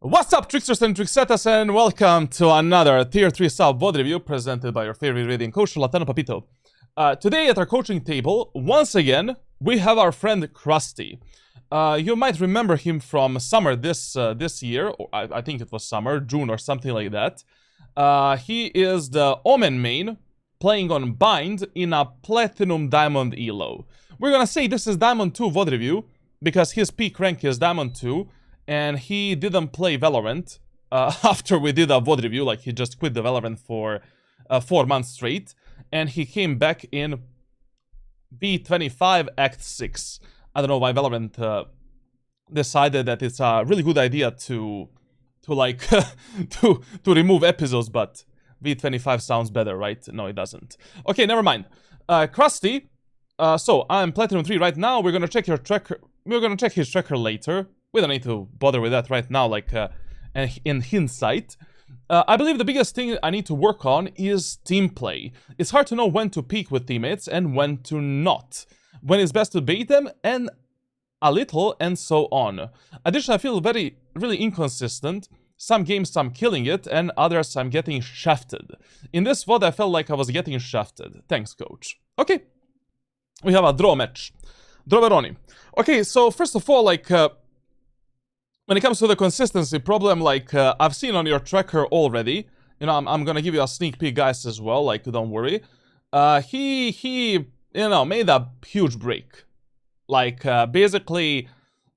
What's up, tricksters and tricksetas, and welcome to another Tier 3 sub VOD review presented by your favorite reading coach, Latano Papito. Today at our coaching table, once again, we have our friend Krusty. You might remember him from summer this year, or I think it was summer, June or something like that. He is the Omen main, playing on Bind in a Platinum Diamond Elo. We're gonna say this is Diamond 2 VOD review, because his peak rank is Diamond 2, and he didn't play Valorant after we did a VOD review. Like, he just quit the Valorant for 4 months straight, and he came back in B25 Act 6. I don't know why Valorant decided that it's a really good idea to like to remove episodes, but B25 sounds better, right? No, it doesn't. Okay, never mind. Krusty. So I'm Platinum 3 right now. We're gonna check your tracker. We're gonna check his tracker later. We don't need to bother with that right now, like in hindsight. I believe the biggest thing I need to work on is team play. It's hard to know when to peak with teammates and when to not. When it's best to bait them and a little, and so on. Additionally, I feel really inconsistent. Some games I'm killing it, and others I'm getting shafted. In this VOD, I felt like I was getting shafted. Thanks, coach. Okay. We have a draw match. Draw Veroni. Okay, so first of all, like, when it comes to the consistency problem, like, I've seen on your tracker already. You know, I'm gonna give you a sneak peek, guys, as well, like, don't worry. He you know, made a huge break. Like, basically,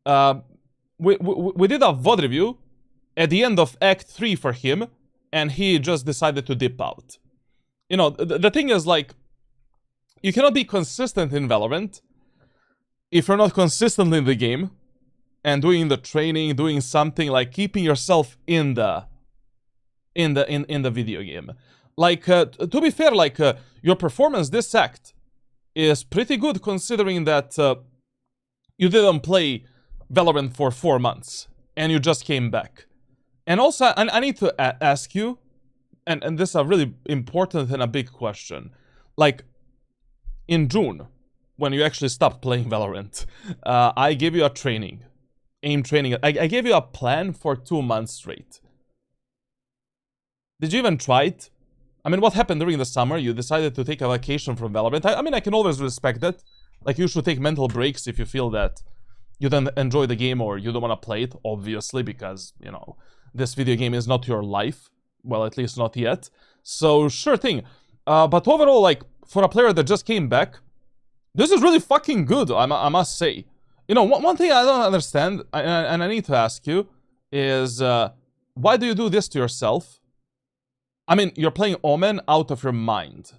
we did a VOD review at the end of Act 3 for him, and he just decided to dip out. You know, the thing is, like, you cannot be consistent in Valorant if you're not consistent in the game and doing the training, doing something, like keeping yourself in the video game. Like, to be fair, like, your performance this act is pretty good, considering that you didn't play Valorant for 4 months and you just came back. And also, I need to ask you, and this is a really important and a big question. Like, in June, when you actually stopped playing Valorant, I gave you a training, aim training. I gave you a plan for 2 months straight. Did you even try it? I mean, what happened during the summer? You decided to take a vacation from Valorant. I mean, I can always respect that. Like, you should take mental breaks if you feel that you don't enjoy the game or you don't want to play it, obviously, because, you know, this video game is not your life. Well, at least not yet. So, sure thing. But overall, like, for a player that just came back, this is really fucking good, I must say. You know, one thing I don't understand, and I need to ask you, is why do you do this to yourself? I mean, you're playing Omen out of your mind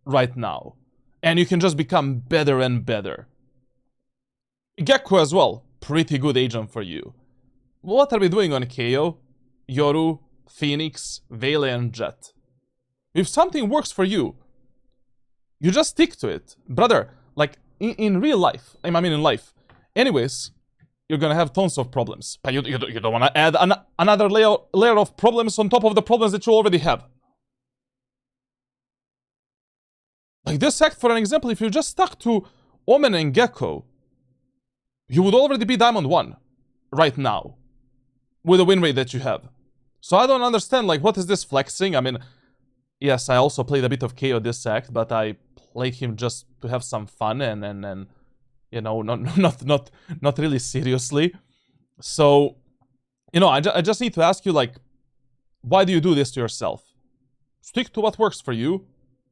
right now, and you can just become better and better. Gecko as well, pretty good agent for you. What are we doing on KO, Yoru, Phoenix, Vele, and Jet? If something works for you, you just stick to it. Brother, like, in real life, I mean in life, anyways, you're gonna have tons of problems. But you don't want to add another layer of problems on top of the problems that you already have. Like this act, for an example, if you just stuck to Omen and Gecko, you would already be Diamond 1 right now with the win rate that you have. So I don't understand, like, what is this flexing? I mean, yes, I also played a bit of KO this act, but I played him just to have some fun and you know, not really seriously. So, you know, I just need to ask you, like, why do you do this to yourself? Stick to what works for you,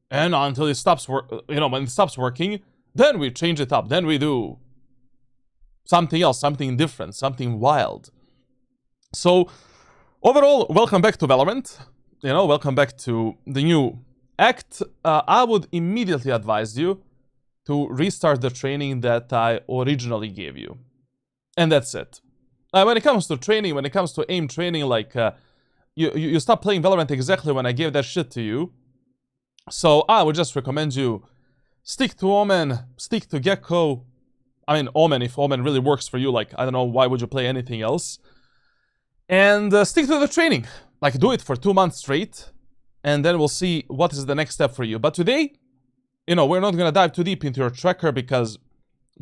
and until it stops you know, when it stops working, then we change it up. Then we do something else, something different, something wild. So, overall, welcome back to Valorant. You know, welcome back to the new act. I would immediately advise you to restart the training that I originally gave you. And that's it. When it comes to training, when it comes to aim training, like, you stop playing Valorant exactly when I gave that shit to you. So I would just recommend you stick to Omen, stick to Gecko. I mean, Omen, if Omen really works for you, like, I don't know, why would you play anything else? And stick to the training. Like, do it for 2 months straight, and then we'll see what is the next step for you. But today, you know, we're not gonna dive too deep into your tracker, because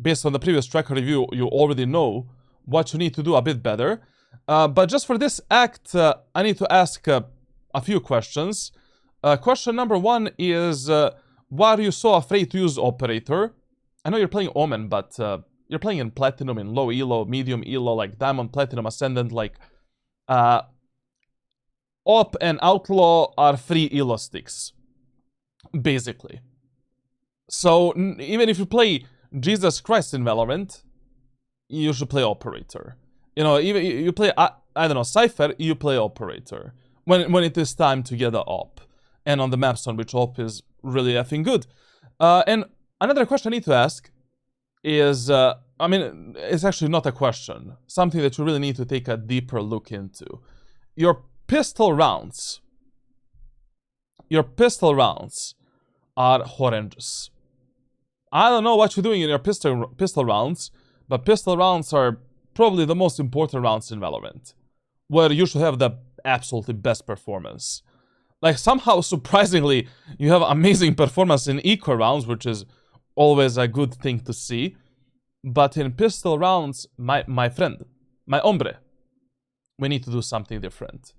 based on the previous tracker review, you already know what you need to do a bit better. But just for this act, I need to ask a few questions. Question number one is, why are you so afraid to use Operator? I know you're playing Omen, but you're playing in Platinum, in low elo, medium elo, like Diamond, Platinum, Ascendant, like... Op and Outlaw are free elo sticks, basically. So, even if you play Jesus Christ in Valorant, you should play Operator. You know, even you play, I don't know, Cypher, you play Operator. When it is time to get the op. And on the maps on which op is really effing good. And another question I need to ask is, I mean, it's actually not a question. Something that you really need to take a deeper look into. Your pistol rounds are horrendous. I don't know what you're doing in your pistol rounds, but pistol rounds are probably the most important rounds in Valorant, where you should have the absolutely best performance. Like, somehow, surprisingly, you have amazing performance in eco rounds, which is always a good thing to see. But in pistol rounds, my friend, my hombre, we need to do something different.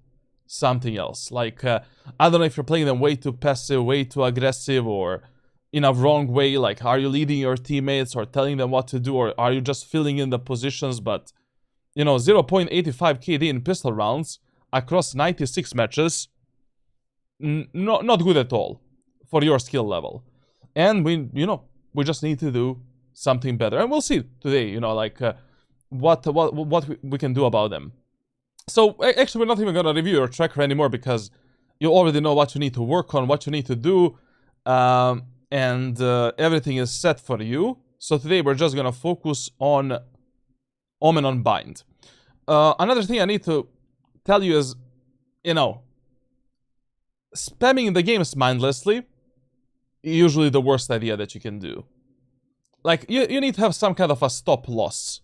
Something else. Like, I don't know if you're playing them way too passive, way too aggressive, or in a wrong way. Like, are you leading your teammates or telling them what to do, or are you just filling in the positions? But, you know, 0.85 KD in pistol rounds across 96 matches, not good at all for your skill level. And we just need to do something better. And we'll see today, you know, like, what we can do about them. So, actually, we're not even going to review your tracker anymore because you already know what you need to work on, what you need to do, and everything is set for you. So today we're just going to focus on Omen on Bind. Another thing I need to tell you is, you know, spamming the games mindlessly is usually the worst idea that you can do. Like, you need to have some kind of a stop loss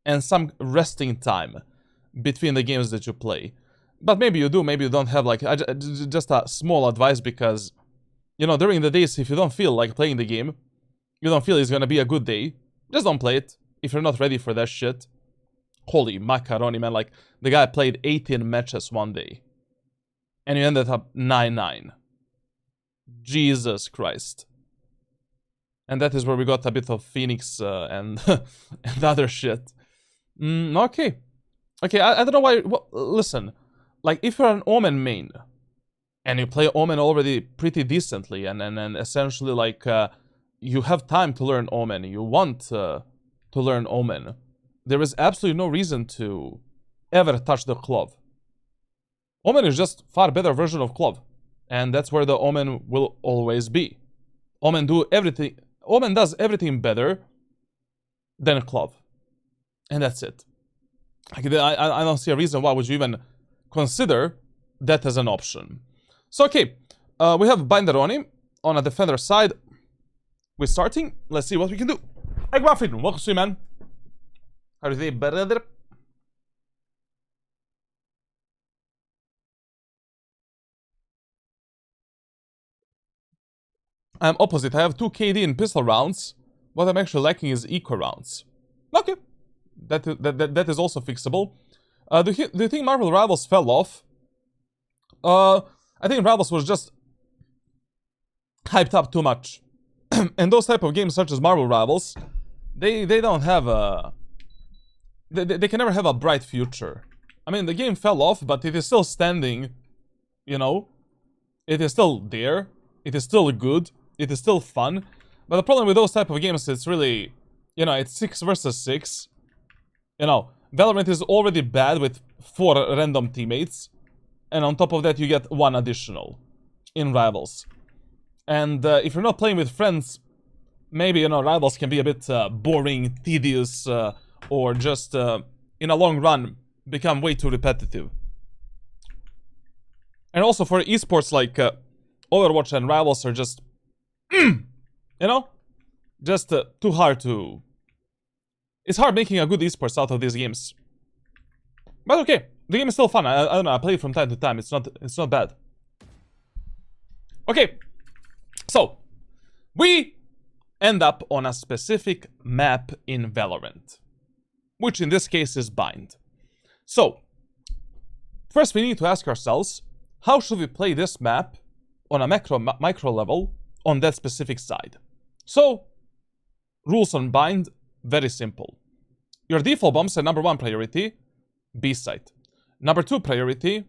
and some resting time between the games that you play. But maybe you do, maybe you don't have, like, just a small advice, because, you know, during the days, if you don't feel like playing the game, you don't feel it's gonna be a good day, just don't play it if you're not ready for that shit. Holy macaroni, man. Like, the guy played 18 matches one day, and you ended up 9-9. Jesus Christ. And that is where we got a bit of Phoenix and, and other shit. Okay. Okay, I don't know why... Well, listen, like, if you're an Omen main, and you play Omen already pretty decently, and essentially, like, you have time to learn Omen, you want to learn Omen, there is absolutely no reason to ever touch the Clove. Omen is just far better version of Clove, and that's where the Omen will always be. Omen does everything better than Clove, and that's it. Like, I don't see a reason why would you even consider that as an option. So, okay, we have Binderoni on a defender side. We're starting. Let's see what we can do. Hey, Grafton, welcome to you, man. How are you, brother? I'm opposite. I have 2 KD in pistol rounds. What I'm actually lacking is eco rounds. Okay. That is also fixable. Do you think Marvel Rivals fell off? I think Rivals was just hyped up too much. And those type of games such as Marvel Rivals, they don't have a... They can never have a bright future. I mean, the game fell off, but it is still standing, you know? It is still there. It is still good. It is still fun. But the problem with those type of games, it's really... You know, it's 6 versus 6. You know, Valorant is already bad with 4 random teammates. And on top of that, you get 1 additional in Rivals. And if you're not playing with friends, maybe, you know, Rivals can be a bit boring, tedious, or just, in a long run, become way too repetitive. And also for esports like Overwatch and Rivals are just, you know, just too hard to... It's hard making a good esports out of these games. But okay, the game is still fun. I don't know, I play it from time to time. It's not bad. Okay, so we end up on a specific map in Valorant, which in this case is Bind. So, first we need to ask ourselves, how should we play this map on a micro level on that specific side? So, rules on bind, very simple. Your default bombs are number 1 priority, B site. Number 2 priority,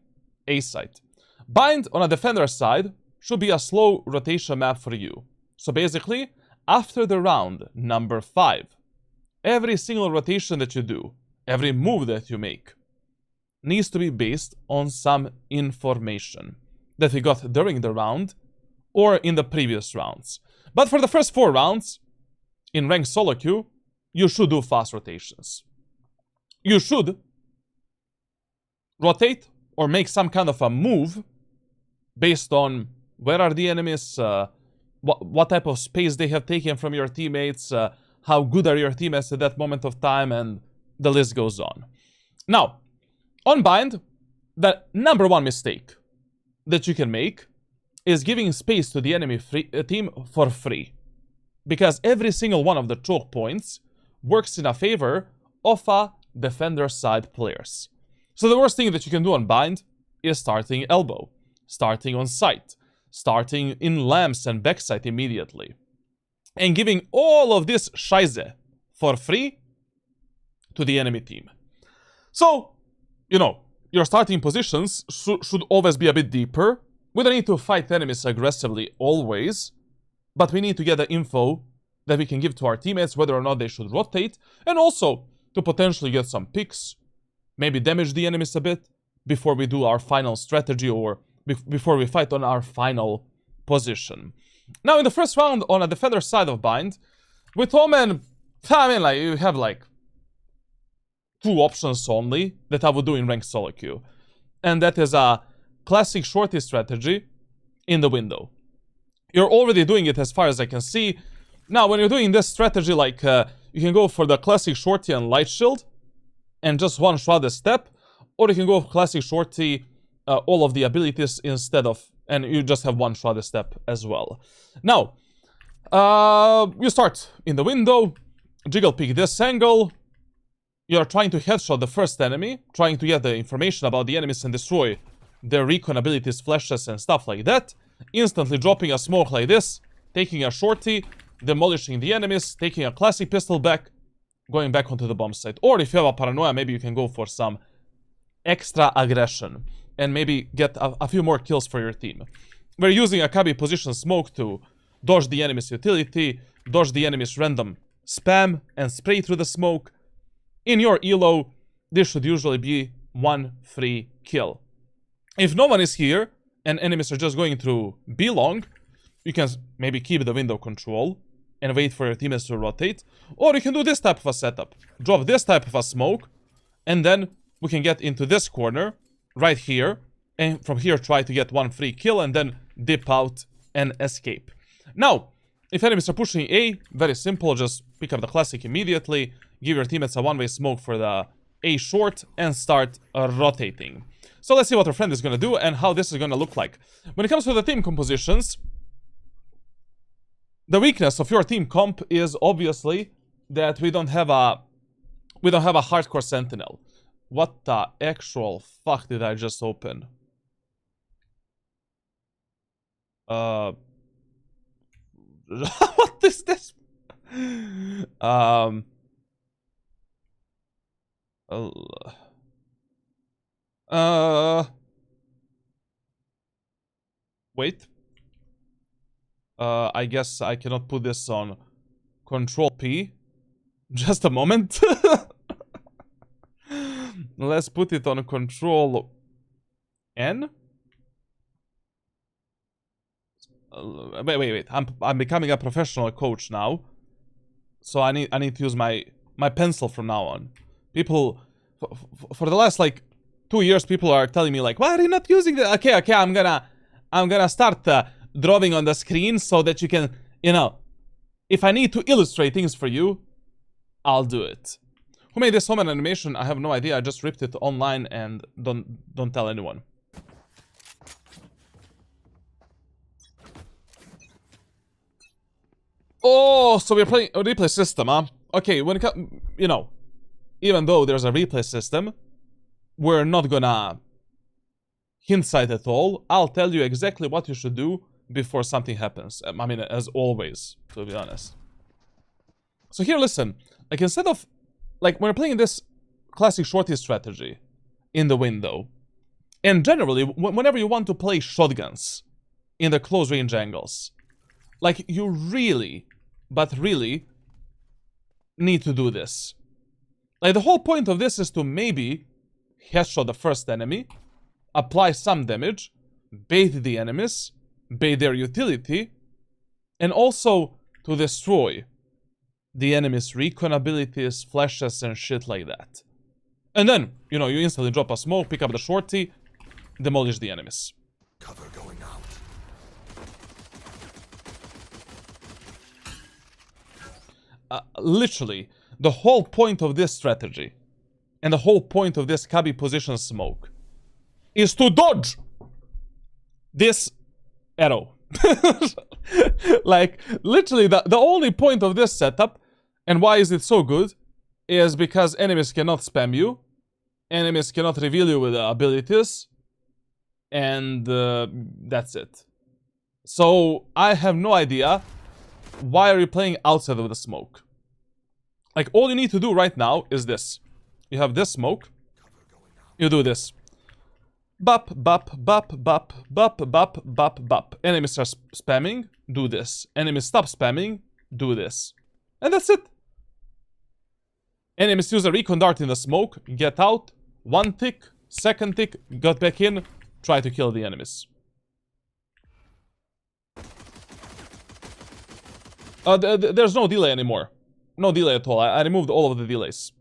A site. Bind on a defender side should be a slow rotation map for you. So basically, after the round number 5, every single rotation that you do, every move that you make, needs to be based on some information that we got during the round or in the previous rounds. But for the first 4 rounds, in ranked solo queue, you should do fast rotations. You should rotate or make some kind of a move based on where are the enemies, what type of space they have taken from your teammates, how good are your teammates at that moment of time, and the list goes on. Now, on bind, the number 1 mistake that you can make is giving space to the enemy team for free. Because every single one of the choke points works in a favor of a defender side players. So the worst thing that you can do on bind is starting elbow, starting on site, starting in lamps and backside immediately, and giving all of this scheiße for free to the enemy team. So, you know, your starting positions should always be a bit deeper. We don't need to fight enemies aggressively always, but we need to get the info that we can give to our teammates whether or not they should rotate, and also to potentially get some picks, maybe damage the enemies a bit before we do our final strategy or before we fight on our final position. Now, in the first round on a defender side of bind, with Omen, I mean, like, you have like 2 options only that I would do in ranked solo queue. And that is a classic shorty strategy in the window. You're already doing it as far as I can see. Now, when you're doing this strategy, like, you can go for the classic shorty and light shield, and just one shrouded step, or you can go classic shorty, all of the abilities instead of, and you just have one shrouded step as well. Now, you start in the window, jiggle pick this angle, you're trying to headshot the first enemy, trying to get the information about the enemies and destroy their recon abilities, flashes, and stuff like that. Instantly dropping a smoke like this, taking a shorty, demolishing the enemies, taking a classic pistol back, going back onto the bomb site. Or if you have a paranoia, maybe you can go for some extra aggression and maybe get a few more kills for your team. We're using a Kabi position smoke to dodge the enemy's utility, dodge the enemy's random spam, and spray through the smoke. In your elo, this should usually be 1 free kill. If no one is here, and enemies are just going through B long, you can maybe keep the window control and wait for your teammates to rotate. Or you can do this type of a setup. Drop this type of a smoke, and then we can get into this corner, right here, and from here try to get 1 free kill, and then dip out and escape. Now, if enemies are pushing A, very simple, just pick up the classic immediately, give your teammates a one-way smoke for the A short, and start rotating. So let's see what our friend is going to do and how this is going to look like. When it comes to the team compositions, the weakness of your team comp is obviously that we don't have a hardcore sentinel. What the actual fuck did I just open? What is this? Wait. I guess I cannot put this on Control P. Just a moment. Let's put it on Control N. Wait. I'm becoming a professional coach now, so I need to use my pencil from now on. People, for the last like 2 years, people are telling me like, why are you not using the? Okay, I'm gonna start drawing on the screen so that you can, you know, if I need to illustrate things for you, I'll do it. Who made this Omen animation? I have no idea. I just ripped it online and don't tell anyone. Oh, so we're playing a replay system, huh? Okay, when it comes, you know, even though there's a replay system, we're not gonna hindsight at all. I'll tell you exactly what you should do before something happens. I mean, as always, to be honest. So here, listen. Like, instead of... Like, when you're playing this classic shorty strategy in the window, and generally, whenever you want to play shotguns in the close range angles, like, you really, but really, need to do this. Like, the whole point of this is to maybe headshot the first enemy, apply some damage, bait the enemies, bait their utility, and also to destroy the enemy's recon abilities, flashes, and shit like that. And then, you know, you instantly drop a smoke, pick up the shorty, demolish the enemies. Cover going out. Literally, the whole point of this strategy and the whole point of this cubby position smoke is to dodge this arrow. Like, literally, the only point of this setup, and why is it so good, is because enemies cannot spam you, enemies cannot reveal you with abilities, and that's it. So, I have no idea why are you playing outside of the smoke. Like, all you need to do right now is this. You have this smoke, you do this. Bop, bop, bop, bop, bop, bop, bop, bop. Enemies start spamming, do this. Enemies stop spamming, do this. And that's it. Enemies use a recon dart in the smoke, get out, one tick, second tick, got back in, try to kill the enemies. There's no delay anymore. No delay at all. I removed all of the delays.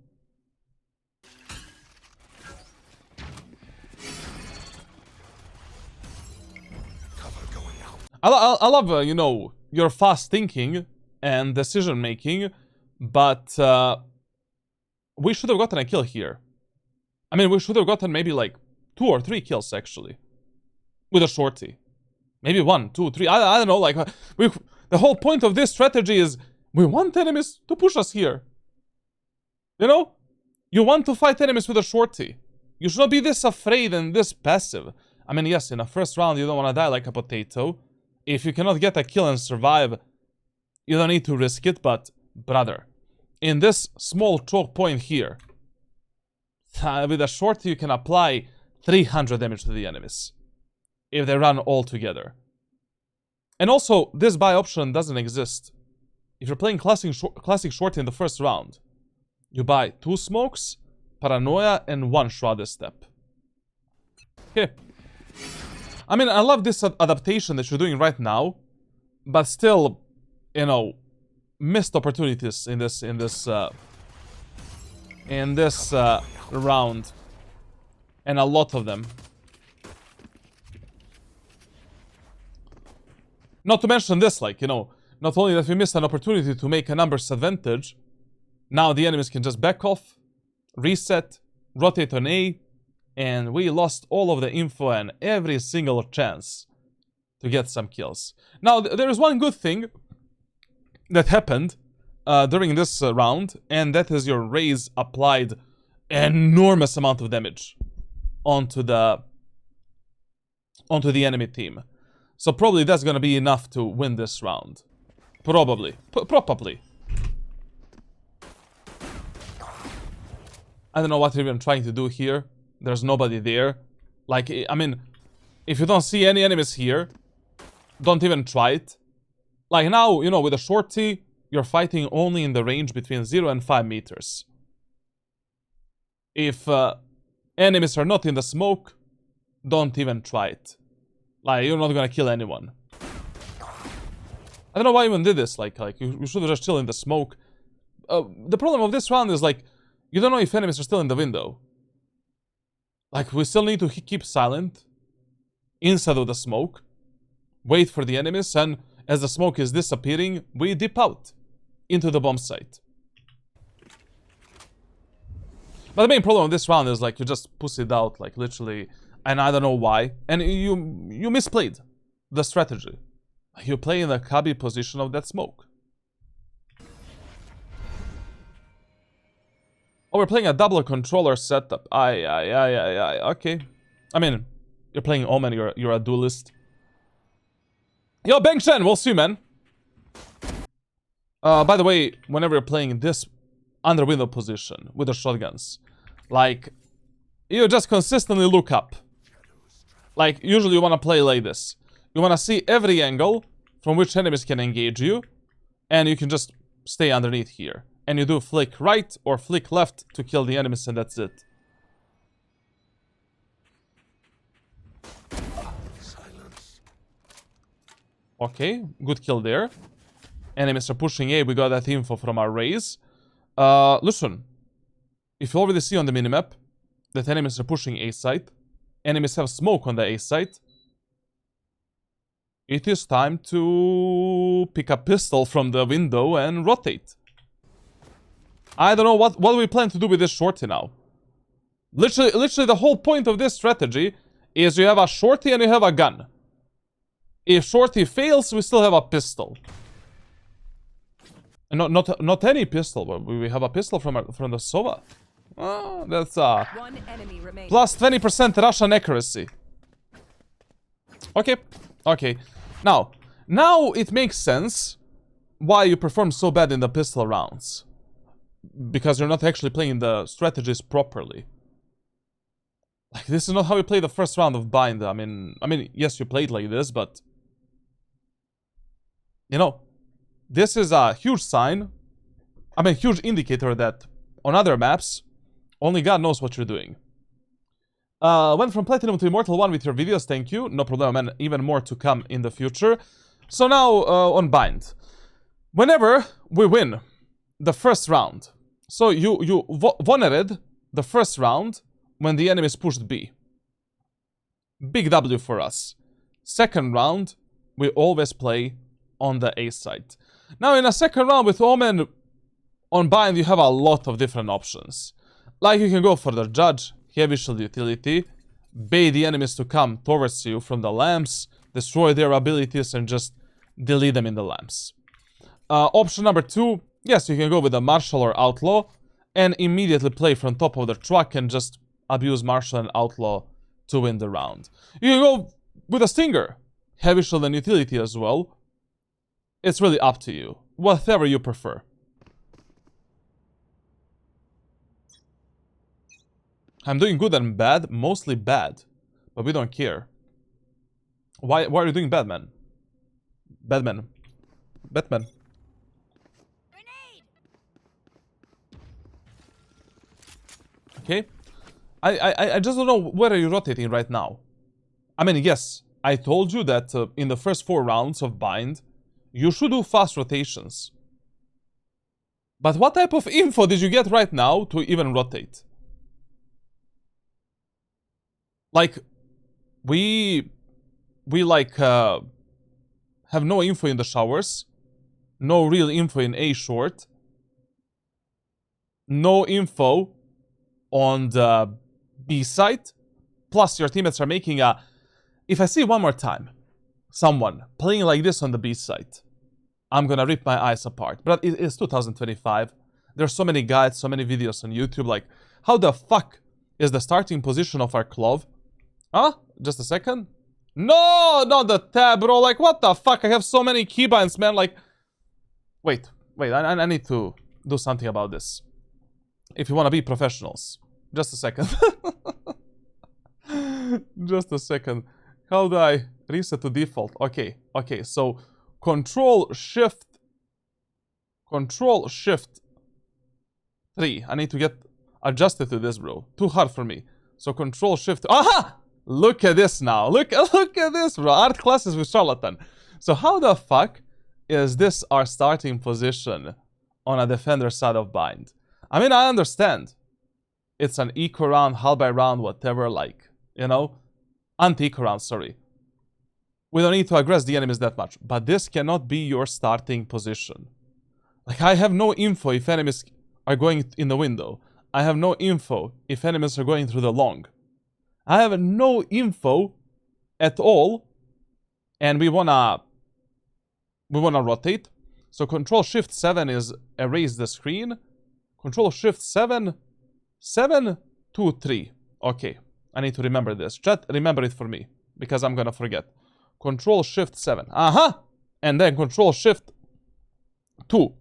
I love, you know, your fast thinking and decision making, but we should have gotten a kill here. I mean, we should have gotten maybe like 2 or 3 kills actually with a shorty. Maybe 1, 2, 3. I don't know. Like, the whole point of this strategy is we want enemies to push us here. You know, you want to fight enemies with a shorty. You should not be this afraid and this passive. I mean, yes, in a first round you don't want to die like a potato. If you cannot get a kill and survive, you don't need to risk it, but brother, in this small choke point here, with a shorty you can apply 300 damage to the enemies if they run all together. And also, this buy option doesn't exist. If you're playing classic shorty in the first round, you buy 2 smokes, paranoia, and 1 shrouded step. Okay. I mean, I love this adaptation that you're doing right now, but still, you know, missed opportunities in this round, and a lot of them. Not to mention this, like, you know, not only that we missed an opportunity to make a numbers advantage, now the enemies can just back off, reset, rotate on A, and we lost all of the info and every single chance to get some kills. Now, there is one good thing that happened during this round, and that is your raise applied enormous amount of damage onto the enemy team. So probably that's gonna be enough to win this round. Probably. Probably. I don't know what we're even trying to do here. There's nobody there. Like, I mean, if you don't see any enemies here, don't even try it. Like now, you know, with a shorty, you're fighting only in the range between 0 and 5 meters. If enemies are not in the smoke, don't even try it. Like, you're not gonna kill anyone. I don't know why I even did this. Like you should have just chilled in the smoke. The problem of this round is, like, you don't know if enemies are still in the window. Like, we still need to keep silent inside of the smoke, wait for the enemies, and as the smoke is disappearing, we dip out into the bomb site. But the main problem of this round is, like, you just pussied out, like, literally, and I don't know why. And you misplayed the strategy. You play in the cubby position of that smoke. Oh, we're playing a double controller setup. Aye. Okay. I mean, you're playing Omen, you're a duelist. Yo, Bang Shen, we'll see, man. By the way, whenever you're playing this under window position with the shotguns, like, you just consistently look up. Like, usually you want to play like this. You want to see every angle from which enemies can engage you, and you can just stay underneath here. And you do flick right or flick left to kill the enemies, and that's it. Silence. Okay, good kill there. Enemies are pushing A, we got that info from our raise. Listen. If you already see on the minimap that enemies are pushing A site, enemies have smoke on the A site, it is time to pick a pistol from the window and rotate. I don't know what we plan to do with this shorty now. Literally the whole point of this strategy is you have a shorty and you have a gun. If shorty fails, we still have a pistol. And not any pistol, but we have a pistol from the Sova. Oh, that's One enemy remaining. plus 20% Russian accuracy. Okay. Now it makes sense why you perform so bad in the pistol rounds. Because you're not actually playing the strategies properly. Like, this is not how you play the first round of Bind. I mean, yes, you played like this, but you know, this is a huge sign. Huge indicator that on other maps, only God knows what you're doing. Went from Platinum to Immortal 1 with your videos, thank you. No problem, and even more to come in the future. So now, on Bind. Whenever we win the first round, so you vulnerated the first round when the enemies pushed B. Big W for us. Second round, we always play on the A side. Now in a second round with Omen on Bind, you have a lot of different options. Like, you can go for the Judge, Heavy Shield Utility, bait the enemies to come towards you from the lamps, destroy their abilities and just delete them in the lamps. Option number 2, yes, you can go with the Marshal or Outlaw and immediately play from top of the truck and just abuse Marshal and Outlaw to win the round. You can go with a Stinger, Heavy Shield and Utility as well. It's really up to you, whatever you prefer. I'm doing good and bad, mostly bad, but we don't care. Why are you doing bad, man? Batman. Okay. I just don't know where are you rotating right now. Yes, I told you that in the first 4 rounds of Bind, you should do fast rotations. But what type of info did you get right now to even rotate? Like, we like have no info in the showers, no real info in A short, no info on the B side, plus your teammates are making a... If I see one more time someone playing like this on the B side, I'm gonna rip my eyes apart. But it is 2025. There's so many guides, so many videos on YouTube. Like, how the fuck is the starting position of our Clove? Huh? Just a second. No, not the tab, bro. Like, what the fuck? I have so many keybinds, man. Like, wait. I need to do something about this. If you want to be professionals. Just a second. Just a second. How do I reset to default? Okay. So, Control Shift 3. I need to get adjusted to this, bro. Too hard for me. So, Control Shift... Aha! Look at this now. Look at this, bro. Art classes with Charlatan. So how the fuck is this our starting position on a defender side of Bind? I understand. It's an eco round, hull by round, whatever, like, you know? Anti-eco round, sorry. We don't need to aggress the enemies that much. But this cannot be your starting position. Like, I have no info if enemies are going in the window. I have no info if enemies are going through the long. I have no info at all, and we wanna rotate. So Control Shift 7 is erase the screen. Control Shift 7 7, 2, 3. Okay, I need to remember this. Chat, remember it for me, because I'm gonna forget. Control Shift 7. And then Control Shift 2.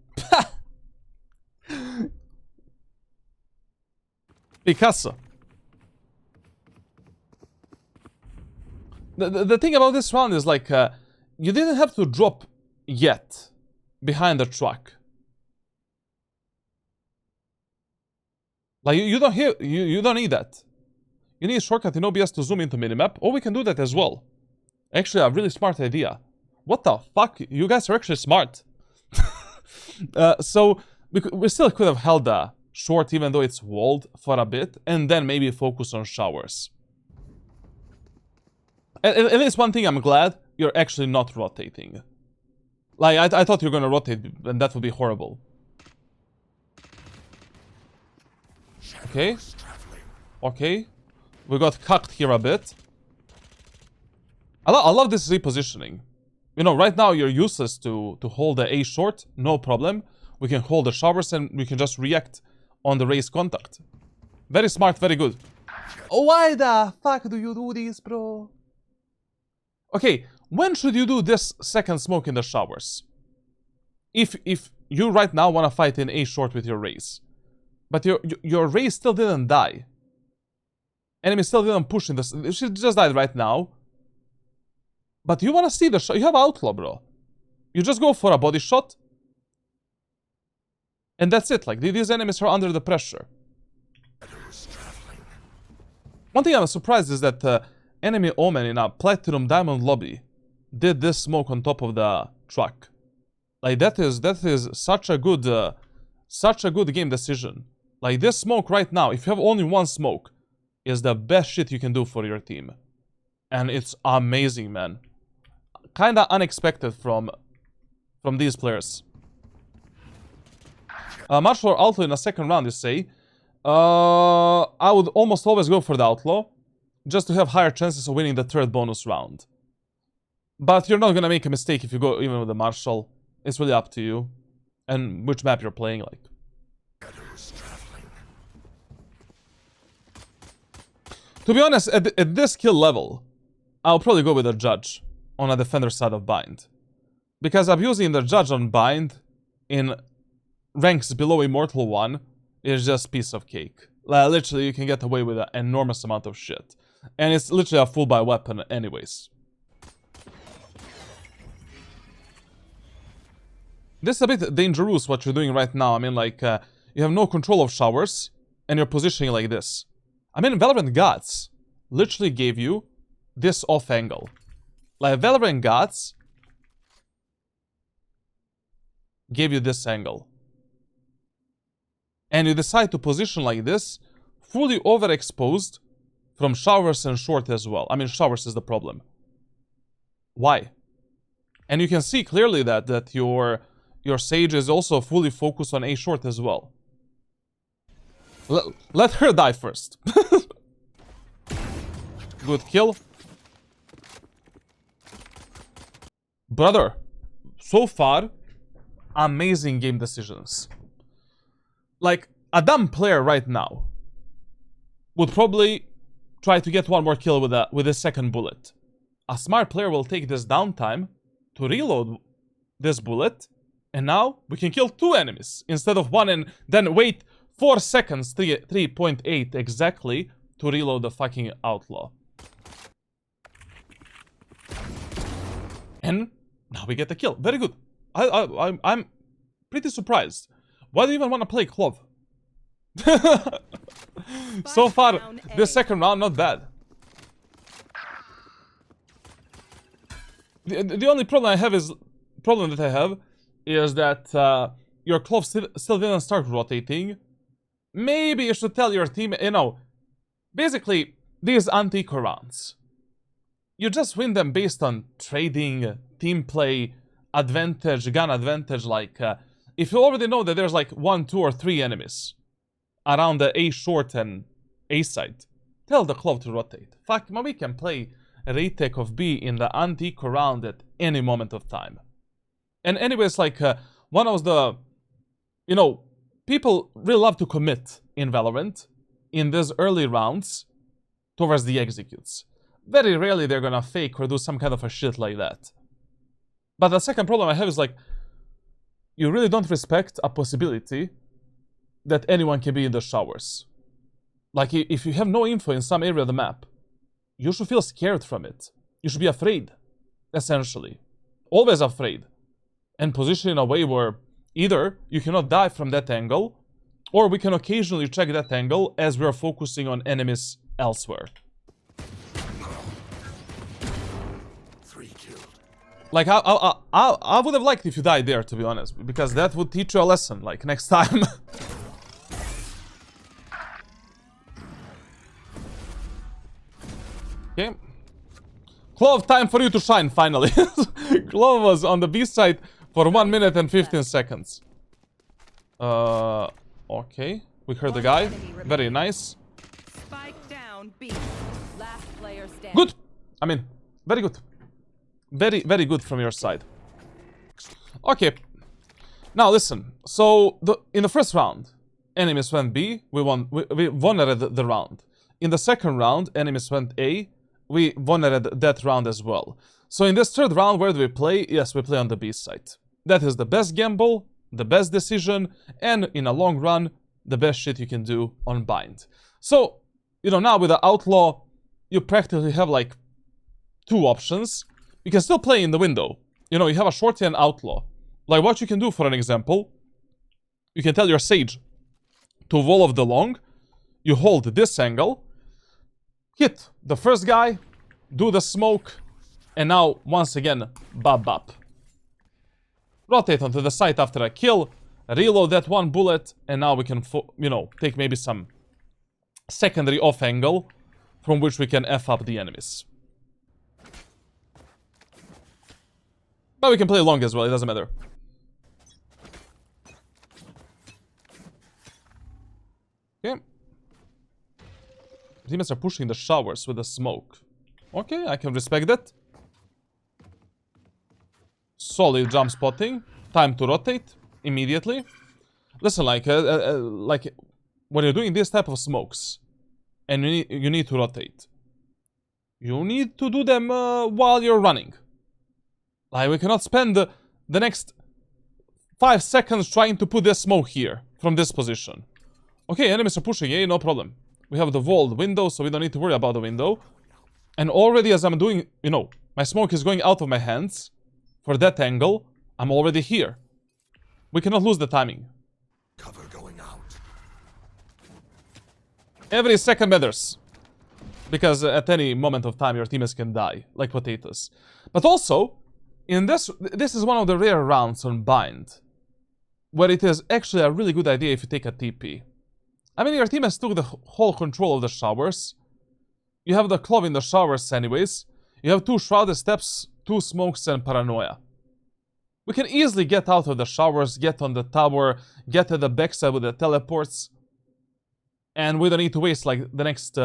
Picasso. The thing about this round is like, you didn't have to drop yet behind the truck. Like, you don't hear, you don't need that. You need a shortcut in OBS to zoom into minimap, or we can do that as well. Actually, a really smart idea. What the fuck? You guys are actually smart. So, we still could have held the short even though it's walled for a bit, and then maybe focus on showers. At least one thing, I'm glad you're actually not rotating. Like, I thought you were gonna rotate, and that would be horrible. Okay. Okay. We got cucked here a bit. I love this repositioning. You know, right now you're useless to hold the A short, no problem. We can hold the showers and we can just react on the raise contact. Very smart, very good. Why the fuck do you do this, bro? Okay, when should you do this second smoke in the showers? If you right now want to fight in A short with your raise. But your raise still didn't die. Enemy still didn't push in this. She just died right now. But you want to see the shot. You have outlaw, bro. You just go for a body shot. And that's it. Like, these enemies are under the pressure. One thing I'm surprised is that enemy Omen in a Platinum Diamond lobby did this smoke on top of the truck. Like, that is such a good game decision. Like, this smoke right now, if you have only one smoke, is the best shit you can do for your team. And it's amazing, man. Kinda unexpected from these players. Much for outlaw in a second round, you say. I would almost always go for the outlaw, just to have higher chances of winning the third bonus round. But you're not gonna make a mistake if you go even with the marshal. It's really up to you, and which map you're playing, like. To be honest, at this kill level, I'll probably go with a judge on a defender side of bind. Because abusing the judge on bind in ranks below Immortal 1 is just piece of cake. Literally, you can get away with an enormous amount of shit. And it's literally a full buy weapon anyways. This is a bit dangerous what you're doing right now. I mean, like, you have no control of showers, and you're positioning like this. I mean, Valorant Gods literally gave you this off angle. Like, Valorant Gods gave you this angle. And you decide to position like this, fully overexposed from showers and short as well. I mean, showers is the problem. Why? And you can see clearly that your Sage is also fully focused on A short as well. Let her die first. Good kill. Brother, so far, amazing game decisions. Like, a dumb player right now would probably try to get one more kill with a second bullet. A smart player will take this downtime to reload this bullet, and now we can kill 2 enemies instead of 1 and then wait 4 seconds, 3.8 exactly, to reload the fucking outlaw. And now we get the kill. Very good. I'm pretty surprised. Why do you even want to play Clove? So far, this second round, not bad. The only problem that I have is that your Clove still didn't start rotating. Maybe you should tell your team, you know, basically, these anti-eco rounds, you just win them based on trading, team play, advantage, gun advantage, like, if you already know that there's like 1, 2, or 3 enemies around the A short and A side, tell the Clove to rotate. Fuck, we can play retake of B in the anti-eco round at any moment of time. And anyways, like, one of the, you know, people really love to commit in Valorant. in these early rounds towards the executes. Very rarely they're gonna fake or do some kind of a shit like that. But the second problem I have is like, you really don't respect a possibility that anyone can be in the showers. Like, if you have no info in some area of the map, you should feel scared from it. You should be afraid, essentially. Always afraid. And position in a way where either you cannot die from that angle, or we can occasionally check that angle as we are focusing on enemies elsewhere. 3 killed. Like, I would have liked if you died there, to be honest, because that would teach you a lesson, like, next time. Okay. Clove, time for you to shine, finally. Clove was on the B side for 1 minute and 15 seconds. Okay. We heard the guy. Very nice. Spike down B. Last player standing. Good. I mean, very good. Very, very good from your side. Okay. Now listen. So in the first round, enemies went B. We won the round. In the second round, enemies went A. We won that round as well. So in this third round, where do we play? Yes, we play on the B side. That is the best gamble, the best decision, and in a long run, the best shit you can do on bind. So, you know, now with the outlaw, you practically have like 2 options. You can still play in the window. You know, you have a shorty and outlaw. Like what you can do, for an example, you can tell your sage to wall of the long. You hold this angle, hit the first guy, do the smoke, and now, once again, bop bop. Rotate onto the side after a kill, reload that 1 bullet, and now we can, you know, take maybe some secondary off angle from which we can F up the enemies. But we can play long as well, it doesn't matter. Okay. Teammates are pushing the showers with the smoke. Okay, I can respect that. Solid jump spotting. Time to rotate immediately. Listen, like when you're doing this type of smokes, and you need to rotate, you need to do them while you're running. Like, we cannot spend the next 5 seconds trying to put this smoke here from this position. Okay, enemies are pushing A, no problem. We have the walled window, so we don't need to worry about the window. And already as I'm doing, you know, my smoke is going out of my hands. For that angle, I'm already here. We cannot lose the timing. Cover going out. Every second matters. Because at any moment of time, your teammates can die, like potatoes. But also, in this is one of the rare rounds on bind, where it is actually a really good idea if you take a TP. I mean, your team has took the whole control of the showers. You have the clove in the showers anyways. You have 2 shrouded steps, 2 smokes, and paranoia. We can easily get out of the showers, get on the tower, get to the backside with the teleports. And we don't need to waste like the next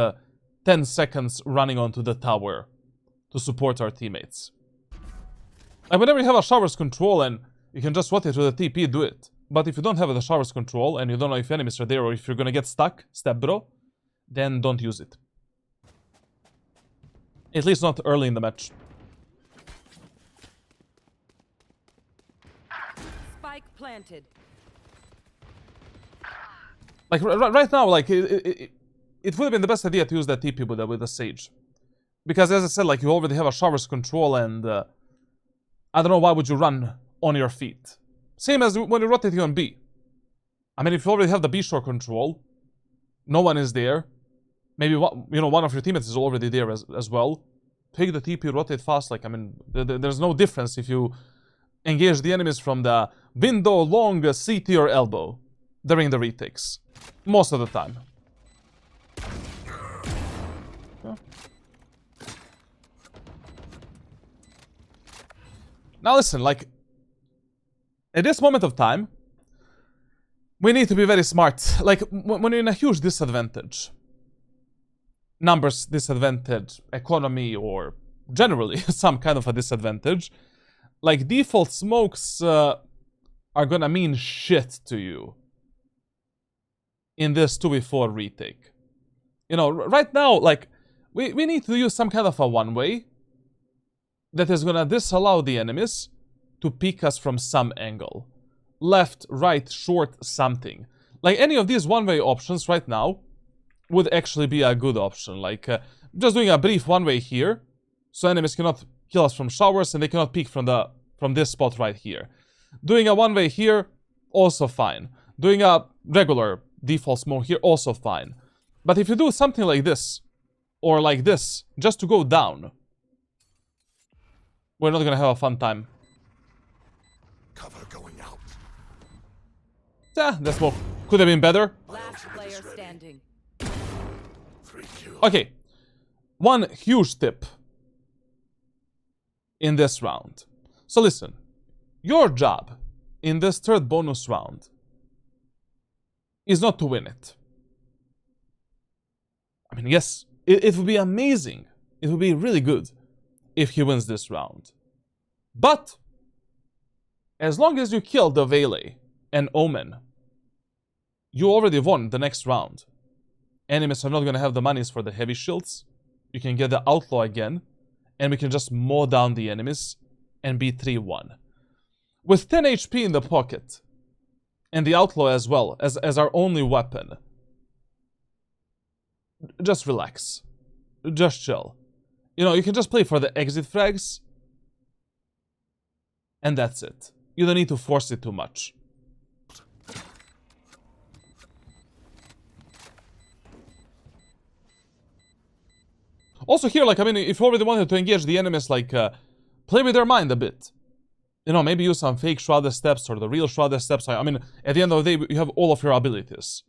10 seconds running onto the tower to support our teammates. Like whenever you have a showers control and you can just rotate to the TP, do it. But if you don't have the showers control and you don't know if enemies are there or if you're gonna get stuck, step bro, then don't use it. At least not early in the match. Spike planted. Like right now, like it would have been the best idea to use that TP with the Sage. Because as I said, like you already have a showers control and I don't know why would you run on your feet. Same as when you're rotating on B. I mean, if you already have the B shore control, no one is there. Maybe one of your teammates is already there as well. Take the TP, rotate fast. Like I mean, there's no difference if you engage the enemies from the window, long, CT, or elbow during the retakes. Most of the time. Yeah. Now listen, like at this moment of time, we need to be very smart. Like when you're in a huge disadvantage, numbers disadvantage, economy, or generally some kind of a disadvantage, like default smokes are gonna mean shit to you in this 2v4 retake. You know, right now, like, we need to use some kind of a one-way that is gonna disallow the enemies to peek us from some angle. Left, right, short, something. Like, any of these one-way options right now would actually be a good option. Like, just doing a brief one-way here, so enemies cannot kill us from showers and they cannot peek from this spot right here. Doing a one-way here, also fine. Doing a regular default smoke here, also fine. But if you do something like this, or like this, just to go down, we're not gonna have a fun time. Cover going out. Yeah, that smoke could have been better. Last player standing. 3 kills. Okay, one huge tip in this round. So listen, your job in this third bonus round is not to win it. I mean, yes, it would be amazing. It would be really good if he wins this round. But as long as you kill the Vele and Omen, you already won the next round. Enemies are not going to have the monies for the heavy shields. You can get the Outlaw again, and we can just mow down the enemies and be 3-1. With 10 HP in the pocket, and the Outlaw as well, as our only weapon, just relax. Just chill. You know, you can just play for the exit frags, and that's it. You don't need to force it too much. Also here, like, I mean, if you already wanted to engage the enemies, like, play with their mind a bit. You know, maybe use some fake shrouded steps or the real shrouded steps. I mean, at the end of the day, you have all of your abilities.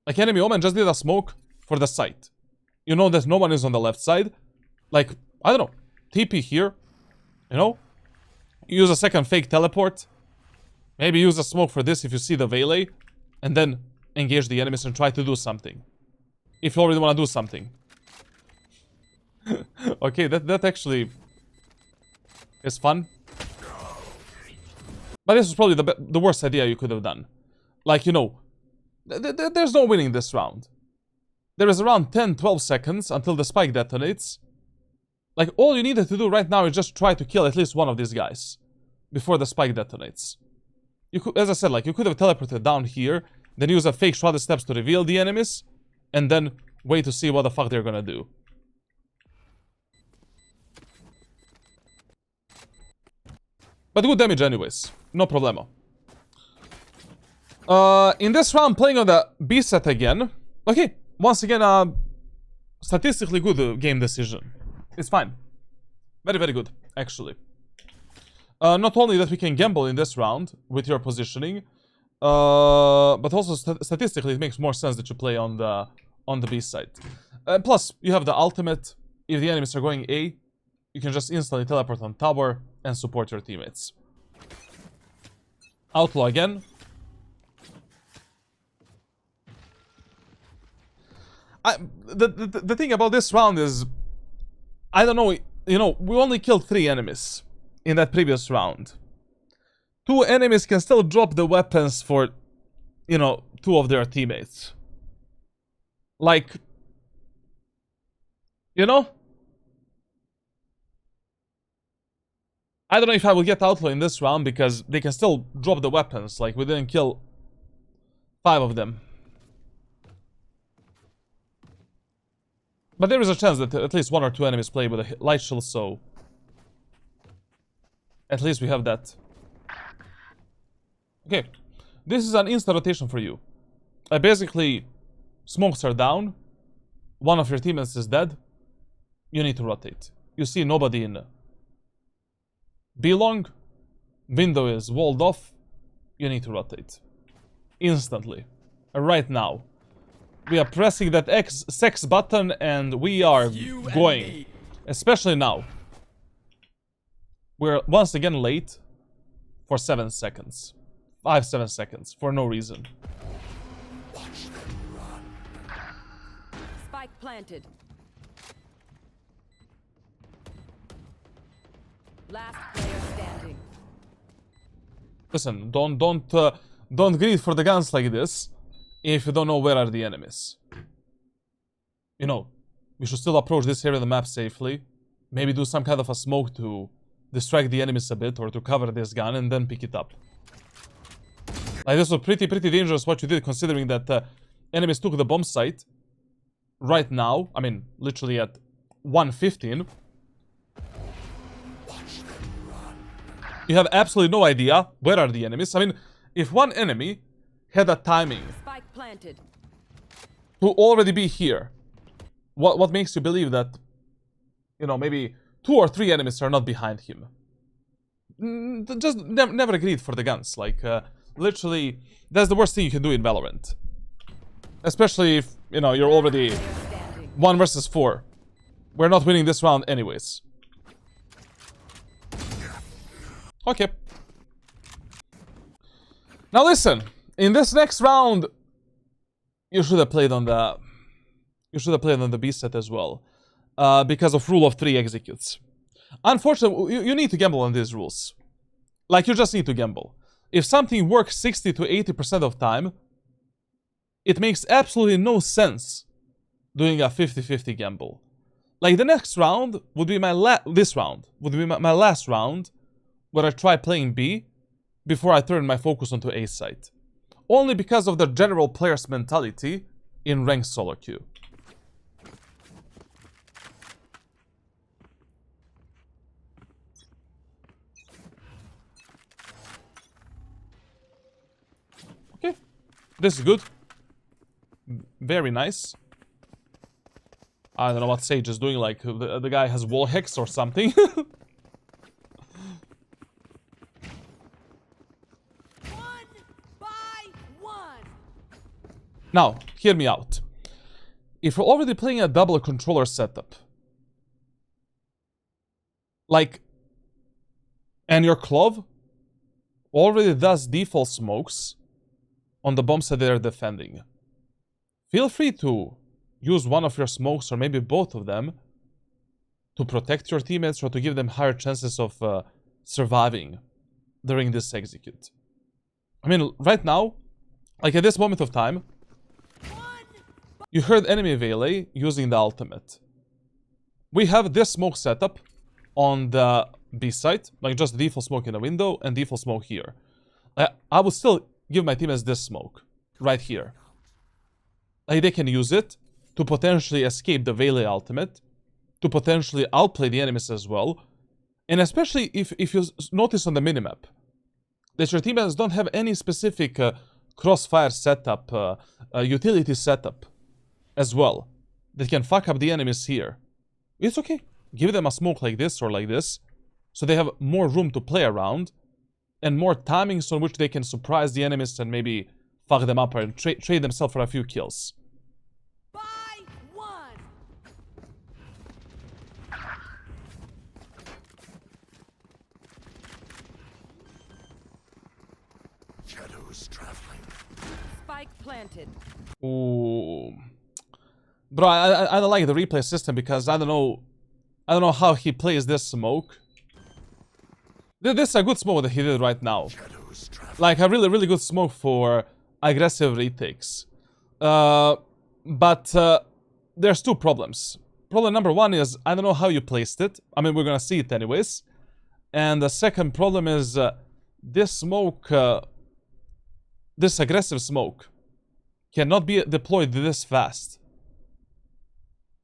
Like, enemy Omen just did a smoke for the site. You know that no one is on the left side. Like, I don't know, TP here, you know? Use a second fake teleport. Maybe use a smoke for this if you see the Vele. And then engage the enemies and try to do something. If you already want to do something. Okay, that actually is fun. But this is probably the worst idea you could have done. Like, you know, there's no winning this round. There is around 10-12 seconds until the spike detonates. Like, all you needed to do right now is just try to kill at least one of these guys before the spike detonates. You could, as I said, like, you could have teleported down here, then use a fake shrouded steps to reveal the enemies, and then wait to see what the fuck they're gonna do. But good damage anyways. No problemo. In this round, playing on the B set again. Okay, once again, statistically good game decision. It's fine. Very, very good, actually. Not only that we can gamble in this round with your positioning, but also statistically it makes more sense that you play on the B side. Plus, you have the ultimate. If the enemies are going A, you can just instantly teleport on tower and support your teammates. Outlaw again. The thing about this round is, I don't know, you know, we only killed 3 enemies in that previous round. 2 enemies can still drop the weapons for, you know, 2 of their teammates. Like, you know? I don't know if I will get Outlaw in this round because they can still drop the weapons. Like, we didn't kill 5 of them. But there is a chance that at least 1 or 2 enemies play with a light shield, so at least we have that. Okay, this is an instant rotation for you. Basically, smokes are down, 1 of your teammates is dead, you need to rotate. You see nobody in B long, window is walled off, you need to rotate. Instantly. Right now. We are pressing that sex button and we are going. Especially now. We're once again late for 7 seconds. 5-7 seconds for no reason. Watch them run. Spike planted. Last player standing. Listen, don't greed for the guns like this if you don't know where are the enemies. you know, we should still approach this area of the map safely. Maybe do some kind of a smoke to distract the enemies a bit or to cover this gun and then pick it up. Like, this was pretty dangerous what you did, considering that enemies took the bomb site right now. I mean, literally at 1:15. You have absolutely no idea where are the enemies. I mean, if one enemy had a timing Spike planted. to already be here, what makes you believe that, you know, maybe 2 or 3 enemies are not behind him? Just never agreed for the guns. Like, literally, that's the worst thing you can do in Valorant. Especially if, you know, you're already 1 versus 4. We're not winning this round anyways. Okay. Now listen, in this next round, you should have played on the... You should have played on the B set as well. Because of rule of 3 executes. Unfortunately, you need to gamble on these rules. Like, you just need to gamble. If something works 60 to 80% of time, it makes absolutely no sense doing a 50-50 gamble. Like, the next round would be this round would be my last round where I try playing B before I turn my focus onto A site. Only because of the general player's mentality in ranked solo queue. Okay, this is good. Very nice. I don't know what Sage is doing, like the guy has wall hex or something. Now, hear me out. If you're already playing a double controller setup, like, and your Clove already does default smokes on the bombs that they're defending, feel free to use one of your smokes or maybe both of them to protect your teammates or to give them higher chances of surviving during this execute. I mean, right now, like at this moment of time, you heard enemy Vele using the ultimate. We have this smoke setup on the B site, like just default smoke in the window and default smoke here. I would still give my teammates this smoke right here. Like, they can use it to potentially escape the Vele ultimate, to potentially outplay the enemies as well, and especially if you notice on the minimap that your teammates don't have any specific crossfire setup, utility setup as well, that can fuck up the enemies here. It's okay. Give them a smoke like this or like this, so they have more room to play around, and more timings on which they can surprise the enemies and maybe fuck them up and trade themselves for a few kills. Buy one. Shadows traveling. Spike planted. Ooh. Bro, I don't like the replay system because I don't know how he plays this smoke. This is a good smoke that he did right now. Like a really good smoke for aggressive retakes. But there's 2 problems. Problem number 1 is I don't know how you placed it. I mean, we're gonna see it anyways. And the second problem is this smoke, this aggressive smoke cannot be deployed this fast.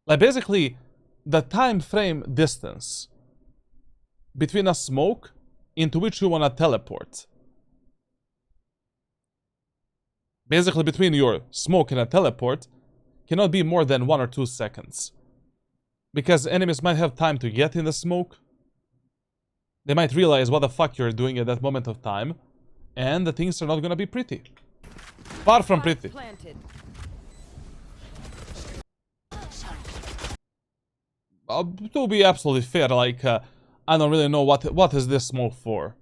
Like, basically, the time frame distance between a smoke into which you want to teleport, basically between your smoke and a teleport, cannot be more than 1 or 2 seconds. Because enemies might have time to get in the smoke. They might realize what the fuck you're doing at that moment of time, and the things are not gonna be pretty. Far from pretty. Planted. To be absolutely fair, like, I don't really know what is this smoke for.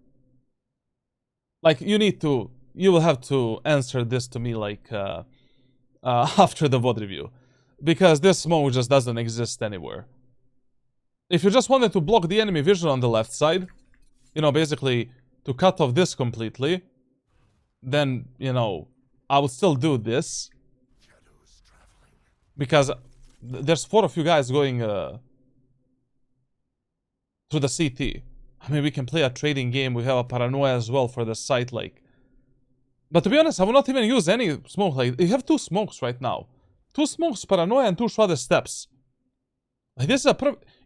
Like, you will have to answer this to me, like, after the VOD review. Because this smoke just doesn't exist anywhere. If you just wanted to block the enemy vision on the left side, you know, basically to cut off this completely, then, you know, I would still do this. Because There's 4 of you guys going through the CT. I mean, we can play a trading game. We have a paranoia as well for the site, like. But to be honest, I will not even use any smoke. Like, you have 2 smokes right now. 2 smokes, paranoia, and 2 shrouded steps. Like, this is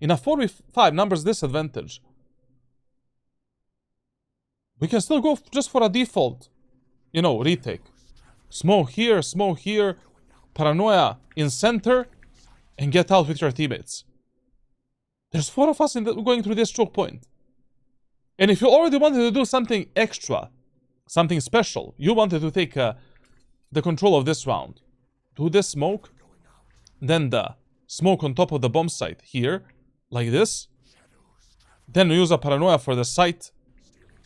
in a 4v5 numbers disadvantage. We can still go just for a default, you know, retake. Smoke here, paranoia in center, and get out with your teammates. There's 4 of us going through this choke point. And if you already wanted to do something extra, something special, you wanted to take the control of this round, do this smoke, then the smoke on top of the bomb site here, like this, then use a paranoia for the site,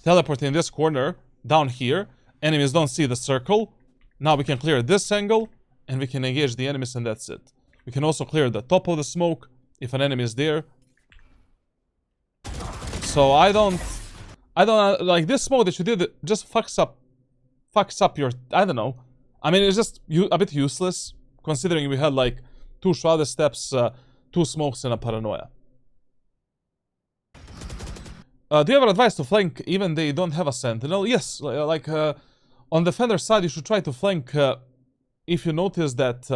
teleport in this corner, down here, enemies don't see the circle, now we can clear this angle, and we can engage the enemies and that's it. We can also clear the top of the smoke, if an enemy is there. So I don't like this smoke that you did. It just fucks up your. I don't know. I mean, it's just a bit useless considering we had like 2 shrouded steps, 2 smokes, and a paranoia. Do you have advice to flank even they don't have a sentinel? Yes, like on the defender side, you should try to flank if you notice that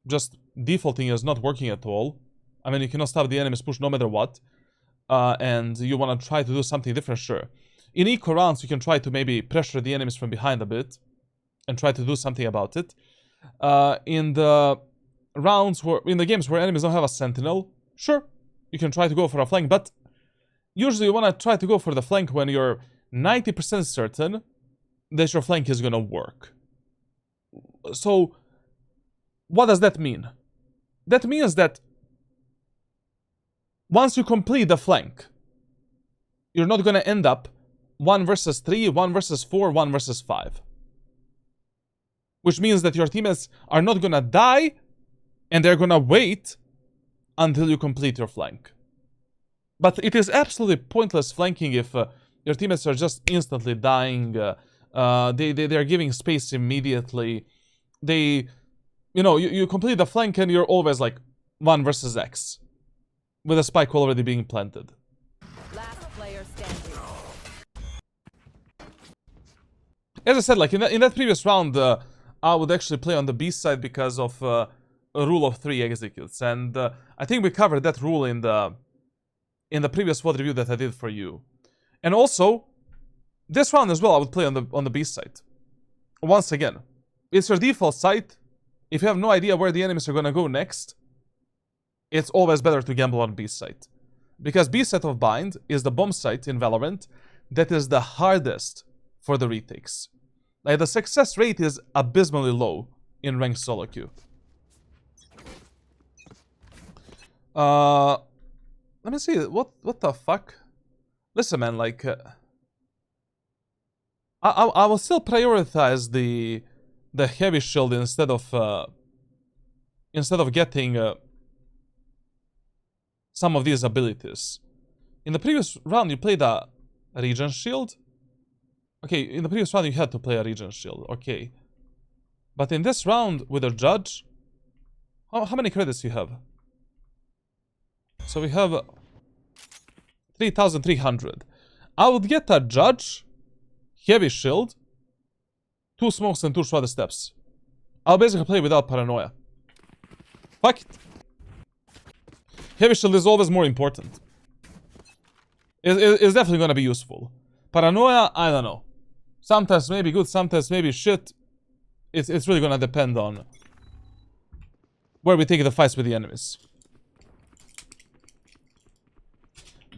just defaulting is not working at all. I mean, you cannot stop the enemy's push no matter what. And you want to try to do something different, sure. In eco rounds, you can try to maybe pressure the enemies from behind a bit and try to do something about it. In the games where enemies don't have a sentinel, sure, you can try to go for a flank, but usually you want to try to go for the flank when you're 90% certain that your flank is going to work. So, what does that mean? That means that once you complete the flank, you're not going to end up 1 versus 3, 1 versus 4, 1 versus 5. Which means that your teammates are not going to die, and they're going to wait until you complete your flank. But it is absolutely pointless flanking if your teammates are just instantly dying. They're giving space immediately. You complete the flank and you're always like 1 versus X. With a spike already being planted. Last player standing. As I said, like in that previous round, I would actually play on the B side because of a rule of 3 executes, and I think we covered that rule in the previous VOD review that I did for you. And also, this round as well, I would play on the B side. Once again, it's your default site. If you have no idea where the enemies are gonna go next, it's always better to gamble on B site. Because B site of Bind is the bomb site in Valorant that is the hardest for the retakes. Like, the success rate is abysmally low in ranked solo queue. Let me see, what the fuck? Listen, man, like, I will still prioritize the heavy shield instead of getting some of these abilities. In the previous round, you played a regen shield. Okay, in the previous round, you had to play a regen shield. Okay. But in this round, with a judge, how many credits you have? So we have 3,300. I would get a judge, heavy shield, 2 smokes and 2 shrouded steps. I'll basically play without paranoia. Fuck it. Heavy shield is always more important. It's definitely gonna be useful. Paranoia, I don't know. Sometimes maybe good, sometimes maybe shit. It's really gonna depend on where we take the fights with the enemies.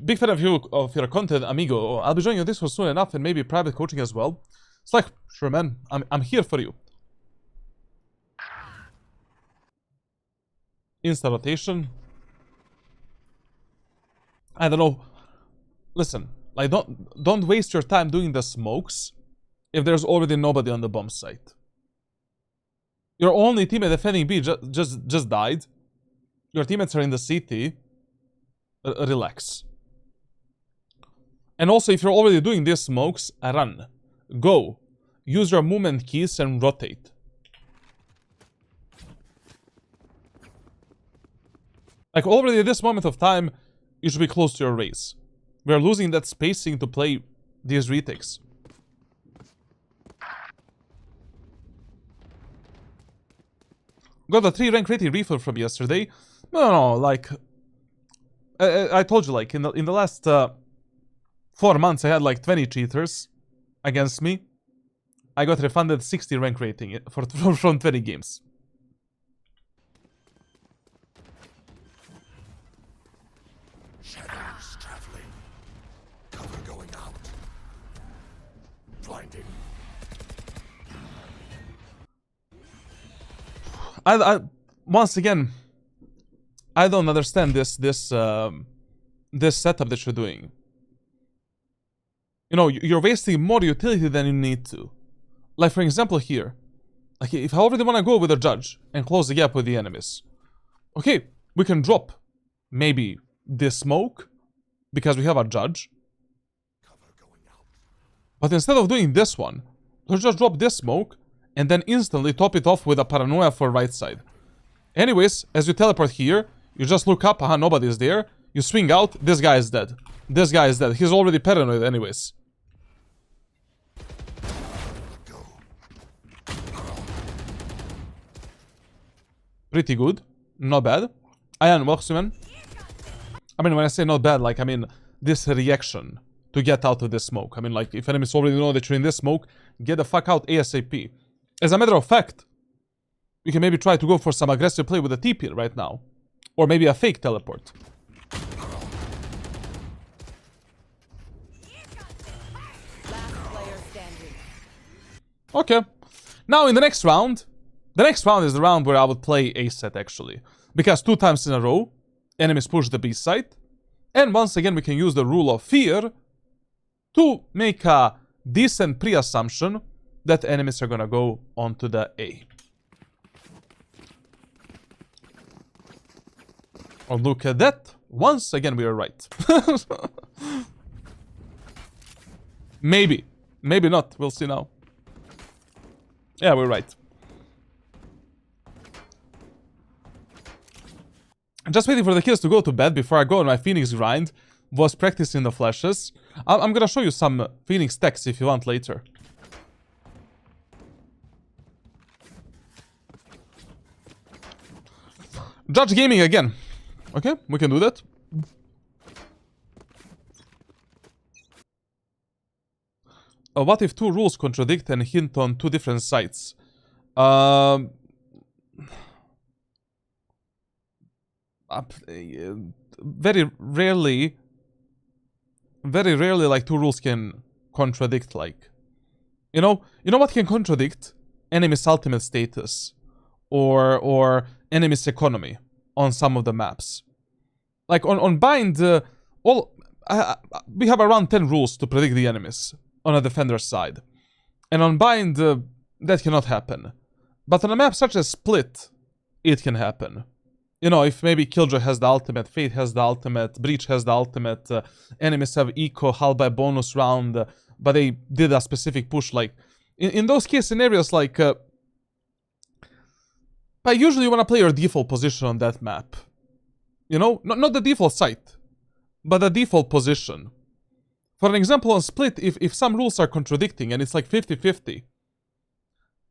Big fan of your content, amigo. I'll be joining you this for soon enough, and maybe private coaching as well. It's like, sure, man. I'm here for you. Insta rotation. I don't know. Listen, like, don't waste your time doing the smokes if there's already nobody on the bomb site. Your only teammate defending B just died. Your teammates are in the CT. Relax. And also, if you're already doing these smokes, run. Go. Use your movement keys and rotate. Like, already at this moment of time, you should be close to your race. We are losing that spacing to play these retakes. Got a 3 rank rating refill from yesterday. No, like... I told you, like, in the last 4 months, I had like 20 cheaters against me. I got refunded 60 rank rating from 20 games. Shadows traveling. Cover going out. Blinding. I once again, I don't understand this setup that you're doing. You know, you're wasting more utility than you need to. Like, for example, here. Like, if I already want to go with a judge and close the gap with the enemies, okay, we can drop maybe this smoke because we have a judge. Cover going out. But instead of doing this one, let's just drop this smoke and then instantly top it off with a paranoia for right side. Anyways, as you teleport here, you just look up, aha, nobody's there. You swing out, this guy is dead. This guy is dead. He's already paranoid anyways. Go. Pretty good. Not bad. Ayan, welcome. I mean, when I say not bad, like, I mean, this reaction to get out of this smoke. I mean, like, if enemies already know that you're in this smoke, get the fuck out ASAP. As a matter of fact, you can maybe try to go for some aggressive play with a TP right now. Or maybe a fake teleport. Last player standing. Okay. Now in the next round is the round where I would play A set actually. Because 2 times in a row, enemies push the B site. And once again we can use the rule of fear to make a decent pre-assumption that enemies are gonna go onto the A. Oh, look at that. Once again we are right. Maybe. Maybe not. We'll see now. Yeah, we're right. I'm just waiting for the kids to go to bed before I go on my Phoenix grind. Was practicing the flashes. I'm gonna show you some Phoenix techs if you want later. Judge gaming again. Okay, we can do that. What if 2 rules contradict and hint on 2 different sites? Very rarely, like 2 rules can contradict. Like, you know what can contradict? Enemy's ultimate status, or enemy's economy on some of the maps. Like on bind, we have around 10 rules to predict the enemies on a defender's side, and on bind that cannot happen. But on a map such as Split, it can happen. You know, if maybe Killjoy has the ultimate, Fate has the ultimate, Breach has the ultimate, enemies have eco, hull by bonus round, but they did a specific push. Like in those case scenarios, like, but usually you want to play your default position on that map. You know, not the default site, but the default position. For an example, on Split, if some rules are contradicting and it's like 50-50,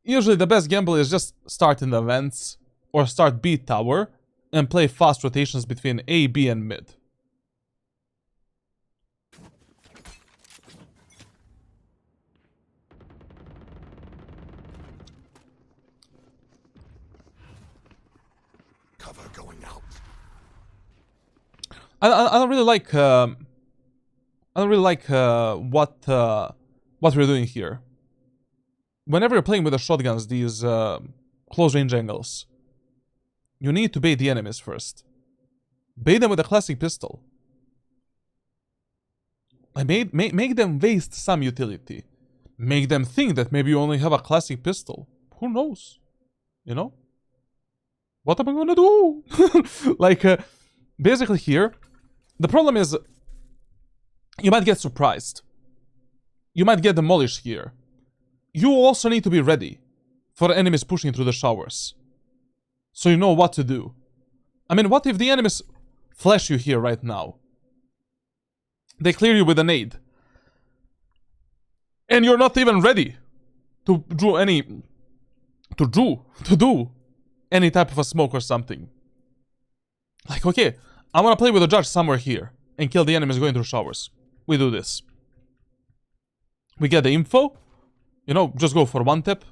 usually the best gamble is just start in the vents or start B tower and play fast rotations between A, B, and mid. Cover going out. I don't really like what we're doing here. Whenever you're playing with the shotguns, these close range angles, you need to bait the enemies first. Bait them with a classic pistol. Make them waste some utility. Make them think that maybe you only have a classic pistol. Who knows? You know? What am I gonna do? Like, basically here, the problem is you might get surprised. You might get demolished here. You also need to be ready for enemies pushing through the showers, so you know what to do. I mean, what if the enemies flash you here right now. They clear you with a nade. And you're not even ready to do any... To do any type of a smoke or something. Like, okay, I want to play with a judge somewhere here and kill the enemies going through showers. We do this. We get the info. You know, just go for one tap.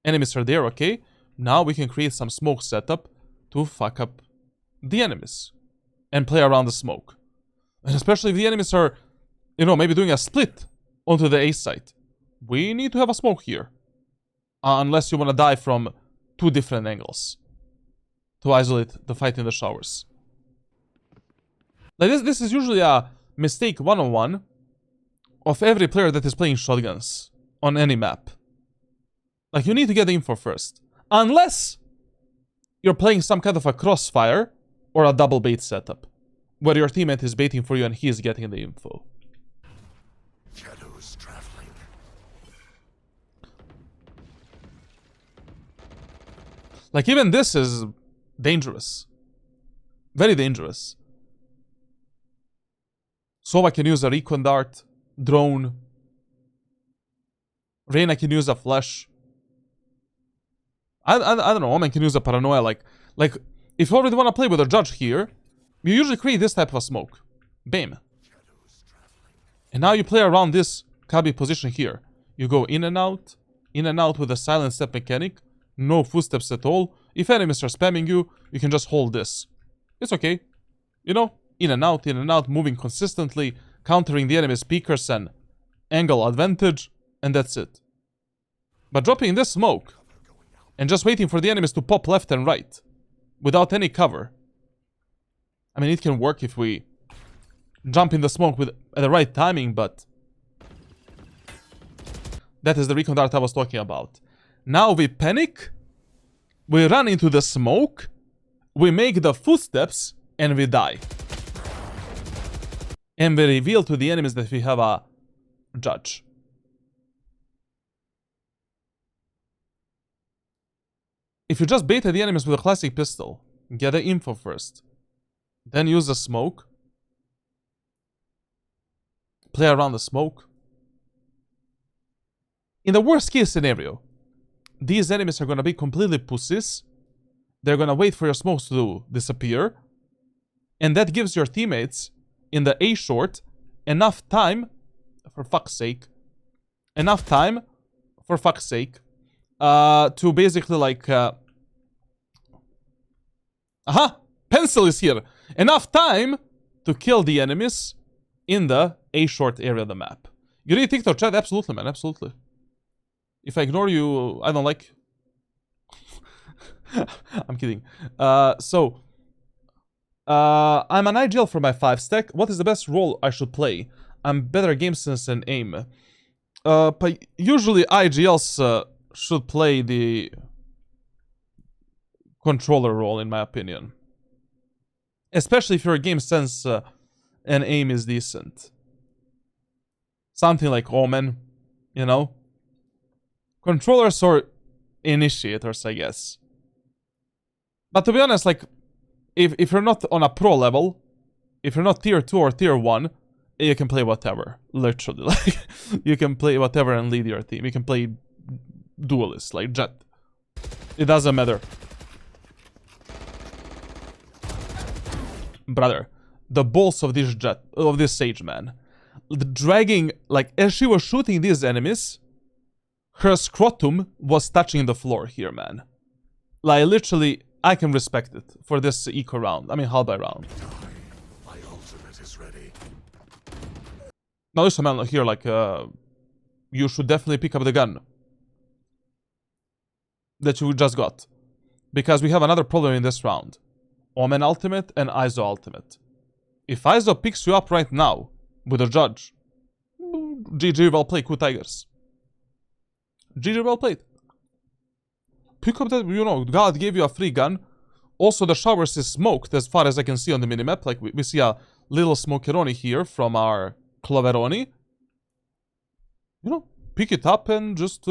Enemies are there, okay. Now we can create some smoke setup to fuck up the enemies. And play around the smoke. And especially if the enemies are, you know, maybe doing a split onto the A site. We need to have a smoke here. Unless you want to die from 2 different angles. To isolate the fight in the showers. Like this is usually a mistake 1-on-1 of every player that is playing shotguns on any map. Like, you need to get the info first. Unless you're playing some kind of a crossfire or a double bait setup, where your teammate is baiting for you and he is getting the info. Shadows traveling. Like, even this is dangerous. Very dangerous. Sova can use a recon dart, drone. Reyna can use a flash. I don't know, Omen can use a paranoia. Like, if you already want to play with a judge here, you usually create this type of a smoke. Bam. And now you play around this Kabi position here. You go in and out with a silent step mechanic. No footsteps at all. If enemies are spamming you, you can just hold this. It's okay. You know, in and out, moving consistently, countering the enemy's peekers and angle advantage, and that's it. But dropping this smoke, and just waiting for the enemies to pop left and right, without any cover. I mean, it can work if we jump in the smoke at the right timing, but... That is the recon dart I was talking about. Now we panic, we run into the smoke, we make the footsteps, and we die. And we reveal to the enemies that we have a judge. If you just bait the enemies with a classic pistol, get the info first, then use the smoke, play around the smoke. In the worst case scenario, these enemies are gonna be completely pussies. They're gonna wait for your smokes to disappear. And that gives your teammates in the A short enough time, for fuck's sake, to basically like... Pencil is here! Enough time to kill the enemies in the A short area of the map. You read TikTok chat? Absolutely, man, absolutely. If I ignore you, I don't like... I'm kidding. I'm an IGL for my 5-stack. What is the best role I should play? I'm better at game sense and aim. But usually IGLs should play the controller role, in my opinion. Especially if your game sense and aim is decent. Something like Omen, you know? Controllers or initiators, I guess. But to be honest, like, if you're not on a pro level, if you're not tier 2 or tier 1, you can play whatever. Literally, like, you can play whatever and lead your team. You can play duelist, like Jet. It doesn't matter. Brother, the balls of this Jet, of this Sage, man. The dragging, like, as she was shooting these enemies, her scrotum was touching the floor here, man. Like, literally, I can respect it for this eco round. I mean, half by round. My ultimate is ready. Now, listen, man, here, like, you should definitely pick up the gun that you just got. Because we have another problem in this round. Omen ultimate and ISO ultimate. If ISO picks you up right now with a judge, GG, well played, cool Tigers. GG, well played. Pick up that, you know, God gave you a free gun. Also, the showers is smoked as far as I can see on the minimap. Like, we see a little smokeroni here from our Cloveroni. You know, pick it up and just...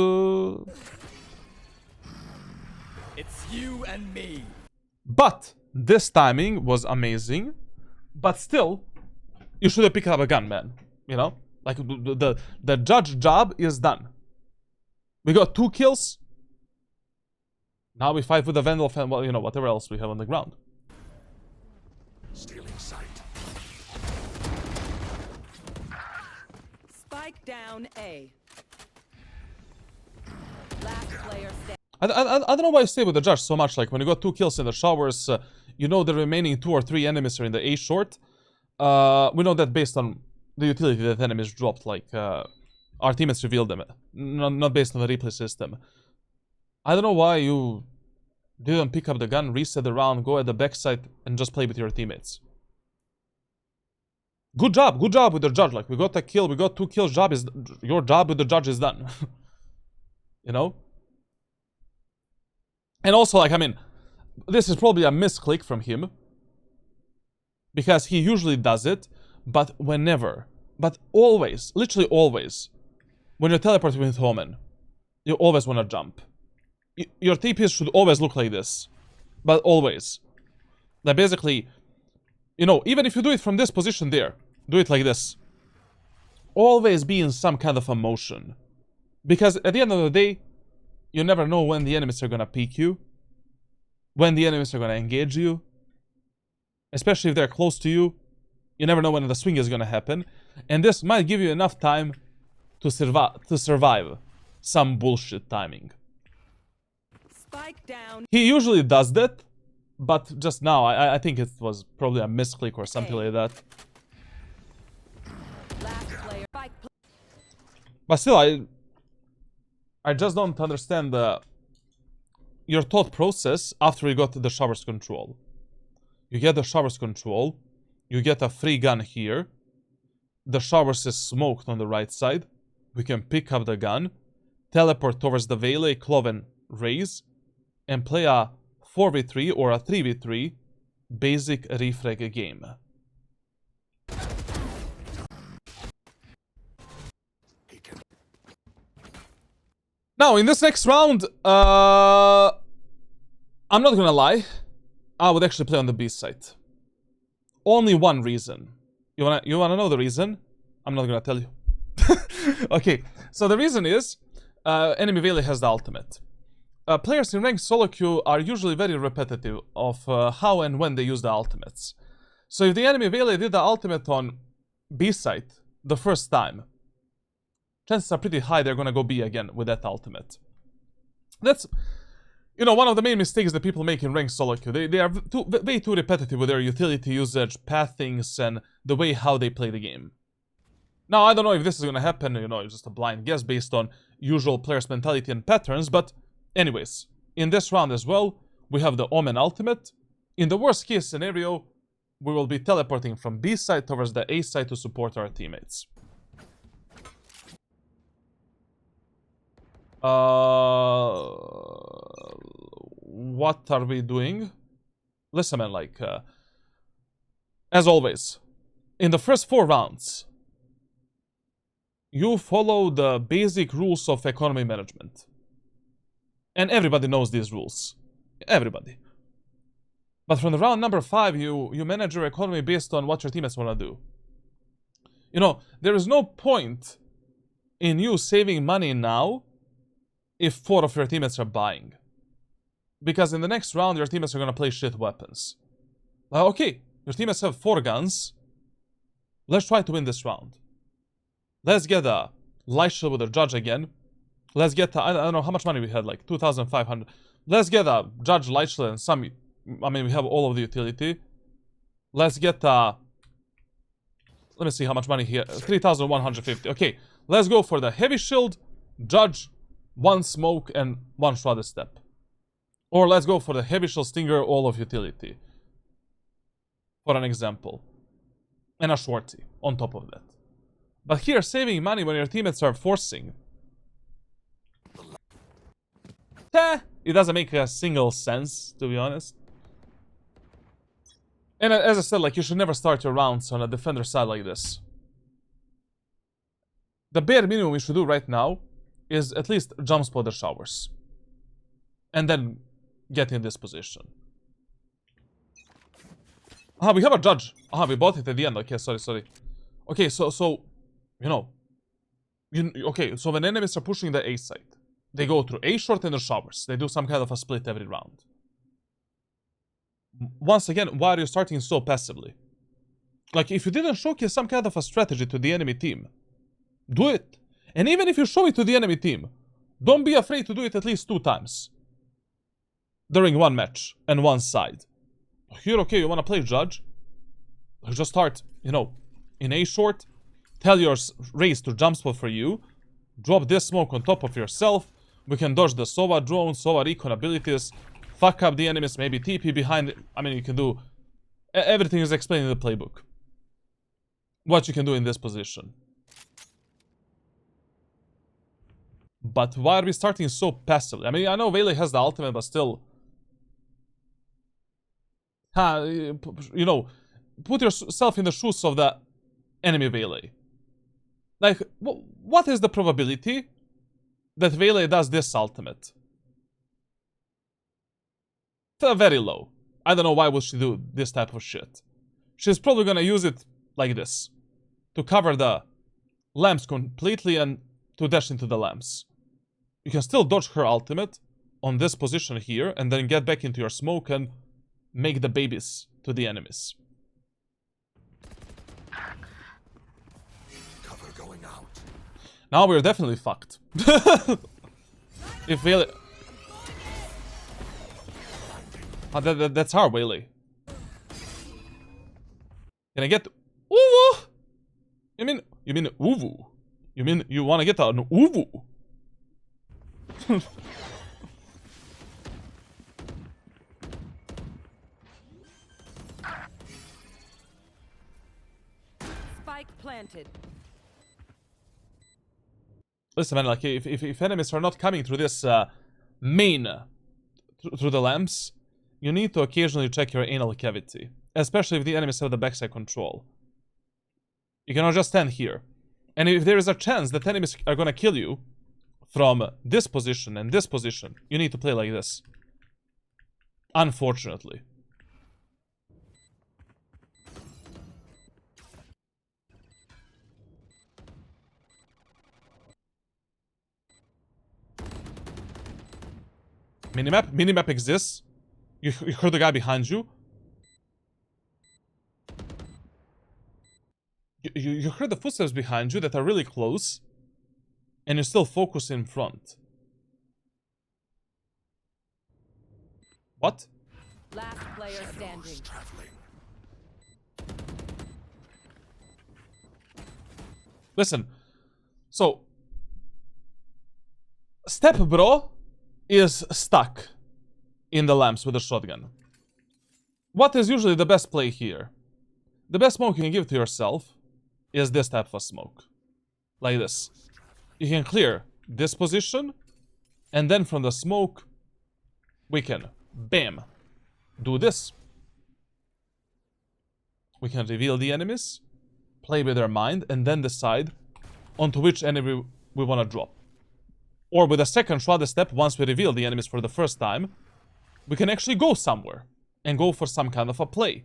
It's you and me. But This timing was amazing, but still, you should have picked up a gun, man. You know? Like, the judge job is done. We got 2 kills. Now we fight with the Vandal and, well, you know, whatever else we have on the ground. Stealing sight. Spike down A. Last player standing. I don't know why I stay with the judge so much. Like, when you got 2 kills in the showers, you know the remaining 2 or 3 enemies are in the A short. We know that based on the utility that enemies dropped. Like, our teammates revealed them. Not based on the replay system. I don't know why you didn't pick up the gun, reset the round, go at the backside, and just play with your teammates. Good job with the judge. Like, we got a kill, we got 2 kills. Your job with the judge is done. You know? And also, like, I mean, this is probably a misclick from him. Because he usually does it, but always, literally always, when you're teleporting with Omen, you always want to jump. Your TPs should always look like this. But always. Like, basically, you know, even if you do it from this position there, do it like this. Always be in some kind of a motion. Because at the end of the day, you never know when the enemies are gonna peek you. When the enemies are gonna engage you. Especially if they're close to you. You never know when the swing is gonna happen. And this might give you enough time to survive some bullshit timing. Spike down. He usually does that, but just now, I think it was probably a misclick or something like that. Last player. Spike. But still, I just don't understand your thought process after you got the showers control. You get the showers control, you get a free gun here, the showers is smoked on the right side, we can pick up the gun, teleport towards the Vele, Cloven, Raise, and play a 4v3 or a 3v3 basic refrag game. Now, in this next round, I'm not gonna lie, I would actually play on the B site. Only one reason. You wanna know the reason? I'm not gonna tell you. Okay, so the reason is, enemy Vele has the ultimate. Players in ranked solo queue are usually very repetitive of how and when they use the ultimates. So if the enemy Vele did the ultimate on B site the first time, chances are pretty high they're gonna go B again with that ultimate. That's, you know, one of the main mistakes that people make in ranked solo queue. They are way too repetitive with their utility usage, pathings, and the way how they play the game. Now, I don't know if this is gonna happen, you know, it's just a blind guess based on usual players' mentality and patterns, but anyways, in this round as well, we have the Omen ultimate. In the worst case scenario, we will be teleporting from B side towards the A side to support our teammates. What are we doing? Listen, man, like, as always, in the first 4 rounds, you follow the basic rules of economy management. And everybody knows these rules. Everybody. But from the round number 5, you manage your economy based on what your teammates want to do. You know, there is no point in you saving money now if 4 of your teammates are buying. Because in the next round, your teammates are going to play shit weapons. Okay, your teammates have 4 guns. Let's try to win this round. Let's get a light shield with a judge again. Let's get, I don't know how much money we had, like 2,500. Let's get a judge light shield and some, I mean, we have all of the utility. Let's get let me see how much money here, 3,150. Okay, let's go for the heavy shield, judge, 1 smoke, and 1 shrouded step. Or let's go for the heavy shield stinger, all of utility. For an example. And a shorty on top of that. But here, saving money when your teammates are forcing. It doesn't make a single sense, to be honest. And as I said, like, you should never start your rounds on a defender side like this. The bare minimum we should do right now is at least jump spot the showers. And then get in this position. Ah, we have a judge. Ah, we bought it at the end. Okay, sorry. Okay, so you know, okay. So when enemies are pushing the A side, they go through A short and the showers. They do some kind of a split every round. Once again, why are you starting so passively? Like, if you didn't showcase some kind of a strategy to the enemy team, do it. And even if you show it to the enemy team, don't be afraid to do it at least 2 times during one match and one side. Here, okay, you want to play judge? You just start, you know, in A short, tell your race to jump spot for you, drop this smoke on top of yourself, we can dodge the Sova drone, Sova recon abilities, fuck up the enemies, maybe TP behind it. I mean, you can do... Everything is explained in the playbook. What you can do in this position. But why are we starting so passively? I mean, I know Vele has the ultimate, but still... you know, put yourself in the shoes of the enemy Vele. Like, what is the probability that Vele does this ultimate? Very low. I don't know why would she do this type of shit. She's probably gonna use it like this. To cover the lamps completely and to dash into the lamps. You can still dodge her ultimate on this position here and then get back into your smoke and make the babies to the enemies. Cover going out. Now we're definitely fucked. If Vele... that's our Whaley. Can I get... Uwu? You mean Uwu? You mean you want to get an Uwu? Spike planted. Listen, man, like, if enemies are not coming through this main... through the lamps, you need to occasionally check your anal cavity. Especially if the enemies have the backside control. You cannot just stand here. And if there is a chance that enemies are gonna kill you from this position and this position, you need to play like this. Unfortunately. Minimap exists. You heard the guy behind you. You heard the footsteps behind you that are really close. And you still focus in front. What? Last player standing. Traveling. Listen. So. Step Bro is stuck in the lamps with a shotgun. What is usually the best play here? The best smoke you can give to yourself is this type of smoke. Like this. You can clear this position, and then from the smoke, we can, bam, do this. We can reveal the enemies, play with their mind, and then decide onto which enemy we want to drop. Or with a second shrouded step, once we reveal the enemies for the first time, we can actually go somewhere and go for some kind of a play.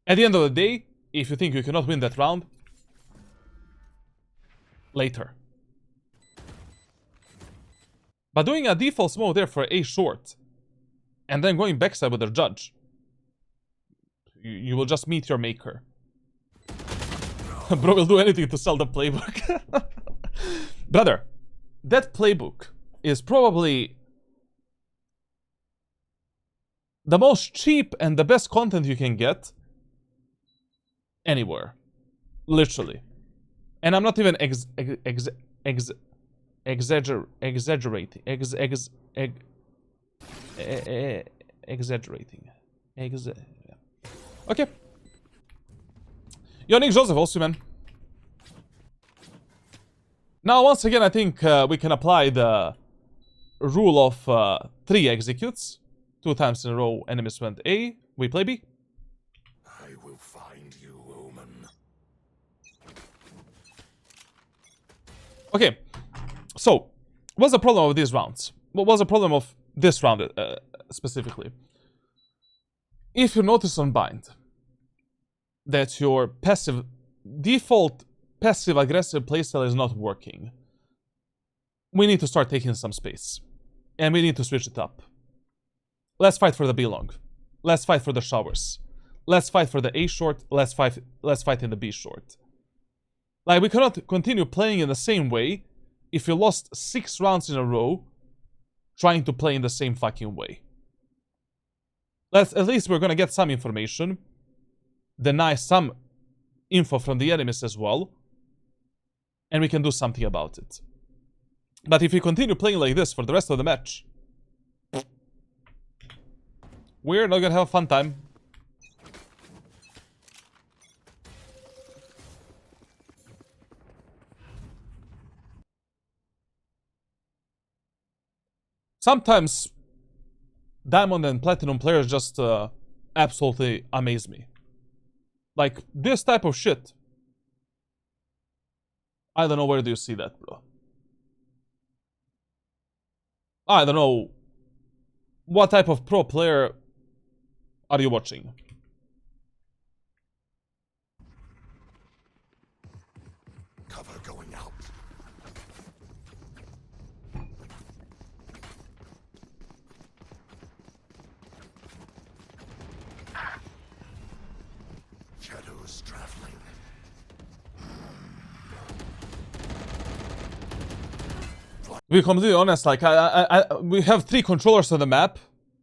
At the end of the day, if you think you cannot win that round, later. But doing a default smoke there for A short, and then going backside with their judge, you will just meet your maker. Bro will do anything to sell the playbook. Brother, that playbook is probably the most cheap and the best content you can get anywhere. Literally. And I'm not even exaggerating. Okay. Yo, Nick Joseph, also, man. Now, once again, I think we can apply the rule of 3 executes. 2 times in a row, enemies went A, we play B. I will find you, Omen. Okay, so, what's the problem of these rounds? What was the problem of this round specifically? If you notice on bind that your default passive aggressive playstyle is not working, we need to start taking some space. And we need to switch it up. Let's fight for the B long. Let's fight for the showers. Let's fight for the A short. Let's fight in the B short. Like, we cannot continue playing in the same way if you lost 6 rounds in a row trying to play in the same fucking way. At least we're gonna get some information. Deny some info from the enemies as well. And we can do something about it. But if we continue playing like this for the rest of the match, we're not gonna have a fun time. Sometimes Diamond and Platinum players just absolutely amaze me. Like, this type of shit. I don't know, where do you see that, bro? I don't know. What type of pro player are you watching? Cover going out. Shadows traveling. To be completely honest, like, we have 3 controllers on the map.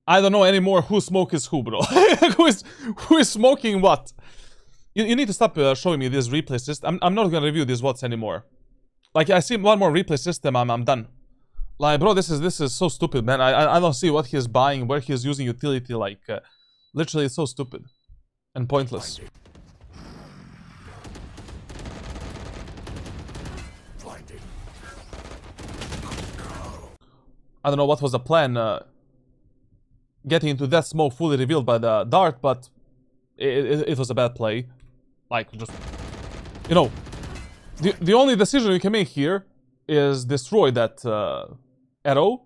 I don't know anymore who smoke is who, bro. who is smoking what? You need to stop showing me this replay system. I'm not gonna review these VODs anymore. Like, I see one more replay system, I'm done. Like, bro, this is so stupid, man. I don't see what he's buying, where he's using utility. Like, literally, it's so stupid and pointless. I don't know what was the plan, getting into that smoke fully revealed by the dart, but it was a bad play. Like, just, you know, the only decision you can make here is destroy that arrow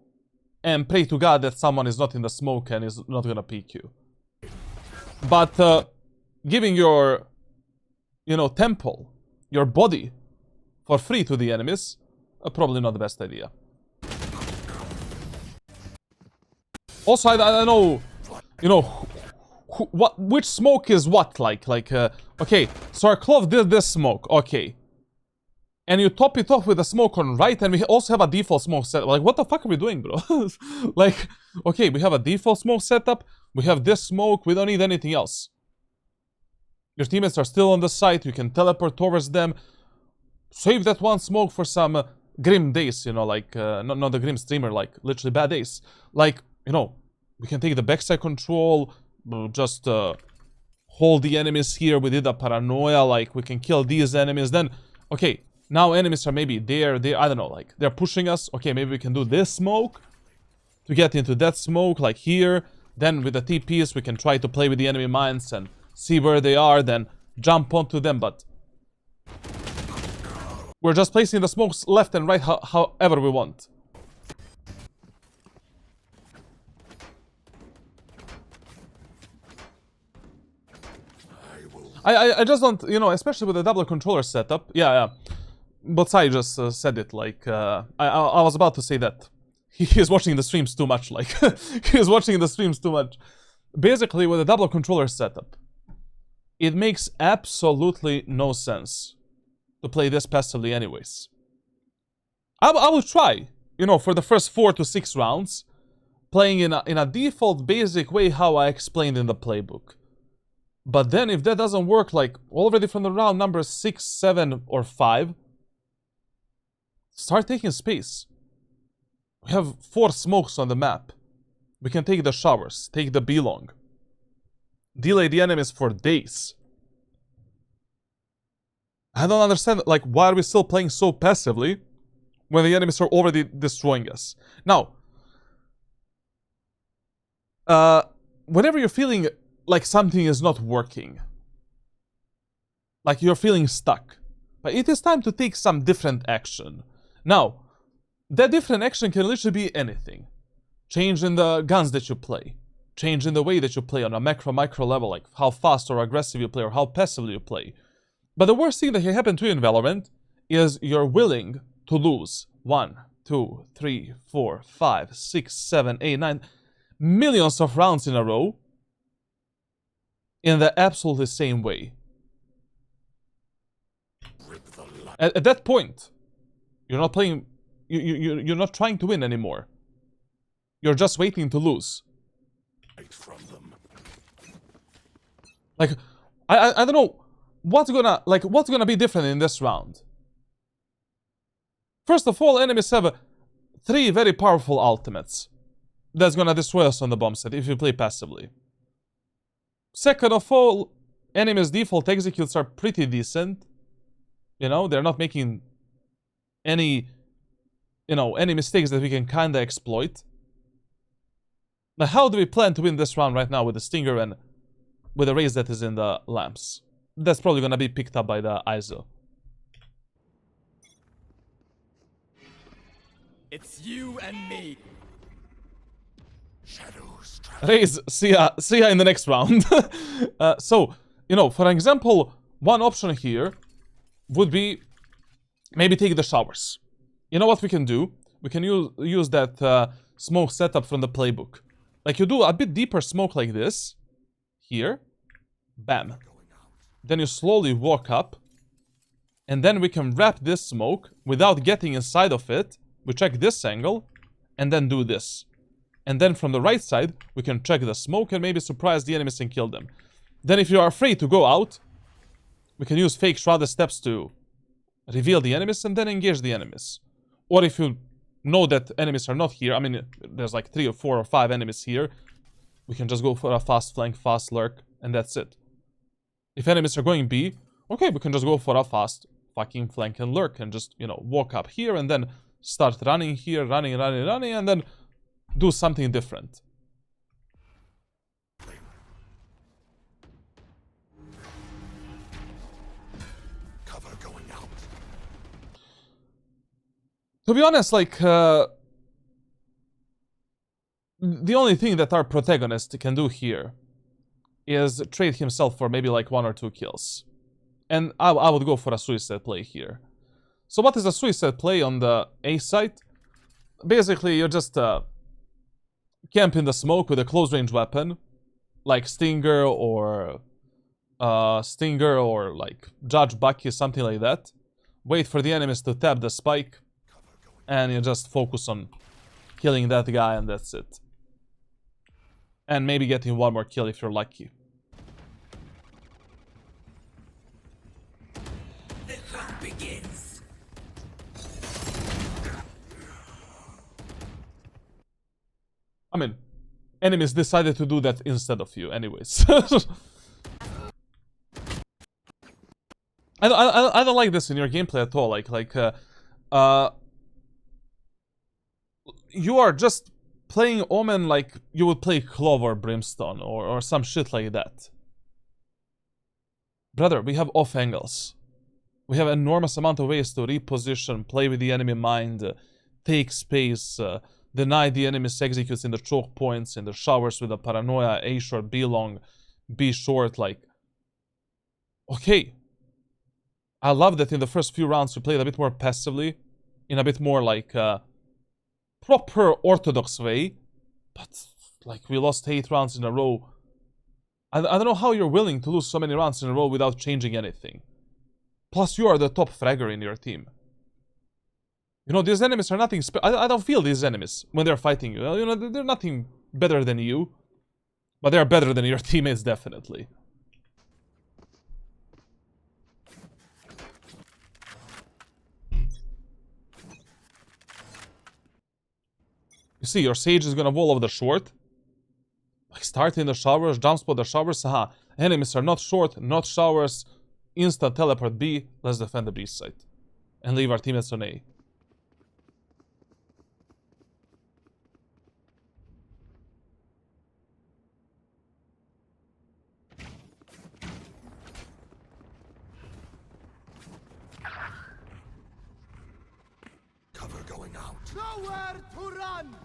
and pray to God that someone is not in the smoke and is not gonna peek you. But giving your, you know, temple, your body, for free to the enemies, probably not the best idea. Also, I don't know, you know, which smoke is what, like, okay, so our clove did this smoke, okay. And you top it off with a smoke on right, and we also have a default smoke set. Like, what the fuck are we doing, bro? Like, okay, we have a default smoke setup, we have this smoke, we don't need anything else. Your teammates are still on the site, you can teleport towards them. Save that one smoke for some grim days, you know, like, not the grim streamer, like, literally bad days. Like, you know, we can take the backside control, just hold the enemies here. We did a paranoia, like, we can kill these enemies. Then, okay, now enemies are maybe there, I don't know, like, they're pushing us. Okay, maybe we can do this smoke to get into that smoke, like here. Then with the TPs, we can try to play with the enemy mines and see where they are, then jump onto them, but we're just placing the smokes left and right however we want. I just don't, you know, especially with the double controller setup. Yeah. But I just said it, like, I was about to say that he is watching the streams too much, like, he is watching the streams too much. Basically, with a double controller setup, it makes absolutely no sense to play this passively anyways. I will try, you know, for the first 4 to 6 rounds, playing in a default basic way how I explained in the playbook. But then if that doesn't work, like, already from the round number 6, 7, or 5, start taking space. We have 4 smokes on the map. We can take the showers, take the B long. Delay the enemies for days. I don't understand, like, why are we still playing so passively when the enemies are already destroying us? Now, whenever you're feeling like something is not working, like you're feeling stuck, but it is time to take some different action. Now, that different action can literally be anything. Change in the guns that you play, change in the way that you play on a micro level, like how fast or aggressive you play or how passively you play. But the worst thing that can happen to you in Valorant is you're willing to lose 1, 2, 3, 4, 5, 6, 7, 8, 9 millions of rounds in a row in the absolutely same way. At that point, you're not playing, you're not trying to win anymore. You're just waiting to lose. From them. Like, I don't know what's gonna be different in this round. First of all, enemies have 3 very powerful ultimates that's gonna destroy us on the bomb set if you play passively. Second of all, enemies' default executes are pretty decent. You know, they're not making any mistakes that we can kinda exploit. Now, how do we plan to win this round right now with the Stinger and with the raise that is in the lamps? That's probably gonna be picked up by the ISO. It's you and me. Shadows. Raise, see ya in the next round. So, you know, for example, one option here would be maybe take the showers. You know what we can do? We can use that smoke setup from the playbook. Like, you do a bit deeper smoke like this. Here. Bam. Then you slowly walk up. And then we can wrap this smoke without getting inside of it. We check this angle. And then do this. And then from the right side, we can check the smoke and maybe surprise the enemies and kill them. Then if you are afraid to go out, we can use fake shrouded steps to reveal the enemies and then engage the enemies. Or if you know that enemies are not here, I mean, there's like 3 or 4 or 5 enemies here, we can just go for a fast flank, fast lurk, and that's it. If enemies are going B, okay, we can just go for a fast fucking flank and lurk and just, you know, walk up here and then start running here, running, and then do something different. Cover going out. To be honest, like, the only thing that our protagonist can do here is trade himself for maybe like 1 or 2 kills. And I would go for a suicide play here. So what is a suicide play on the A site? Basically, you just camp in the smoke with a close range weapon, like Stinger or like Judge Bucky, something like that. Wait for the enemies to tap the spike, and you just focus on killing that guy, and that's it. And maybe getting 1 more kill if you're lucky. The hunt begins. I mean, enemies decided to do that instead of you anyways. I don't like this in your gameplay at all. Like you are just playing Omen like you would play Clove or Brimstone or some shit like that. Brother, we have off angles. We have enormous amount of ways to reposition, play with the enemy mind, take space, deny the enemy's executes in the choke points, in the showers with the paranoia, A short, B long, B short, like... Okay. I love that in the first few rounds we played a bit more passively, in a bit more like proper orthodox way, but like we lost 8 rounds in a row. I don't know how you're willing to lose so many rounds in a row without changing anything. Plus you are the top fragger in your team. You know, these enemies are nothing I don't feel these enemies when they're fighting you. You know, they're nothing better than you. But they're better than your teammates, definitely. You see, your Sage is gonna wall over the short. Like, start in the showers, jump spot the showers, haha. Enemies are not short, not showers. Instant teleport B, let's defend the B site. And leave our teammates on A. Cover going out. Nowhere to run.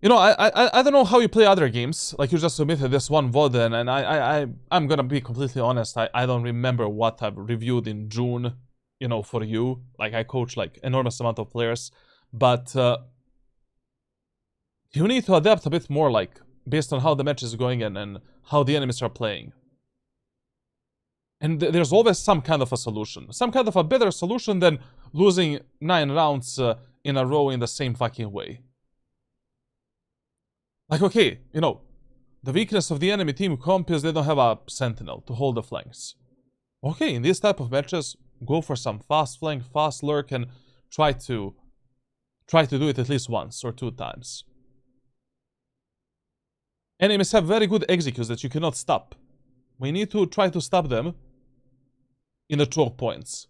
You know, I don't know how you play other games. Like, you just submitted this one VOD, and I'm gonna be completely honest. I don't remember what I've reviewed in June, you know, for you. Like, I coach, like, enormous amount of players. But you need to adapt a bit more, like, based on how the match is going and how the enemies are playing. And there's always some kind of a solution. Some kind of a better solution than losing 9 rounds in a row in the same fucking way. Like, okay, you know, the weakness of the enemy team comp is they don't have a sentinel to hold the flanks. Okay, in these type of matches, go for some fast flank, fast lurk, and try to do it at least once or 2 times. Enemies have very good executes that you cannot stop. We need to try to stop them in the choke points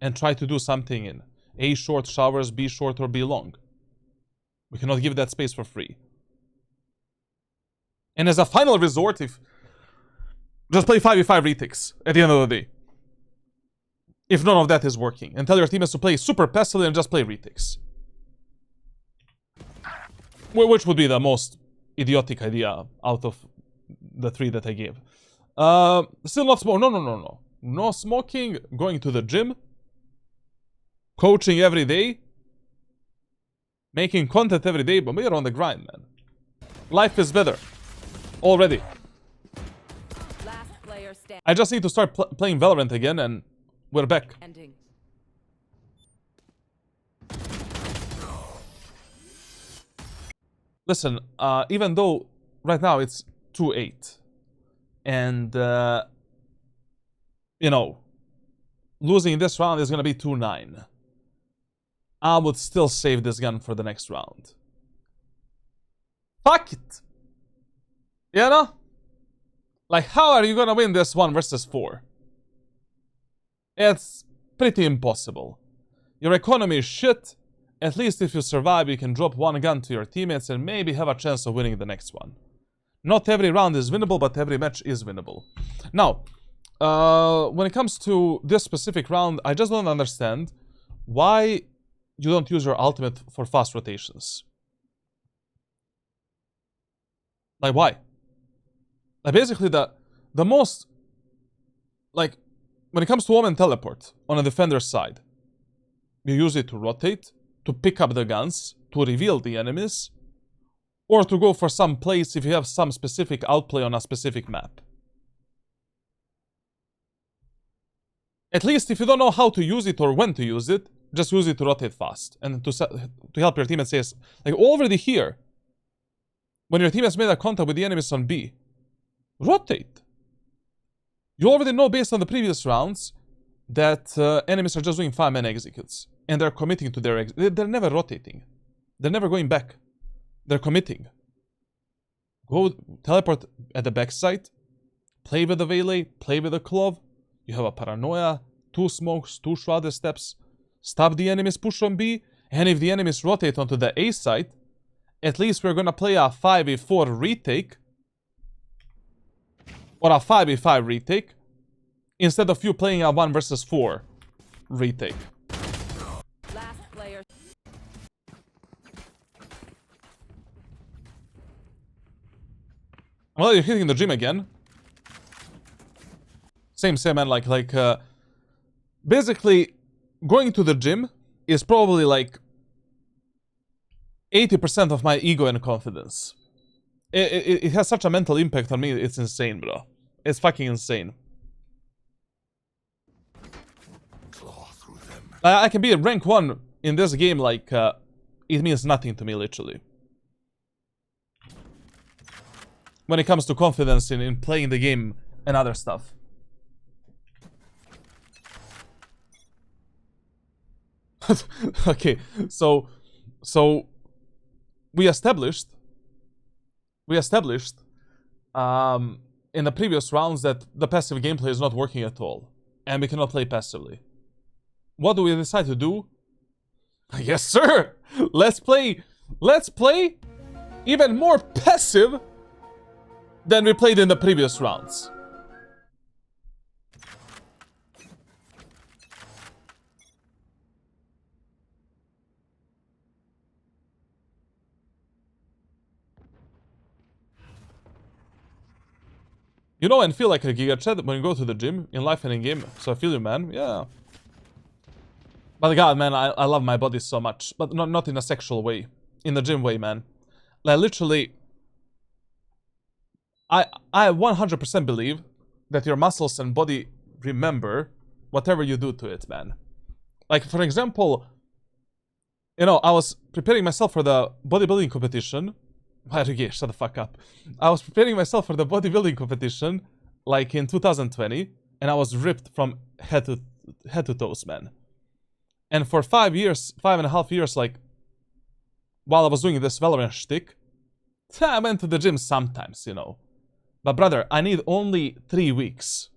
and try to do something in A short showers, B short, or B long. We cannot give that space for free. And as a final resort, if just play 5v5 retakes at the end of the day. If none of that is working. And tell your teammates to play super passively and just play retakes. Which would be the most idiotic idea out of the 3 that I gave. Still not smoke. No. No smoking, going to the gym, coaching every day, making content every day, but we're on the grind, man. Life is better. Already. Last player standing. I just need to start playing Valorant again, and we're back. Listen, even though right now it's 2-8, and you know, losing this round is gonna be 2-9. I would still save this gun for the next round. Fuck it! You know? Like, how are you gonna win this 1 versus 4? It's pretty impossible. Your economy is shit. At least if you survive, you can drop 1 gun to your teammates and maybe have a chance of winning the next one. Not every round is winnable, but every match is winnable. Now, when it comes to this specific round, I just don't understand why you don't use your ultimate for fast rotations. Like, why? Like, basically, the most... Like, when it comes to Omen teleport on a defender's side, you use it to rotate, to pick up the guns, to reveal the enemies, or to go for some place if you have some specific outplay on a specific map. At least if you don't know how to use it or when to use it, just use it to rotate fast and to help your teammates say, like, already here, when your team has made a contact with the enemies on B, rotate. You already know based on the previous rounds that enemies are just doing 5-man executes. And they're committing to their they're never rotating. They're never going back. They're committing. Go teleport at the backside. Play with the Valet. Play with the Clove. You have a Paranoia. 2 smokes. 2 shrouded steps. Stop the enemy's push on B. And if the enemies rotate onto the A side, at least we're gonna play a 5v4 retake. Or a 5v5 retake. Instead of you playing a 1 versus 4 retake. Last player. Well, you're hitting the gym again. Same, man. Like, basically, going to the gym is probably like 80% of my ego and confidence. It has such a mental impact on me. It's insane, bro. It's fucking insane. I can be at rank 1 in this game, like, it means nothing to me, literally. When it comes to confidence in playing the game and other stuff. Okay, so we established in the previous rounds that the passive gameplay is not working at all, and we cannot play passively. What do we decide to do? Yes, sir. Let's play even more passive than we played in the previous rounds. You know, and feel like a Giga Chad when you go to the gym, in life and in game. So I feel you, man. Yeah. But God, man, I love my body so much. But not in a sexual way. In the gym way, man. Like, literally... I 100% believe that your muscles and body remember whatever you do to it, man. Like, for example... You know, I was preparing myself for the bodybuilding competition. Shut the fuck up. I was preparing myself for the bodybuilding competition, like in 2020, and I was ripped from head to toes, man. And for 5.5 years, like, while I was doing this Valorant shtick, I went to the gym sometimes, you know. But brother, I need only 3 weeks.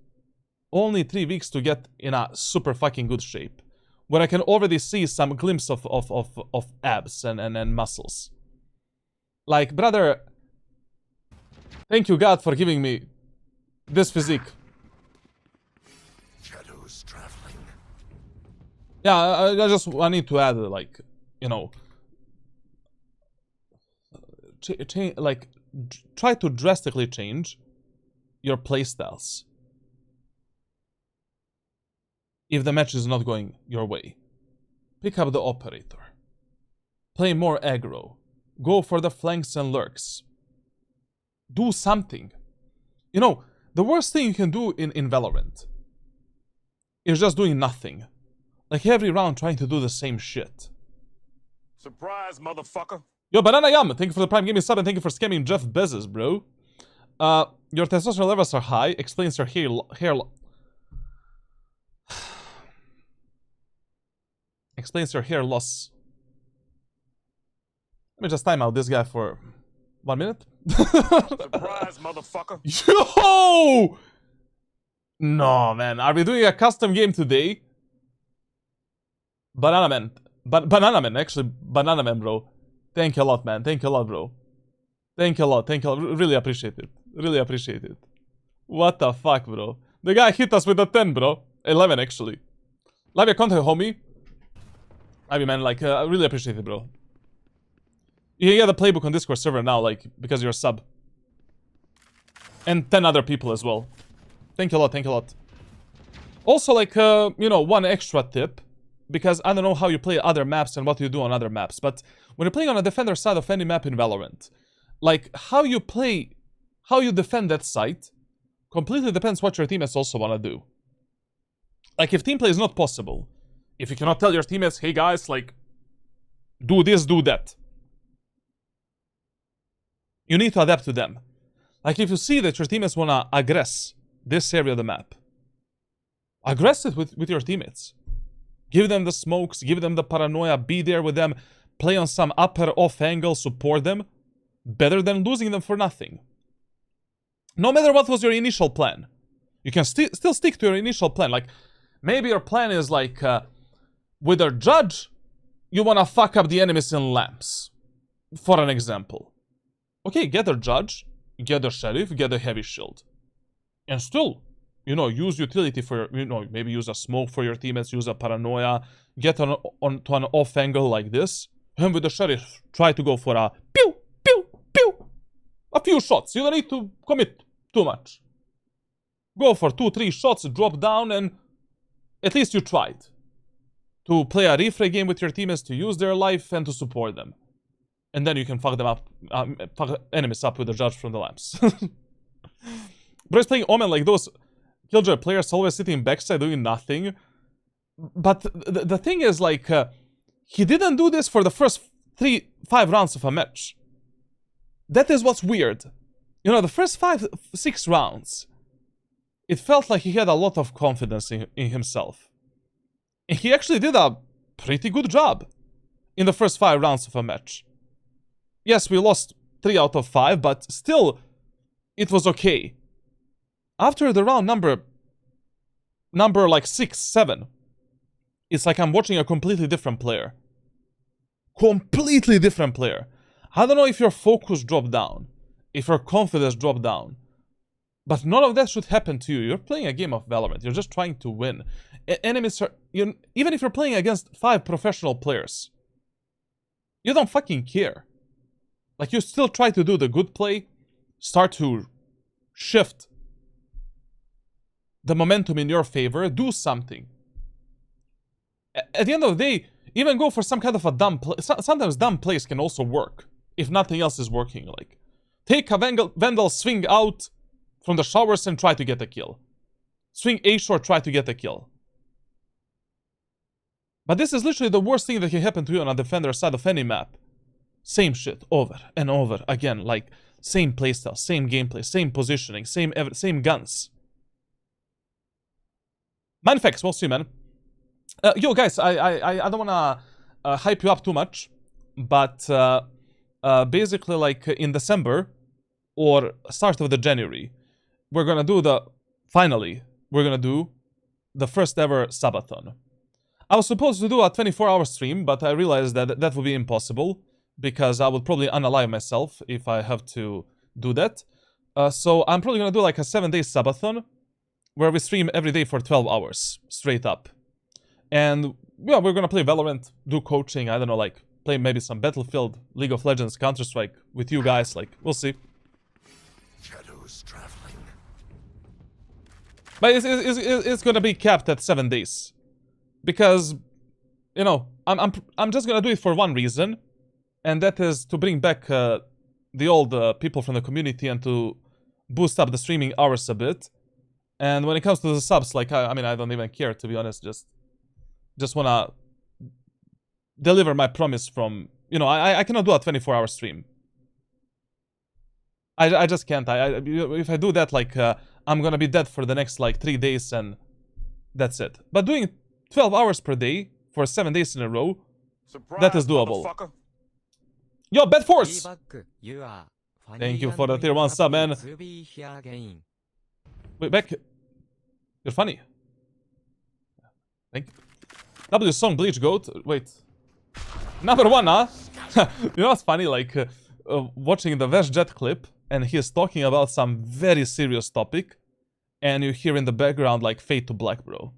Only 3 weeks to get in a super fucking good shape. Where I can already see some glimpse of abs and muscles. Like, brother, thank you God for giving me this physique. Shadows traveling. Yeah, I need to add, like, you know, try to drastically change your playstyles. If the match is not going your way, pick up the operator. Play more aggro. Go for the flanks and lurks. Do something. You know, the worst thing you can do in Valorant is just doing nothing. Like every round trying to do the same shit. Surprise, motherfucker. Yo, Banana Yum, thank you for the Prime Gaming sub and thank you for scamming Jeff Bezos, bro. Your testosterone levels are high. Explains your hair explains your hair loss. Let me just time out this guy for 1 minute. Surprise, motherfucker. Yo! No, man. Are we doing a custom game today? Banana Man. Banana Man, actually. Banana Man, bro. Thank you a lot, man. Thank you a lot, bro. Thank you a lot. Thank you a lot. Really appreciate it. Really appreciate it. What the fuck, bro? The guy hit us with a 10, bro. 11, actually. Love your content, homie. I mean, man, like, I really appreciate it, bro. You can get the playbook on Discord server now, like, because you're a sub. And 10 other people as well. Thank you a lot, thank you a lot. Also, like, you know, one extra tip. Because I don't know how you play other maps and what you do on other maps. But when you're playing on a defender side of any map in Valorant, like, how you play, how you defend that site, completely depends what your teammates also want to do. Like, if team play is not possible, if you cannot tell your teammates, hey guys, like, do this, do that. You need to adapt to them. Like, if you see that your teammates want to aggress this area of the map, aggress it with your teammates. Give them the smokes, give them the paranoia, be there with them, play on some upper off angle, support them. Better than losing them for nothing. No matter what was your initial plan, you can still stick to your initial plan. Like, maybe your plan is like, with a judge, you want to fuck up the enemies in lamps. For an example. Okay, get a judge, get a sheriff, get a heavy shield. And still, you know, use utility for, you know, maybe use a smoke for your teammates, use a paranoia, get to an off angle like this. And with the sheriff, try to go for a pew, pew, pew. A few shots. You don't need to commit too much. Go for 2-3 shots, drop down, and at least you tried. To play a refray game with your teammates, to use their life, and to support them. And then you can fuck them up, fuck enemies up with the judge from the lamps. But he's playing Omen like those Killjoy players always sitting backside doing nothing. But the thing is, like, he didn't do this for the first 5 rounds of a match. That is what's weird. You know, the first 5-6 rounds, it felt like he had a lot of confidence in himself. And he actually did a pretty good job in the first 5 rounds of a match. Yes, we lost 3 out of 5, but still, it was okay. After the round number like 6, 7, it's like I'm watching a completely different player. Completely different player. I don't know if your focus dropped down, if your confidence dropped down, but none of that should happen to you. You're playing a game of Valorant. You're just trying to win. Enemies are... even if you're playing against 5 professional players, you don't fucking care. Like, you still try to do the good play, start to shift the momentum in your favor, do something. At the end of the day, even go for some kind of a dumb play. Sometimes dumb plays can also work, if nothing else is working. Like, take a Vandal, swing out from the showers and try to get a kill. Swing A short, try to get a kill. But this is literally the worst thing that can happen to you on a defender side of any map. Same shit, over and over again. Like, same playstyle, same gameplay, same positioning, same guns. Manfex, we'll see, man. Yo, guys, I don't wanna hype you up too much, but basically, like, in December or start of the January, we're gonna do we're gonna do the first ever subathon. I was supposed to do a 24-hour stream, but I realized that that would be impossible because I would probably unalive myself if I have to do that. So I'm probably gonna do like a 7-day subathon where we stream every day for 12 hours straight up. And yeah, we're gonna play Valorant, do coaching, I don't know, like play maybe some Battlefield, League of Legends, Counter-Strike with you guys, like, we'll see. Shadows traveling. But it's gonna be capped at 7 days. Because, you know, I'm just gonna do it for one reason, and that is to bring back the old people from the community and to boost up the streaming hours a bit. And when it comes to the subs, like, I mean, I don't even care, to be honest, just wanna deliver my promise from, you know, I cannot do a 24-hour stream. I just can't. If I do that, like, I'm gonna be dead for the next, like, 3 days, and that's it. But doing 12 hours per day for 7 days in a row, that is doable. Yo, Bad Force! Thank you for the tier 1 sub, man. Wait, back. You're funny. Thank you. W song Bleach Goat. Wait. Number 1, huh? You know what's funny? Like, watching the Vesh Jet clip, and he is talking about some very serious topic, and you hear in the background, like, Fade to Black, bro.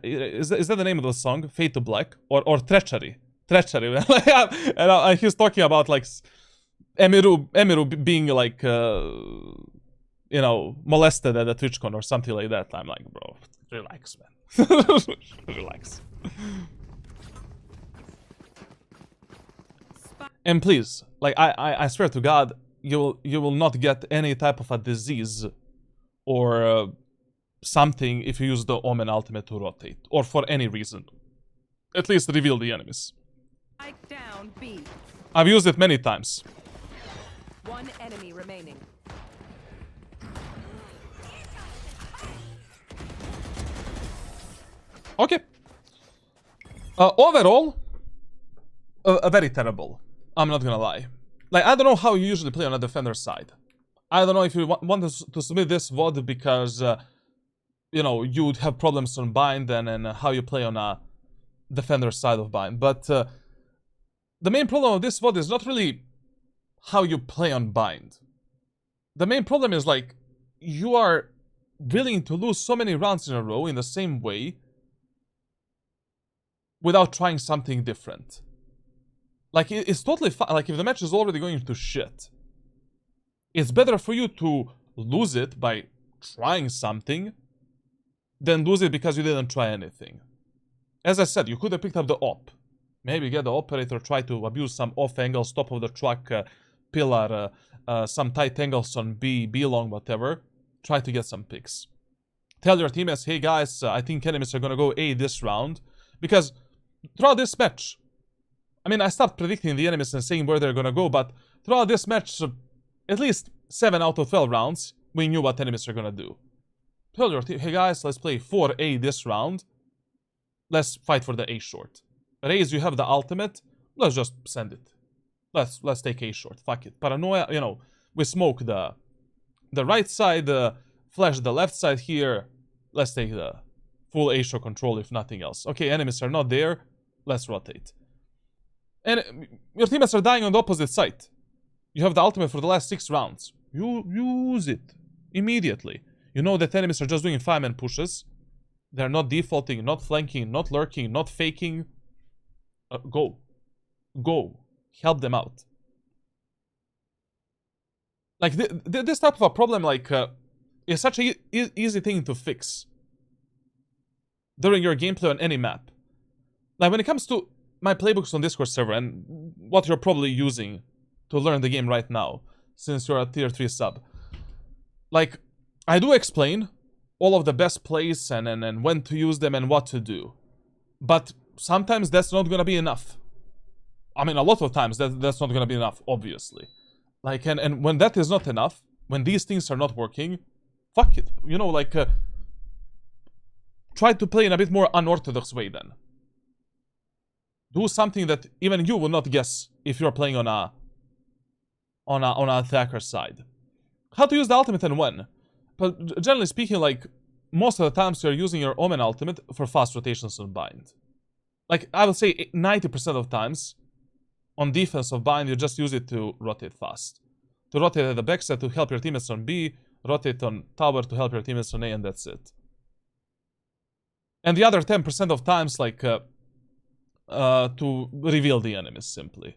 Is that the name of the song? Fade to Black? Or Treachery? Treachery. And he's talking about, like, Emiru being, like, you know, molested at a TwitchCon or something like that. I'm like, bro, relax, man. Relax. And please, like, I swear to God, you will not get any type of a disease or something if you use the Omen ultimate to rotate, or for any reason. At least reveal the enemies. Down B. I've used it many times. One enemy remaining. Okay. Overall, very terrible. I'm not gonna lie. Like, I don't know how you usually play on a defender side. I don't know if you want to submit this VOD because, you know, you would have problems on bind and how you play on a defender side of bind. But the main problem of this VOD is not really how you play on bind. The main problem is, like, you are willing to lose so many rounds in a row in the same way without trying something different. Like, it's totally fine. Like, if the match is already going to shit, it's better for you to lose it by trying something than lose it because you didn't try anything. As I said, you could have picked up the op. Maybe get the operator, try to abuse some off angles, top of the truck, pillar, some tight angles on B long, whatever. Try to get some picks. Tell your teammates, hey guys, I think enemies are gonna go A this round. Because throughout this match, I mean, I stopped predicting the enemies and saying where they're gonna go, but throughout this match, at least 7 out of 12 rounds, we knew what enemies are gonna do. Tell your team, hey guys, let's play 4A this round. Let's fight for the A short. Raze, you have the ultimate. Let's just send it. Let's take A short. Fuck it. Paranoia, you know, we smoke the right side, flash the left side here. Let's take the full A short control if nothing else. Okay, enemies are not there. Let's rotate. And your teammates are dying on the opposite side. You have the ultimate for the last 6 rounds. You use it immediately. You know that enemies are just doing 5-man pushes. They're not defaulting, not flanking, not lurking, not faking. Go. Go. Help them out. Like, this type of a problem, like, is such a easy thing to fix during your gameplay on any map. Like when it comes to my playbooks on Discord server and what you're probably using to learn the game right now, since you're a tier 3 sub. Like, I do explain all of the best plays and when to use them and what to do. But sometimes that's not gonna be enough. I mean, a lot of times that's not gonna be enough, obviously. Like, and when that is not enough, when these things are not working, fuck it. You know, like, try to play in a bit more unorthodox way then. Do something that even you will not guess if you're playing on an attacker side. How to use the ultimate and when. But generally speaking, like, most of the times you're using your Omen ultimate for fast rotations on bind. Like, I would say 90% of times, on defense of bind, you just use it to rotate fast. To rotate at the backside to help your teammates on B, rotate on tower to help your teammates on A, and that's it. And the other 10% of times, like, to reveal the enemies, simply.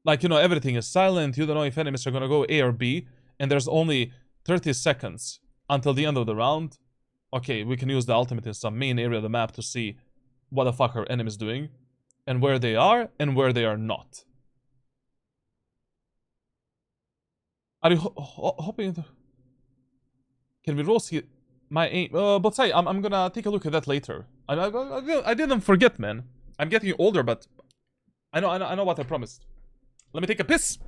Like, you know, everything is silent, you don't know if enemies are gonna go A or B, and there's only 30 seconds until the end of the round. Okay, we can use the ultimate in some main area of the map to see what the fuck our enemies doing, and where they are, and where they are not. Are you hoping to... Can we roast my aim? But say, I'm gonna take a look at that later. I didn't forget, man. I'm getting older, but I know what I promised. Let me take a piss.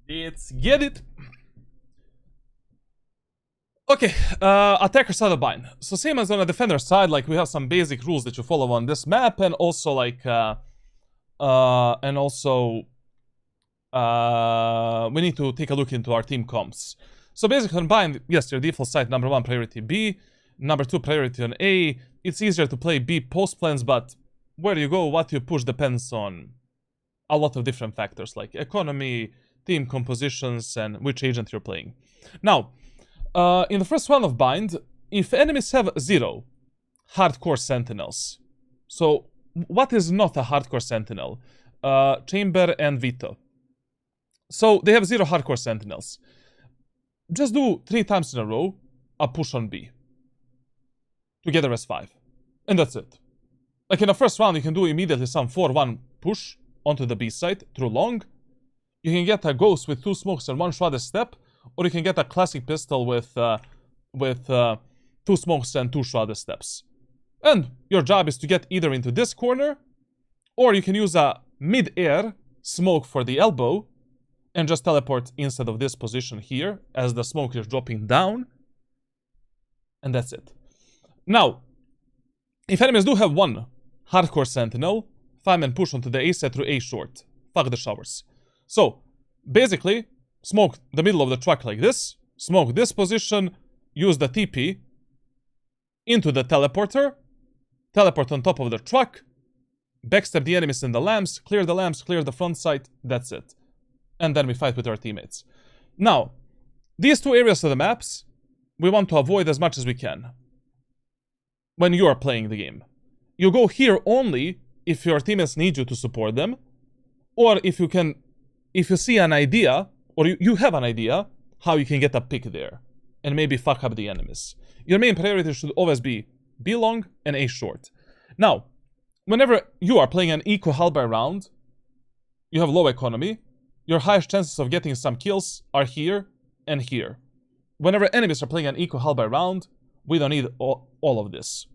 Let's get it. Okay, attacker side of bind. So same as on the defender side, like we have some basic rules that you follow on this map, and also like, we need to take a look into our team comps. So basically on bind, yes, your default site, number 1 priority B, number 2 priority on A. It's easier to play B post plans, but where you go, what you push depends on a lot of different factors like economy, team compositions, and which agent you're playing. Now, in the first round of bind, if enemies have 0 hardcore sentinels, so what is not a hardcore sentinel? Chamber and Vito. So they have 0 hardcore sentinels. Just do 3 times in a row a push on B. Together as 5. And that's it. Like in the first round, you can do immediately some 4-1 push onto the B side through long. You can get a ghost with 2 smokes and 1 shrouded step, or you can get a classic pistol with 2 smokes and 2 shrouded steps. And your job is to get either into this corner, or you can use a mid-air smoke for the elbow, and just teleport inside of this position here, as the smoke is dropping down. And that's it. Now, if enemies do have 1 hardcore sentinel, 5-man push onto the A side through A short. Fuck the showers. So, basically, smoke the middle of the truck like this, smoke this position, use the TP into the teleporter, teleport on top of the truck, backstab the enemies in the lamps, clear the front side, that's it. And then we fight with our teammates. Now, these 2 areas of the maps, we want to avoid as much as we can when you are playing the game. You go here only if your teammates need you to support them, or if you see an idea, or you have an idea how you can get a pick there, and maybe fuck up the enemies. Your main priority should always be B long and A short. Now, whenever you are playing an eco halberd round, you have low economy, your highest chances of getting some kills are here and here. Whenever enemies are playing an eco halberd round, we don't need all of this.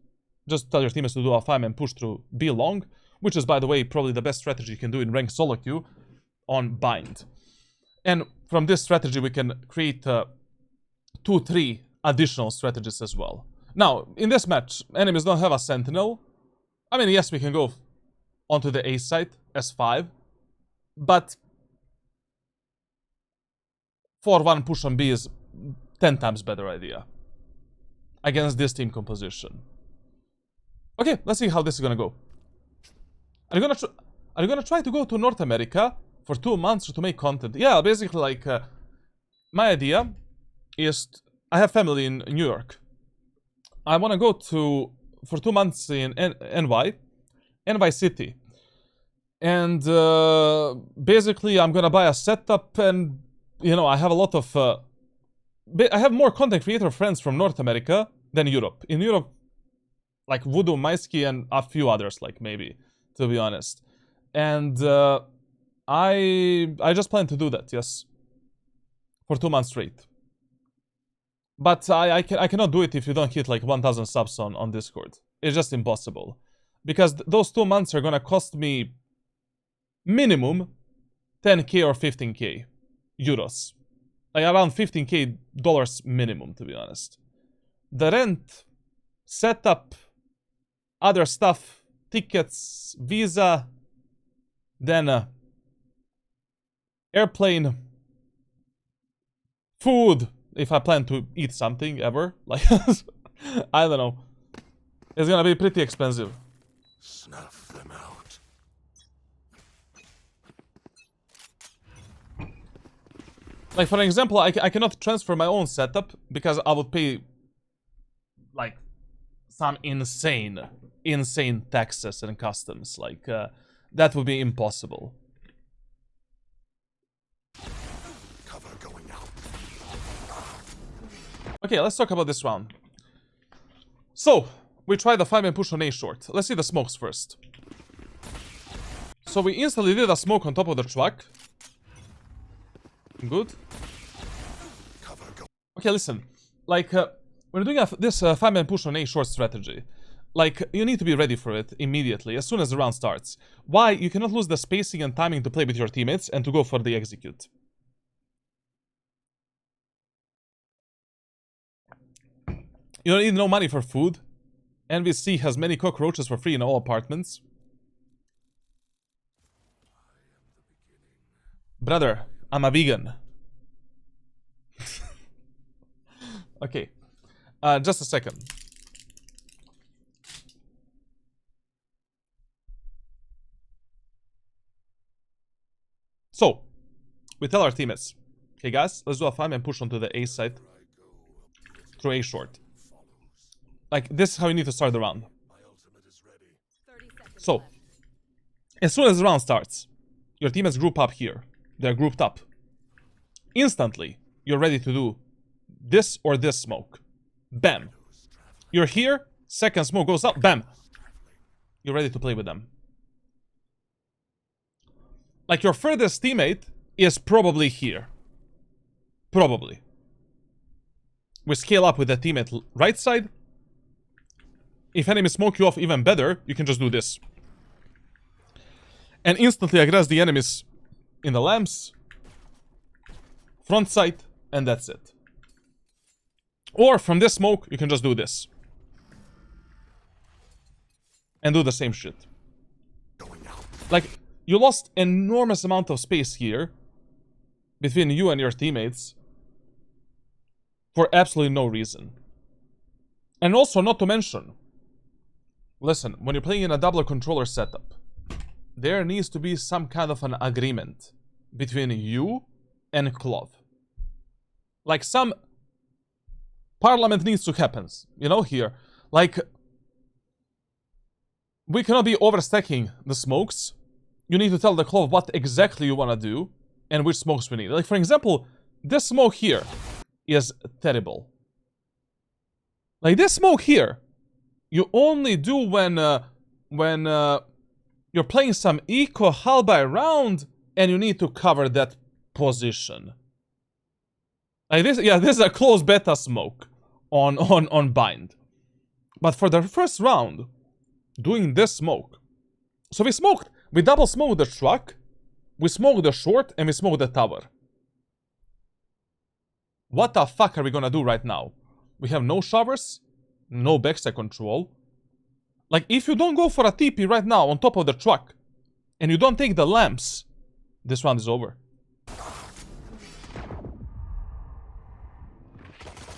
Just tell your teammates to do a 5-man push through B long, which is, by the way, probably the best strategy you can do in ranked solo queue on bind. And from this strategy, we can create 2-3 additional strategies as well. Now, in this match, enemies don't have a sentinel. I mean, yes, we can go onto the A side, S5, but 4-1 push on B is 10 times better idea against this team composition. Okay, let's see how this is gonna go. Are you gonna try to go to North America for 2 months to make content? Yeah, basically, like, my idea is I have family in New York. I want to go for 2 months in NY City, and basically I'm gonna buy a setup, and you know I have a lot of I have more content creator friends from North America than Europe. In Europe, like Voodoo, Maisky, and a few others, like maybe, to be honest. And I just plan to do that, yes, for 2 months straight. But I cannot do it if you don't hit like 1,000 subs on Discord. It's just impossible. Because those 2 months are gonna cost me minimum 10k or 15k euros. Like around 15k dollars minimum, to be honest. The rent, setup, other stuff, tickets, visa, then airplane, food, if I plan to eat something ever, like, I don't know. It's gonna be pretty expensive. Snuff them out. Like, for example, I cannot transfer my own setup because I would pay, like, some insane taxes and customs. Like, that would be impossible. Cover going out. Okay, let's talk about this round. So, we tried the 5-man push on A short. Let's see the smokes first. So we instantly did a smoke on top of the truck. Good. Okay, listen. Like, we're doing this 5-man push on A short strategy. Like, you need to be ready for it immediately, as soon as the round starts. Why? You cannot lose the spacing and timing to play with your teammates and to go for the execute. You don't need no money for food. NVC has many cockroaches for free in all apartments. Brother, I'm a vegan. Okay. Just a second. So, we tell our teammates, okay guys, let's do a 5-man push onto the A side through A short. Like, this is how you need to start the round. So, as soon as the round starts, your teammates group up here. They're grouped up. Instantly, you're ready to do this or this smoke. Bam. You're here, second smoke goes up, bam. You're ready to play with them. Like, your furthest teammate is probably here. Probably. We scale up with the teammate right side. If enemies smoke you off even better, you can just do this. And instantly aggress the enemies in the lamps, front side, and that's it. Or from this smoke, you can just do this. And do the same shit. Like, you lost enormous amount of space here between you and your teammates for absolutely no reason. And also, not to mention, listen, when you're playing in a double controller setup, there needs to be some kind of an agreement between you and Clove. Like, some parliament needs to happen, you know, here. Like, we cannot be overstacking the smokes. You need to tell the Clove what exactly you want to do and which smokes we need. Like, for example, this smoke here is terrible. Like, this smoke here, you only do when you're playing some eco halberd round and you need to cover that position. Like this, yeah, this is a close beta smoke on bind. But for the first round, doing this smoke. So we double smoked the truck, we smoked the short, and we smoked the tower. What the fuck are we gonna do right now? We have no showers, no backside control. Like, if you don't go for a TP right now on top of the truck, and you don't take the lamps, this round is over.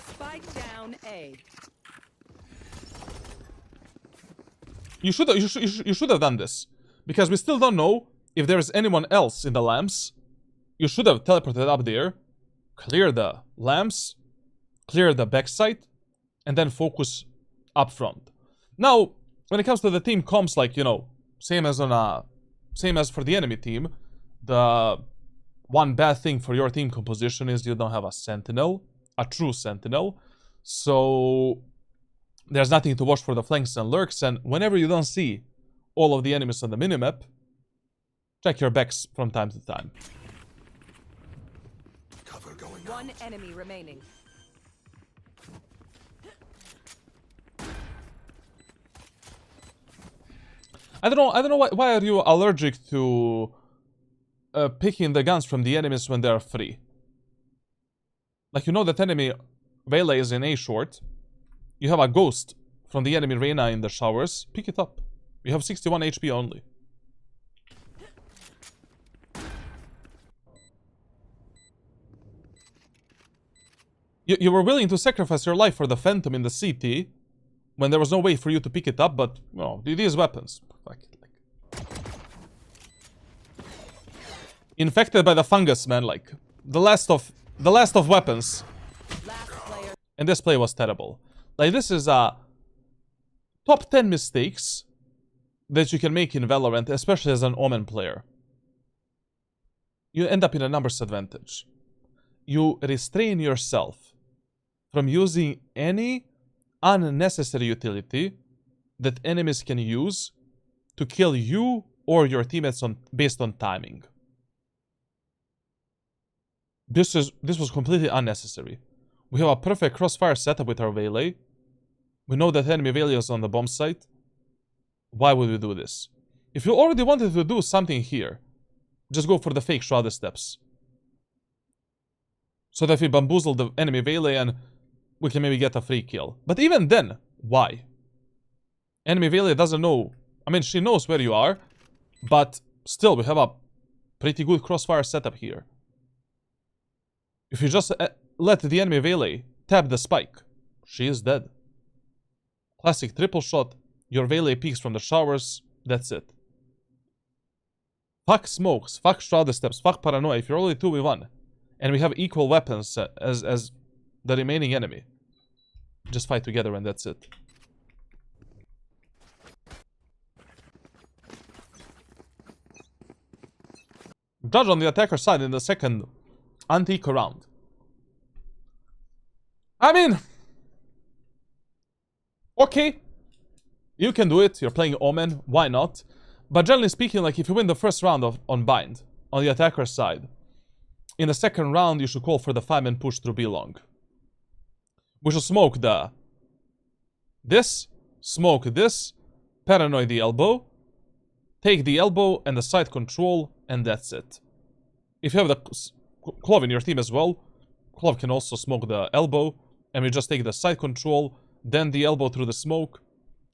Spike down A. You should have done this. Because we still don't know if there is anyone else in the lamps. You should have teleported up there, clear the lamps, clear the backside, and then focus up front. Now, when it comes to the team comps, like, you know, same as for the enemy team, the one bad thing for your team composition is you don't have a sentinel, a true sentinel. So there's nothing to watch for the flanks and lurks, and whenever you don't see all of the enemies on the minimap, check your backs from time to time. Cover going One out. enemy remaining. I don't know why are you allergic to picking the guns from the enemies when they are free. Like, you know that enemy Vela is in A short. You have a ghost from the enemy Reyna in the showers. Pick it up. You have 61 HP only. You were willing to sacrifice your life for the Phantom in the CT when there was no way for you to pick it up, but, you know, these weapons. Like, infected by the fungus, man, like, the last of weapons. Last player. And this play was terrible. Like, this is top 10 mistakes that you can make in Valorant, especially as an Omen player. You end up in a numbers advantage. You restrain yourself from using any unnecessary utility that enemies can use to kill you or your teammates based on timing. This was completely unnecessary. We have a perfect crossfire setup with our Valet. We know that enemy Valet is on the bomb site. Why would we do this? If you already wanted to do something here, just go for the fake shrouded steps. So that we bamboozle the enemy Valet and we can maybe get a free kill. But even then, why? Enemy Valet doesn't know. I mean, she knows where you are, but still, we have a pretty good crossfire setup here. If you just let the enemy Valet tap the spike, she is dead. Classic triple shot, your Valet peeks from the showers, that's it. Fuck smokes, fuck shrouded steps, fuck paranoia. If you're only 2v1, and we have equal weapons as the remaining enemy, just fight together and that's it. Judge on the attacker side in the second anti-eco round. I mean, okay, you can do it, you're playing Omen, why not? But generally speaking, like, if you win the first round on Bind, on the attacker side, in the second round you should call for the 5-man push through B long. We should smoke this, smoke this, paranoid the elbow, take the elbow and the side control, and that's it. If you have the Clove in your team as well, Clove can also smoke the elbow, and we just take the side control, then the elbow through the smoke,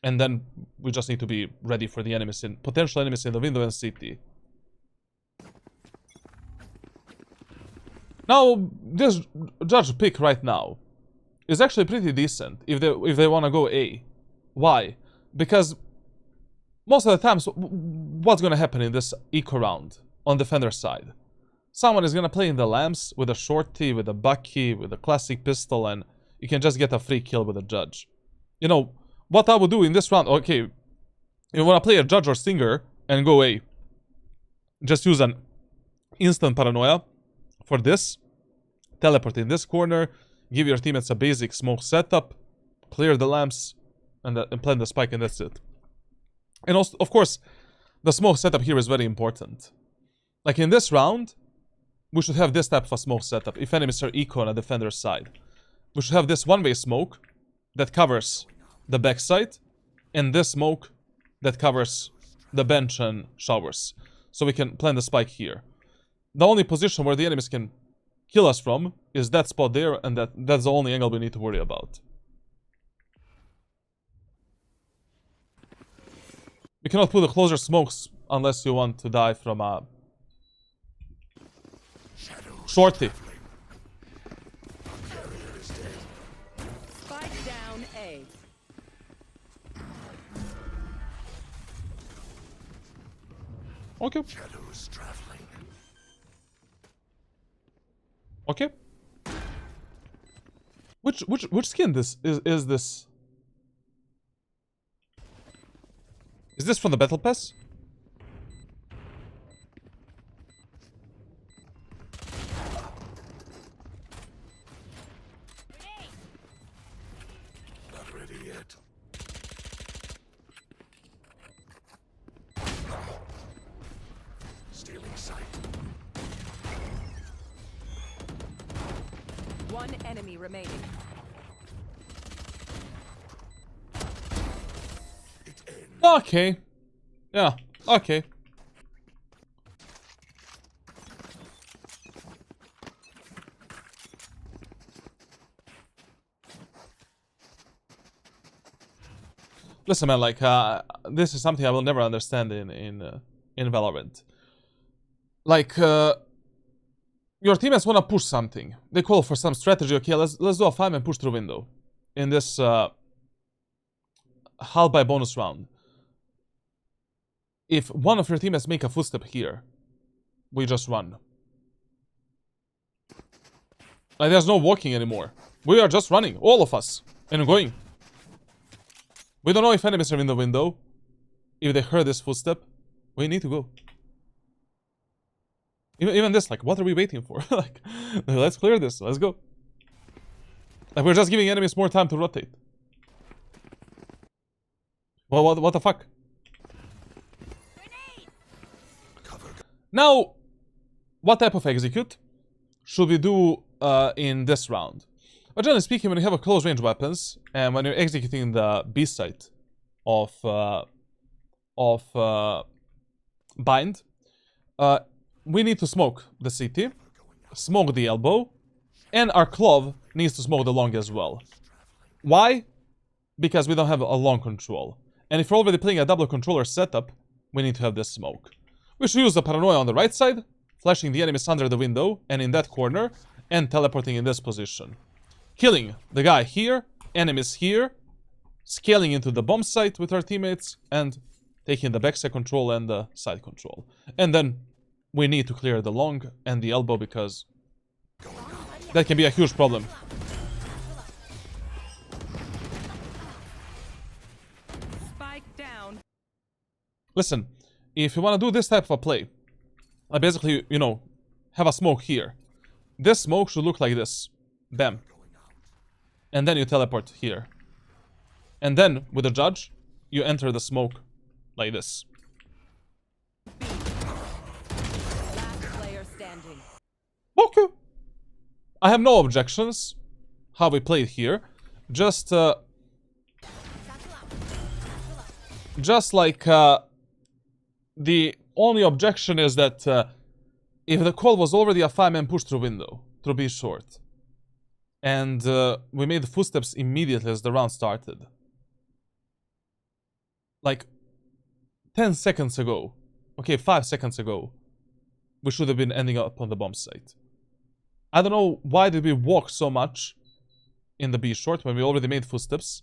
and then we just need to be ready for the enemies potential enemies in the window and CT. Now, this judge pick right now is actually pretty decent if they want to go A. Why? Because most of the times, what's going to happen in this eco round on defender side? Someone is going to play in the lamps with a shorty, with a bucky, with a classic pistol, and you can just get a free kill with a judge. You know, what I would do in this round, okay, you want to play a judge or stinger and go A. Just use an instant paranoia for this. Teleport in this corner, give your teammates a basic smoke setup, clear the lamps, and plant the spike, and that's it. And also, of course, the smoke setup here is very important. Like in this round, we should have this type of a smoke setup if enemies are eco on a defender's side. We should have this one-way smoke that covers the backside, and this smoke that covers the bench and showers. So we can plant the spike here. The only position where the enemies can kill us from is that spot there, and that's the only angle we need to worry about. We cannot put the closer smokes unless you want to die from a shorty. Spike down A. Okay. Shadows traveling. Okay. Which skin this is this? Is this from the battle pass? Not ready yet. Stealing sight. One enemy remaining. It ends. Okay. Yeah, okay. Listen, man, like, this is something I will never understand in Valorant. Like, your teammates want to push something. They call for some strategy. Okay, let's do a 5-man push through window in this half by bonus round. If one of your teammates make a footstep here, we just run. Like, there's no walking anymore. We are just running, all of us, and going. We don't know if enemies are in the window. If they heard this footstep, we need to go. Even this, like, what are we waiting for? Like, let's clear this, let's go. Like, we're just giving enemies more time to rotate. Well, what the fuck? Now, what type of execute should we do in this round? Well, generally speaking, when you have a close range weapons and when you're executing the B side of bind, we need to smoke the CT, smoke the elbow, and our glove needs to smoke the long as well. Why? Because we don't have a long control. And if we're already playing a double controller setup, we need to have this smoke. We should use the paranoia on the right side, flashing the enemies under the window and in that corner, and teleporting in this position. Killing the guy here, enemies here, scaling into the bomb site with our teammates, and taking the backside control and the side control. And then we need to clear the long and the elbow because that can be a huge problem. Spike down. Listen, if you want to do this type of a play, I basically, you know, have a smoke here. This smoke should look like this. Bam. And then you teleport here. And then, with the judge, you enter the smoke like this. Last player standing. Okay. I have no objections how we played here. Just like, the only objection is that if the call was already a 5-man push through window, to be short, and we made footsteps immediately as the round started, like 10 seconds ago, okay, 5 seconds ago, we should have been ending up on the bomb site. I don't know why did we walk so much in the B short when we already made footsteps,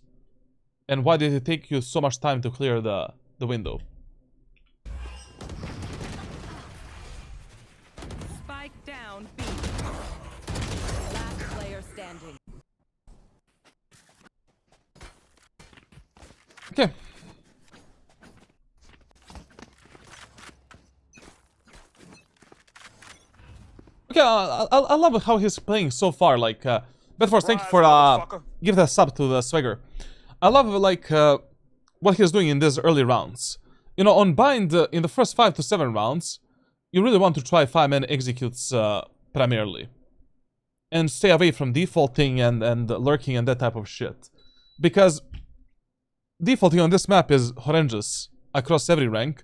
and why did it take you so much time to clear the window? Spike down B. Last player standing. Okay. Okay, I love how he's playing so far. Like, Bedforce, thank you for give the sub to the Swagger. I love like what he's doing in these early rounds. You know, on bind in the first 5 to 7 rounds, you really want to try 5-man executes primarily, and stay away from defaulting and lurking and that type of shit, because defaulting on this map is horrendous across every rank.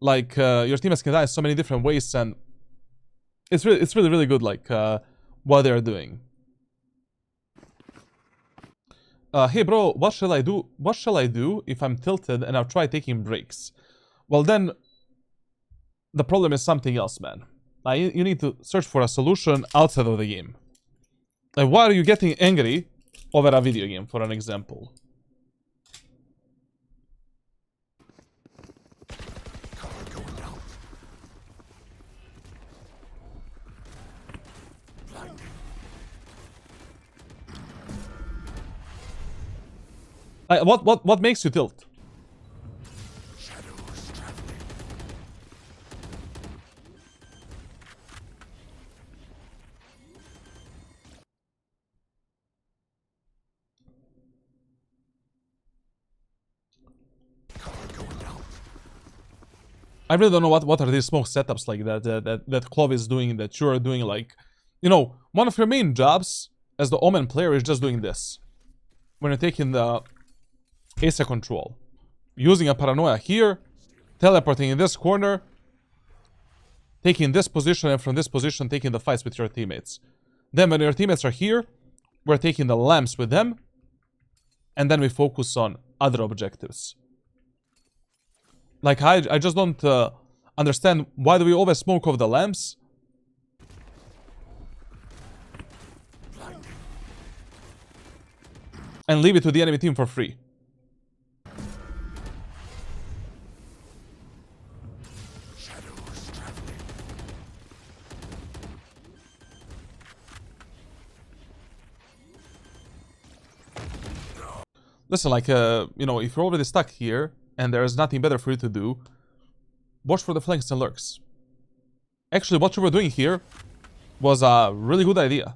Like, your teammates can die in so many different ways, and it's really, really good, like, what they're doing. Hey bro, what shall I do? What shall I do if I'm tilted and I'll try taking breaks? Well then, the problem is something else, man. You need to search for a solution outside of the game. Like, why are you getting angry over a video game, for an example? What makes you tilt? I really don't know what are these smoke setups like that Clove is doing, that you're doing. Like, you know, one of your main jobs as the Omen player is just doing this. When you're taking the ASA control, using a paranoia here, teleporting in this corner, taking this position, and from this position taking the fights with your teammates. Then when your teammates are here, we're taking the lamps with them, and then we focus on other objectives. Like, I just don't understand, why do we always smoke off the lamps? And leave it to the enemy team for free. Listen, like, you know, if you're already stuck here and there's nothing better for you to do, watch for the flanks and lurks. Actually, what you were doing here was a really good idea.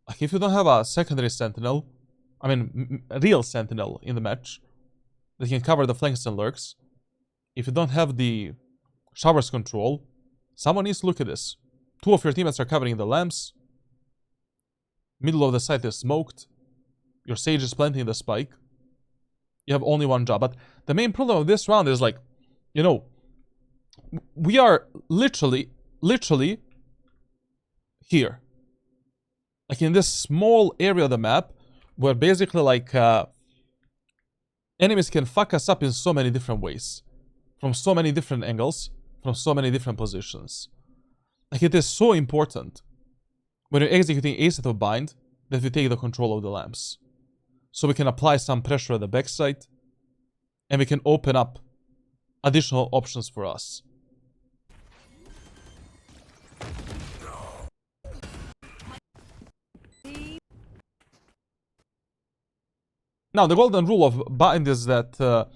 Like, if you don't have a secondary sentinel, I mean, a real sentinel in the match that can cover the flanks and lurks, if you don't have the showers control, someone needs to look at this. 2 of your teammates are covering the lamps. Middle of the site is smoked. Your Sage is planting the spike. You have only one job. But the main problem of this round is, like, you know, we are literally here. Like, in this small area of the map, where basically, like, enemies can fuck us up in so many different ways. From so many different angles. From so many different positions. Like, it is so important, when you're executing a set of bind, that we take the control of the lamps. So we can apply some pressure at the backside, and we can open up additional options for us. Now, the golden rule of bind is that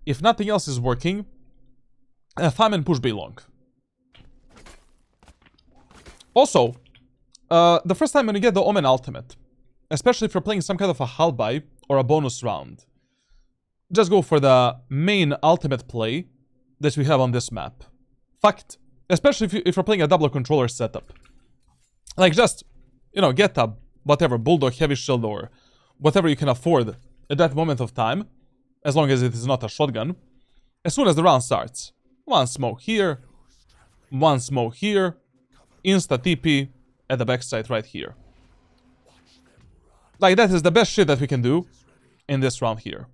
if nothing else is working, farm and push B long. Also, the first time when you get the Omen ultimate, especially if you're playing some kind of a hull buy or a bonus round, just go for the main ultimate play that we have on this map. Fact, especially if you're playing a double controller setup. Like, just, you know, get a whatever, Bulldog, Heavy Shield, or whatever you can afford at that moment of time, as long as it is not a shotgun. As soon as the round starts, one smoke here, one smoke here, insta TP at the backside right here. Like, that is the best shit that we can do in this round here,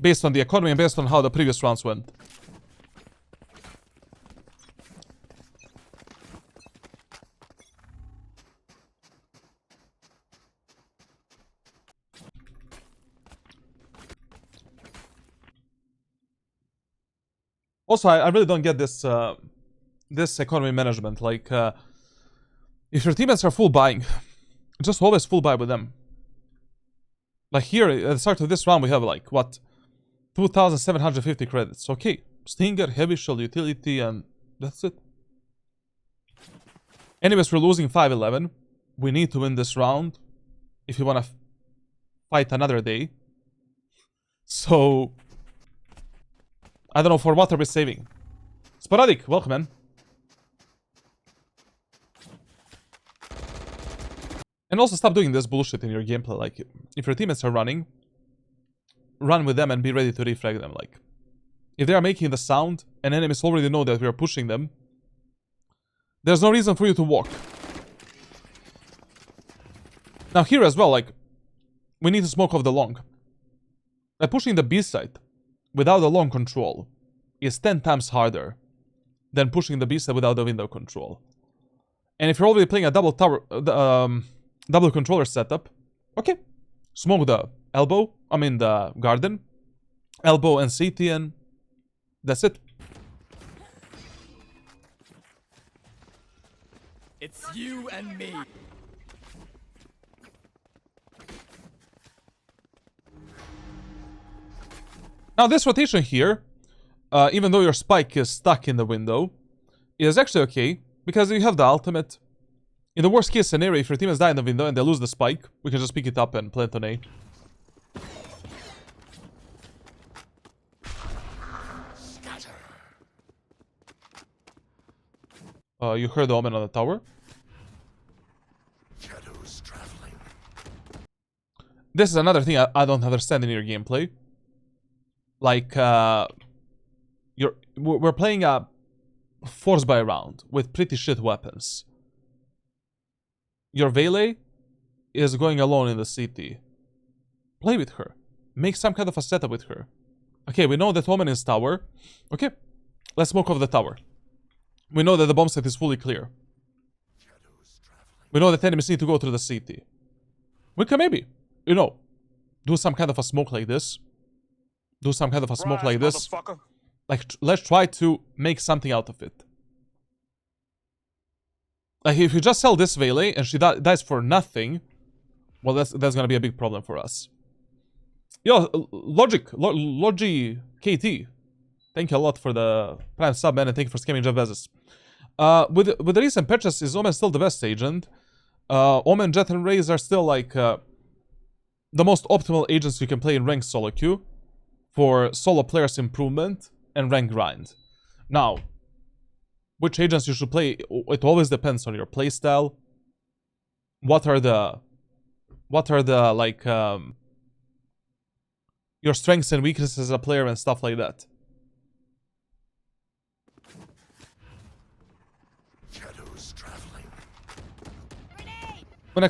based on the economy and based on how the previous rounds went. Also, I really don't get this this economy management. Like, if your teammates are full buying, just always full buy with them. Like, here, at the start of this round, we have, like, what? 2,750 credits. Okay. Stinger, Heavy Shield, Utility, and that's it. Anyways, we're losing 5-11. We need to win this round if we want to fight another day. So, I don't know, for what are we saving? Sporadic, welcome, man. And also stop doing this bullshit in your gameplay. Like, if your teammates are running, run with them and be ready to refrag them. Like, if they are making the sound and enemies already know that we are pushing them, there's no reason for you to walk. Now here as well, like, we need to smoke off the long. Like, pushing the B side without the long control is 10 times harder than pushing the B side without the window control. And if you're already playing a double tower, double controller setup, okay, smoke the elbow, the garden, elbow and CT, and that's it. It's you and me. Now this rotation here, even though your spike is stuck in the window, is actually okay, because you have the ultimate. In the worst case scenario, if your team is dying in the window and they lose the spike, we can just pick it up and plant on A. You heard the Omen on the tower. Shadows traveling. This is another thing I don't understand in your gameplay. Like, we're playing a force buy round with pretty shit weapons. Your Vele is going alone in the CT. Play with her. Make some kind of a setup with her. Okay, we know that Omen is tower. Okay, let's smoke off the tower. We know that the bomb site is fully clear. We know that enemies need to go through the CT. We can maybe, do some kind of a smoke like this. Do some kind of a smoke like this. Like, let's try to make something out of it. Like, if you just sell this Vele and she dies for nothing, well, that's gonna be a big problem for us. Yo, Logi KT, thank you a lot for the Prime sub, man, and thank you for scamming Jeff Bezos. With the recent patches, is Omen still the best agent? Omen, Jet, and Raze are still, like, the most optimal agents you can play in ranked solo queue for solo players improvement and rank grind. Now, which agents you should play, it always depends on your playstyle. What are the like your strengths and weaknesses as a player and stuff like that. Shadows traveling. When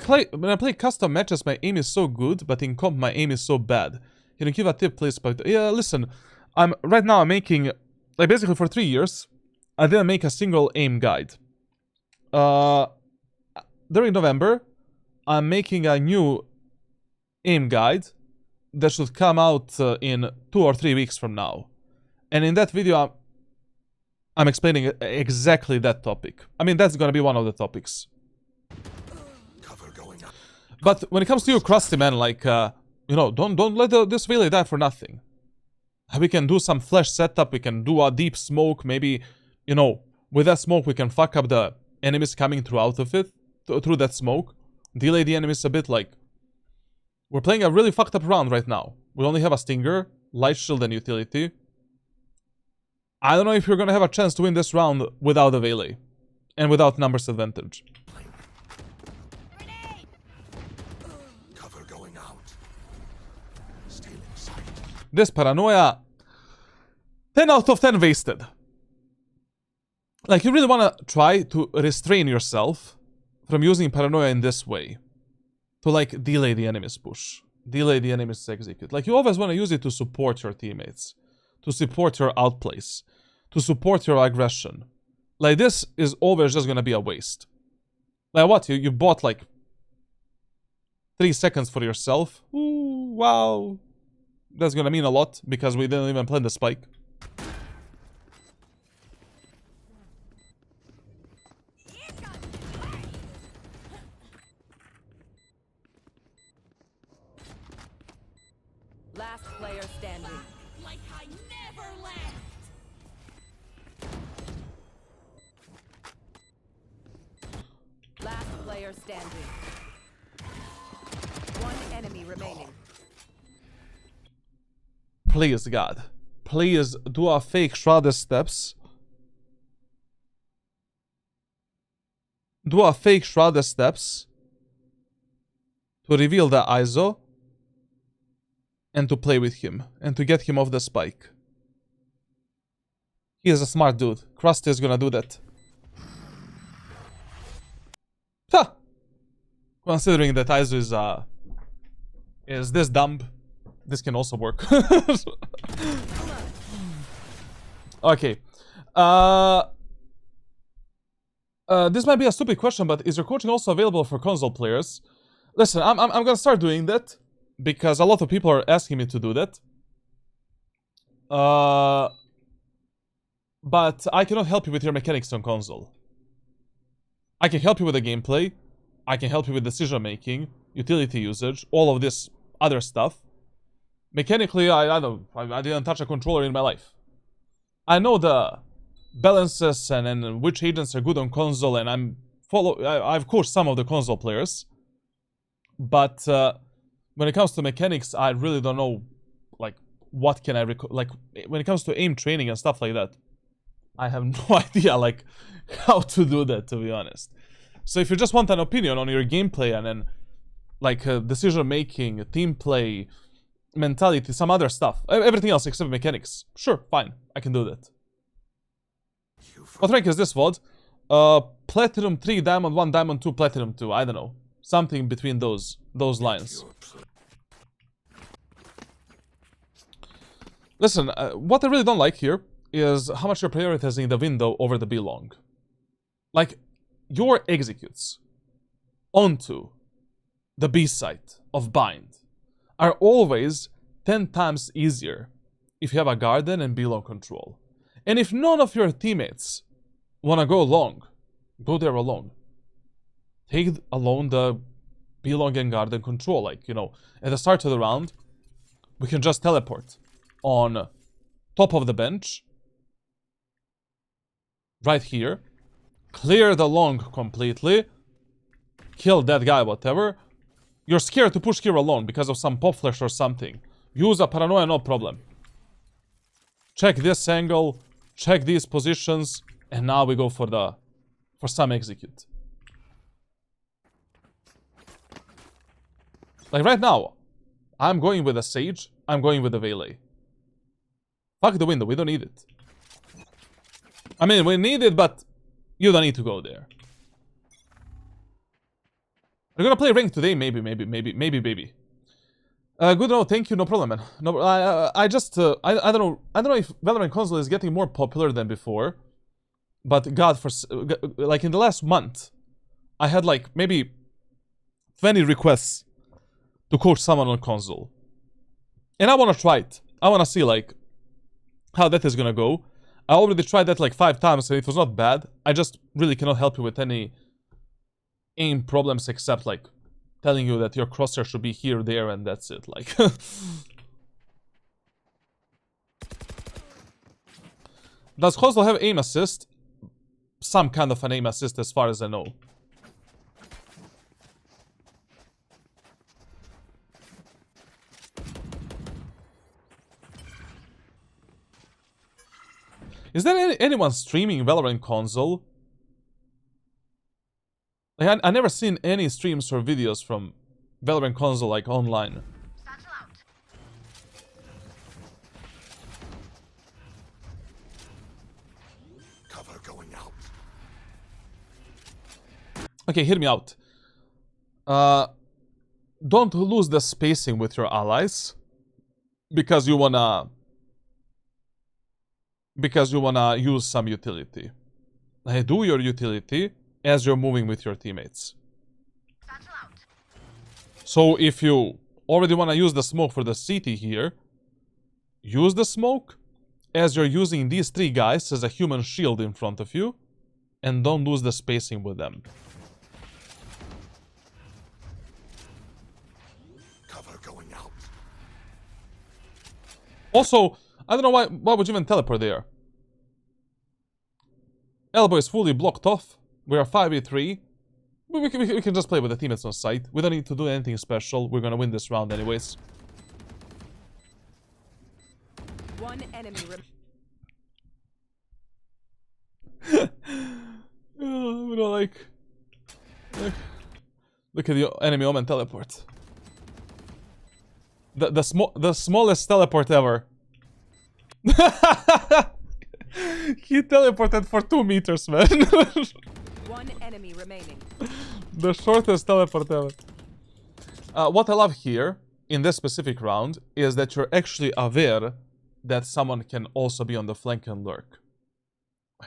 I play custom matches, my aim is so good, but in comp my aim is so bad. Can you give a tip, please? But yeah, listen, I'm making, like, basically for 3 years, I didn't make a single aim guide. During November, I'm making a new aim guide that should come out in 2 or 3 weeks from now. And in that video, I'm explaining exactly that topic. I mean, that's gonna be one of the topics. Cover going up. But when it comes to you, Krusty, man, like, don't let this Vele die for nothing. We can do some flash setup, we can do a deep smoke, maybe, with that smoke we can fuck up the enemies coming through that smoke. Delay the enemies a bit, like, we're playing a really fucked up round right now. We only have a Stinger, Light Shield, and Utility. I don't know if you're gonna have a chance to win this round without a Vele. And without numbers advantage. Cover going out. Still in sight. This paranoia, 10 out of 10 wasted. Like, you really wanna try to restrain yourself from using paranoia in this way. To, like, delay the enemy's push. Delay the enemy's execute. Like, you always wanna use it to support your teammates. To support your outplays. To support your aggression. Like, this is always just gonna be a waste. Like, what? You bought, like, 3 seconds for yourself? Ooh, wow. That's gonna mean a lot, because we didn't even plan the spike. Last player standing. Like I never left. Last player standing. One enemy remaining. Please, God. Please do a fake Shrouded Steps. Do a fake Shrouded Steps to reveal the ISO. and to play with him and to get him off the spike. He is a smart dude. Krusty is gonna do that. Ha! Considering that Aizu is this dumb, this can also work. Okay. This might be a stupid question, but is your coaching also available for console players? Listen, I'm gonna start doing that because a lot of people are asking me to do that. But I cannot help you with your mechanics on console. I can help you with the gameplay. I can help you with decision making, utility usage, all of this other stuff. Mechanically, I didn't touch a controller in my life. I know the balances and which agents are good on console, and I've coached some of the console players. But when it comes to mechanics, I really don't know, like, what can I like when it comes to aim training and stuff like that. I have no idea, like, how to do that, to be honest. So if you just want an opinion on your gameplay and then, like, decision making, team play, mentality, some other stuff, everything else except mechanics, sure, fine, I can do that. What rank is this VOD? Platinum 3, Diamond 1, Diamond 2, Platinum 2, I don't know. Something between those lines. Listen, what I really don't like here is how much you're prioritizing the window over the belong. Like, your executes onto the B site of bind are always 10 times easier if you have a garden and belong control. And if none of your teammates want to go long, go there alone. Take alone the belong and garden control. Like, you know, at the start of the round, we can just teleport on top of the bench, right here, clear the long completely, kill that guy, whatever. You're scared to push here alone because of some pop flash or something. Use a paranoia, no problem. Check this angle, check these positions, and now we go for some execute. Like right now, I'm going with a Sage, I'm going with a Valet. Fuck the window, we don't need it. I mean, we need it, but you don't need to go there. We're gonna play rank today, maybe. Good no, thank you, no problem, man. No, I don't know if Valorant console is getting more popular than before, but God, like in the last month, I had like maybe 20 requests to coach someone on console, and I want to try it. I want to see like how that is gonna go. I already tried that like 5 times and it was not bad. I just really cannot help you with any aim problems except like telling you that your crosshair should be here, there, and that's it. Like, does console have aim assist? Some kind of an aim assist as far as I know. Is there anyone streaming Valorant console? Like, I never seen any streams or videos from Valorant console like online. Cover going out. Okay, hear me out. Don't lose the spacing with your allies because you wanna use some utility. Do your utility as you're moving with your teammates. So if you already want to use the smoke for the CT here, use the smoke as you're using these 3 guys as a human shield in front of you, and don't lose the spacing with them. Cover going out. Also, I don't know why would you even teleport there? Elbow is fully blocked off. We are 5v3. We can just play with the teammates on site. We don't need to do anything special. We're gonna win this round anyways. One enemy You know, like, look at the enemy Omen teleport. The smallest teleport ever. He teleported for 2 meters, man. One enemy remaining. The shortest teleport ever. What I love here, in this specific round, is that you're actually aware that someone can also be on the flank and lurk.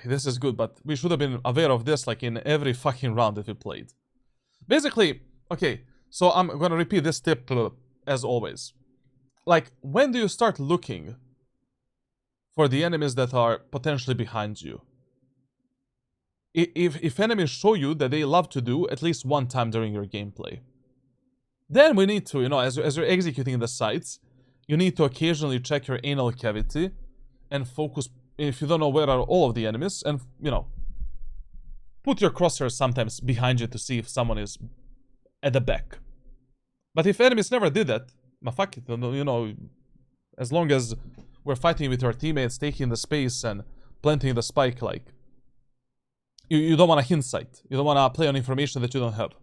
This is good, but we should have been aware of this like in every fucking round that we played. Basically, okay, so I'm gonna repeat this tip as always. Like, when do you start looking for the enemies that are potentially behind you? If enemies show you that they love to do at least one time during your gameplay, then we need to, you know, as you're executing the sights, you need to occasionally check your anal cavity and focus, if you don't know where are all of the enemies, and, you know, put your crosshairs sometimes behind you to see if someone is at the back. But if enemies never did that, fuck it, you know, as long as we're fighting with our teammates, taking the space and planting the spike, like, you don't want a hindsight. You don't want to play on information that you don't have.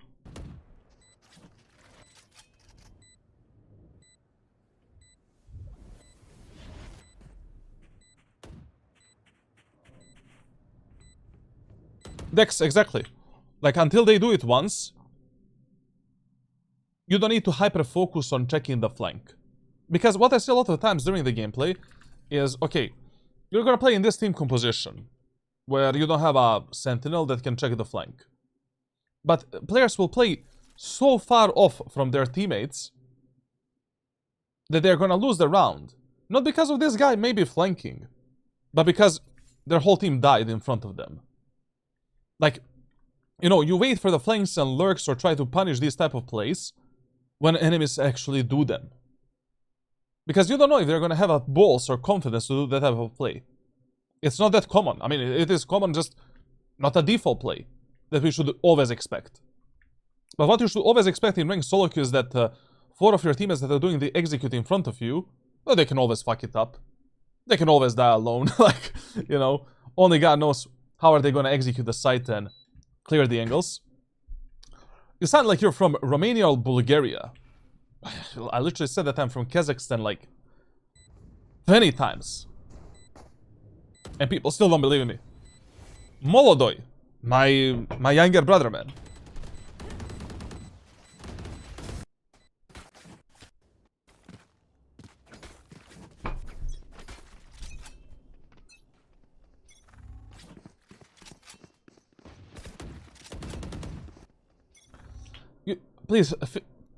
Dex, exactly. Like, until they do it once, you don't need to hyper-focus on checking the flank. Because what I see a lot of times during the gameplay is, okay, you're gonna play in this team composition, where you don't have a sentinel that can check the flank. But players will play so far off from their teammates that they're gonna lose the round. Not because of this guy maybe flanking, but because their whole team died in front of them. Like, you know, you wait for the flanks and lurks or try to punish these type of plays when enemies actually do them. Because you don't know if they're gonna have a balls or confidence to do that type of play. It's not that common. I mean, it is common, just not a default play that we should always expect. But what you should always expect in ranked solo queue is that 4 of your teammates that are doing the execute in front of you, well, they can always fuck it up. They can always die alone. Like, you know, only God knows how are they going to execute the site and clear the angles. You sound like you're from Romania or Bulgaria. I literally said that I'm from Kazakhstan like 20 times. And people still don't believe in me. Molodoy, my younger brother, man. Please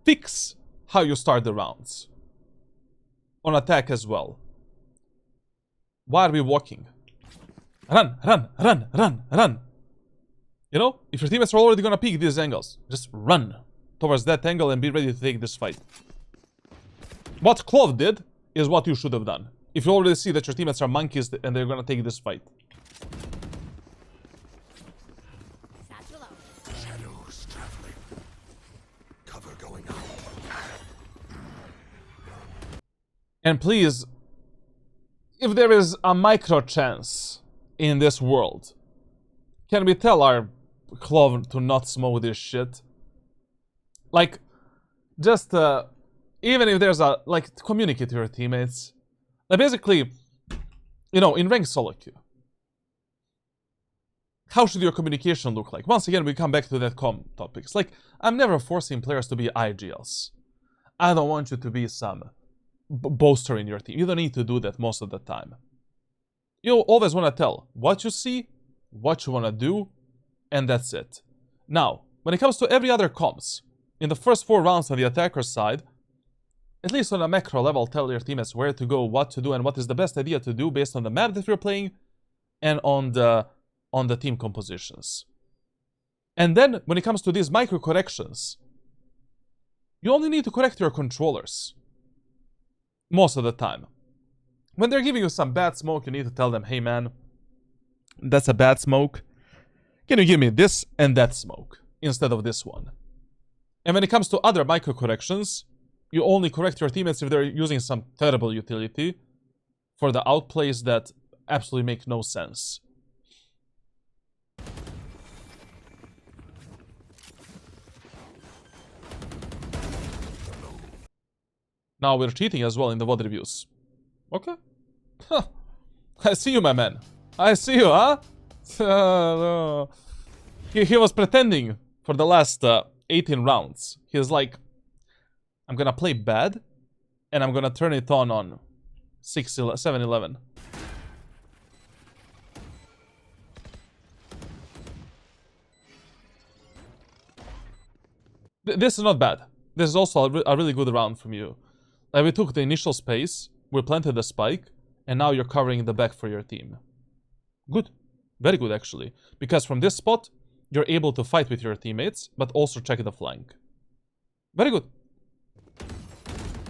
fix how you start the rounds. On attack as well. Why are we walking? Run, run, run, run, run. You know, if your teammates are already gonna peek these angles, just run towards that angle and be ready to take this fight. What Clove did is what you should have done. If you already see that your teammates are monkeys and they're gonna take this fight. Shadows traveling. Cover going out. And please, if there is a micro chance in this world, can we tell our Clove to not smoke this shit? Like, just, even if there's a, like, communicate to your teammates. Like, basically, you know, in ranked solo queue, how should your communication look like? Once again, we come back to that topics. Like, I'm never forcing players to be IGLs. I don't want you to be some boaster in your team. You don't need to do that most of the time. You always want to tell what you see, what you want to do, and that's it. Now, when it comes to every other comms, in the first 4 rounds on the attacker side, at least on a macro level, tell your teammates where to go, what to do, and what is the best idea to do based on the map that you're playing and on the team compositions. And then, when it comes to these micro corrections, you only need to correct your controllers. Most of the time. When they're giving you some bad smoke, you need to tell them, hey man, that's a bad smoke. Can you give me this and that smoke instead of this one? And when it comes to other micro corrections, you only correct your teammates if they're using some terrible utility for the outplays that absolutely make no sense. Now we're cheating as well in the VOD reviews. Okay. Huh. I see you, my man. I see you, huh? No. He was pretending for the last 18 rounds. He was like, I'm gonna play bad, and I'm gonna turn it on 7-11. This is not bad. This is also a really good round from you. Like, we took the initial space, we planted the spike, and now you're covering the back for your team. Good. Very good, actually. Because from this spot, you're able to fight with your teammates, but also check the flank. Very good.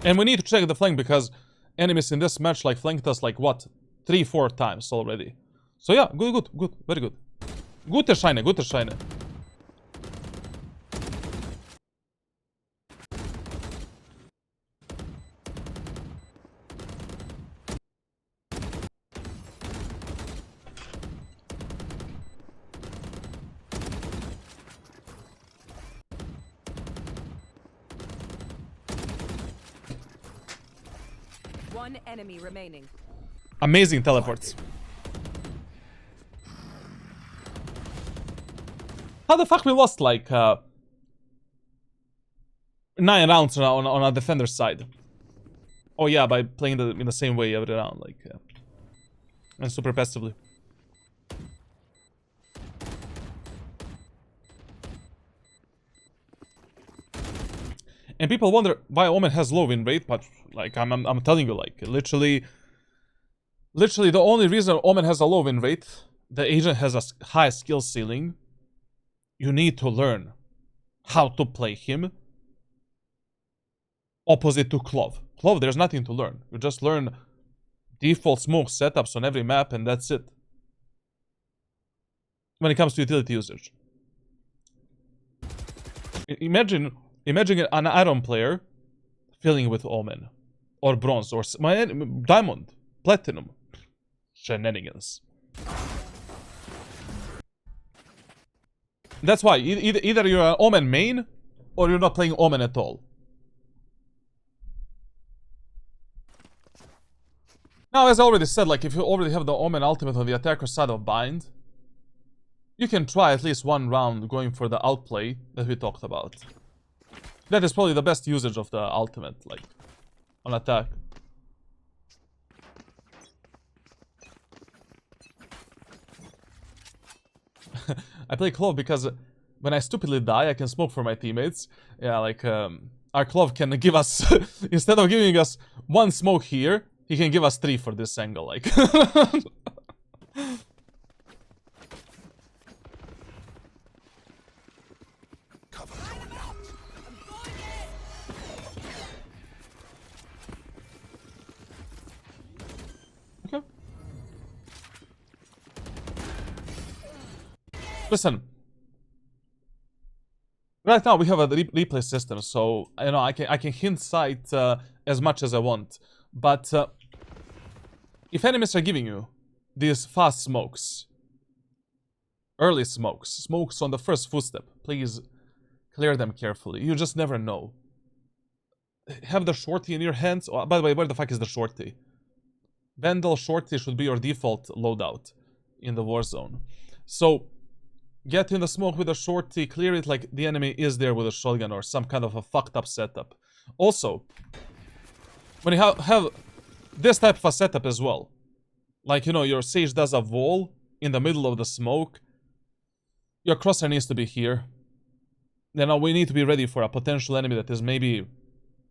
And we need to check the flank because enemies in this match like flanked us like what? 3-4 times already. So yeah, good, very good. Gute Scheine, gute Scheine. One enemy remaining. Amazing teleports. How the fuck we lost like 9 rounds on a defender's side? Oh yeah, by playing in the same way every round, like and super passively. And people wonder why Omen has low win rate, but like I'm telling you, like literally the only reason Omen has a low win rate, the agent has a high skill ceiling. You need to learn how to play him opposite to Clove. Clove, there's nothing to learn. You just learn default smoke setups on every map and that's it. When it comes to utility usage. Imagine an Iron player filling with Omen. Or Bronze, or Diamond, Platinum. Shenanigans. That's why, either you're an Omen main, or you're not playing Omen at all. Now, as I already said, like, if you already have the Omen ultimate on the attacker side of Bind, you can try at least one round going for the outplay that we talked about. That is probably the best usage of the ultimate, like, on attack. I play Clove because when I stupidly die, I can smoke for my teammates. Yeah, like, our Clove can give us, instead of giving us one smoke here, he can give us 3 for this angle, like. Okay. Listen. Right now we have a replay system, so you know I can hint sight as much as I want, but if enemies are giving you these fast smokes, early smokes on the first footstep, please clear them carefully. You just never know. Have the shorty in your hands. Oh, by the way, where the fuck is the shorty? Vandal shorty should be your default loadout in the war zone. So get in the smoke with a shorty, clear it like the enemy is there with a shotgun or some kind of a fucked up setup. Also, when you have this type of a setup as well, like, you know, your Sage does a wall in the middle of the smoke, your crosshair needs to be here. You know, we need to be ready for a potential enemy that is maybe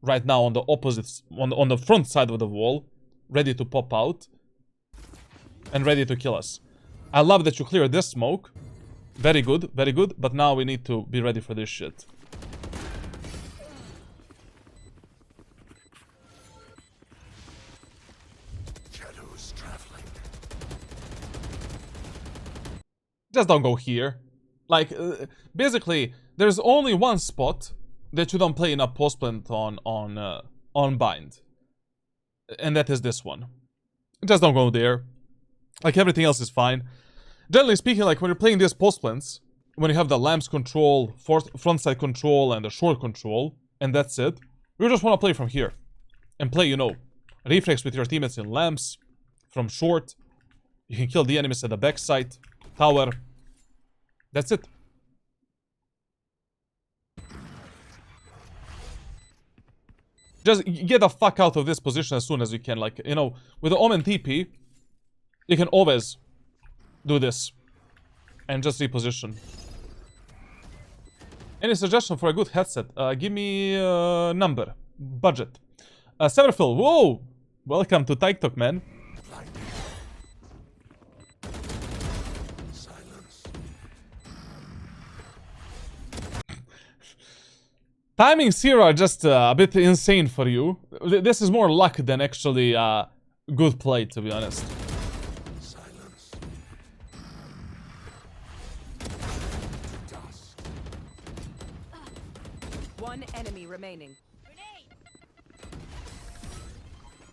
right now on the opposite, on the front side of the wall, ready to pop out and ready to kill us. I love that you cleared this smoke. Very good, but now we need to be ready for this shit. Shadows traveling. Just don't go here. Like, basically, there's only one spot that you don't play in a post plant on Bind. And that is this one. Just don't go there. Like, everything else is fine. Generally speaking, like, when you're playing these post plants, when you have the lamps control, front side control, and the short control, and that's it, you just want to play from here. and play, you know, reflex with your teammates in lamps from short. You can kill the enemies at the backside, tower. That's it. Just get the fuck out of this position as soon as you can. Like, you know, with the Omen TP, you can always do this and just reposition. Any suggestion for a good headset? Give me a number, budget. Severfill, whoa! Welcome to TikTok, man. Timings here are just a bit insane for you. This is more luck than actually good play, to be honest. Silence. One enemy remaining.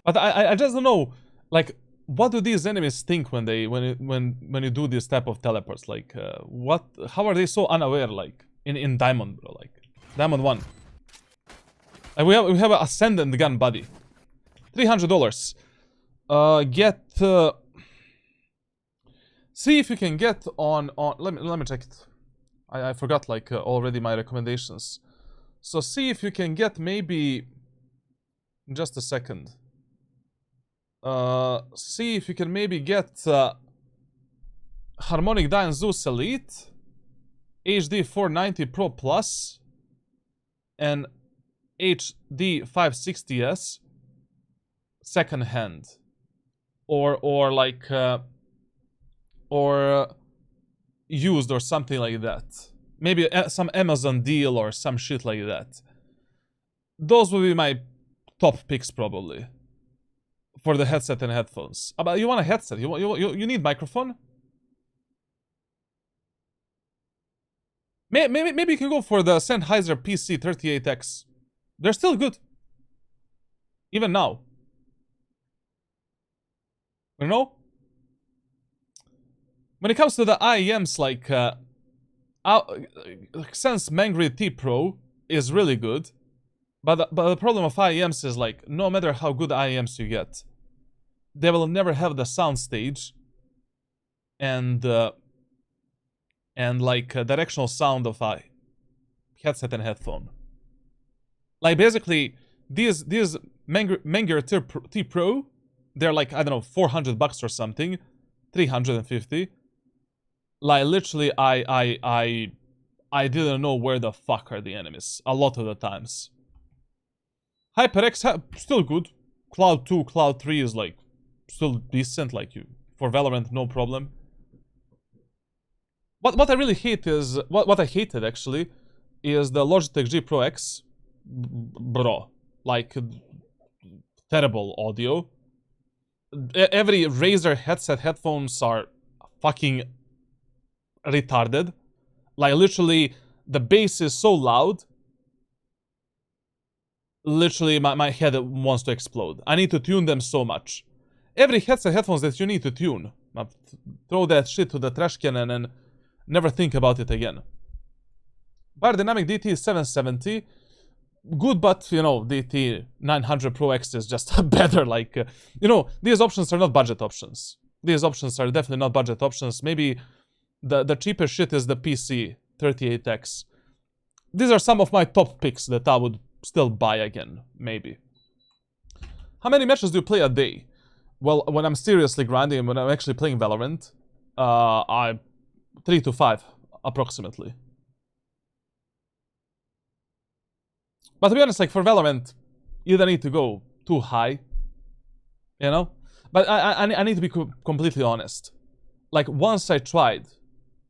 But I just don't know, like, what do these enemies think when you do this type of teleports? Like, how are they so unaware? Like in Diamond, bro, like Diamond 1. Like we have an ascendant gun buddy. $300. See if you can get on. Let me check it. I forgot like already my recommendations. So see if you can get maybe. Just a second. See if you can maybe get Harmonic Dyne Zeus Elite, HD 490 Pro Plus, and HD 560S second hand, or like or used or something like that. Maybe some Amazon deal or some shit like that. Those will be my top picks probably for the headset and headphones. But you want a headset? You need microphone? Maybe you can go for the Sennheiser PC38X. They're still good. Even now. You know? When it comes to the IEMs, like, Sense Mangry T Pro is really good. But the problem of IEMs is, like, no matter how good IEMs you get, they will never have the sound stage and directional sound of a headset and headphone. Like, basically, these Mangry T Pro, they're like, I don't know, $400 or something, 350. Like, literally, I didn't know where the fuck are the enemies a lot of the times. HyperX, still good. Cloud 2, Cloud 3 is like still decent, like you for Valorant, no problem. What I really hate is what I hated actually is the Logitech G Pro X, bro. Like terrible audio. Every Razer headset headphones are fucking retarded. Like literally, the bass is so loud. Literally, my head wants to explode. I need to tune them so much. Every headset headphones that you need to tune, throw that shit to the trash can and never think about it again. Biodynamic DT 770, good, but you know, DT 900 Pro X is just better. Like, you know, these options are not budget options. These options are definitely not budget options. Maybe the cheapest shit is the PC 38X. These are some of my top picks that I would still buy again, maybe. How many matches do you play a day? Well, when I'm seriously grinding and when I'm actually playing Valorant, 3 to 5, approximately. But to be honest, like for Valorant, you don't need to go too high, you know? But I need to be completely honest. Like, once I tried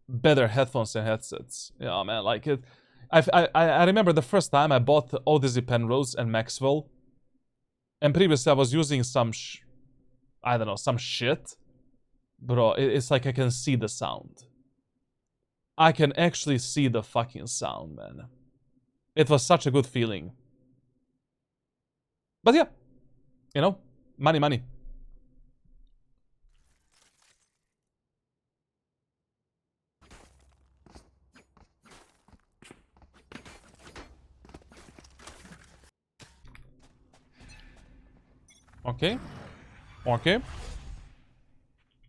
better headphones and headsets, yeah, man, like it... I remember the first time I bought the Odyssey Penrose and Maxwell, and previously I was using some I don't know, some shit. Bro, it's like I can see the sound. I can actually see the fucking sound, man. It was such a good feeling. But yeah, you know, money. Okay. Okay.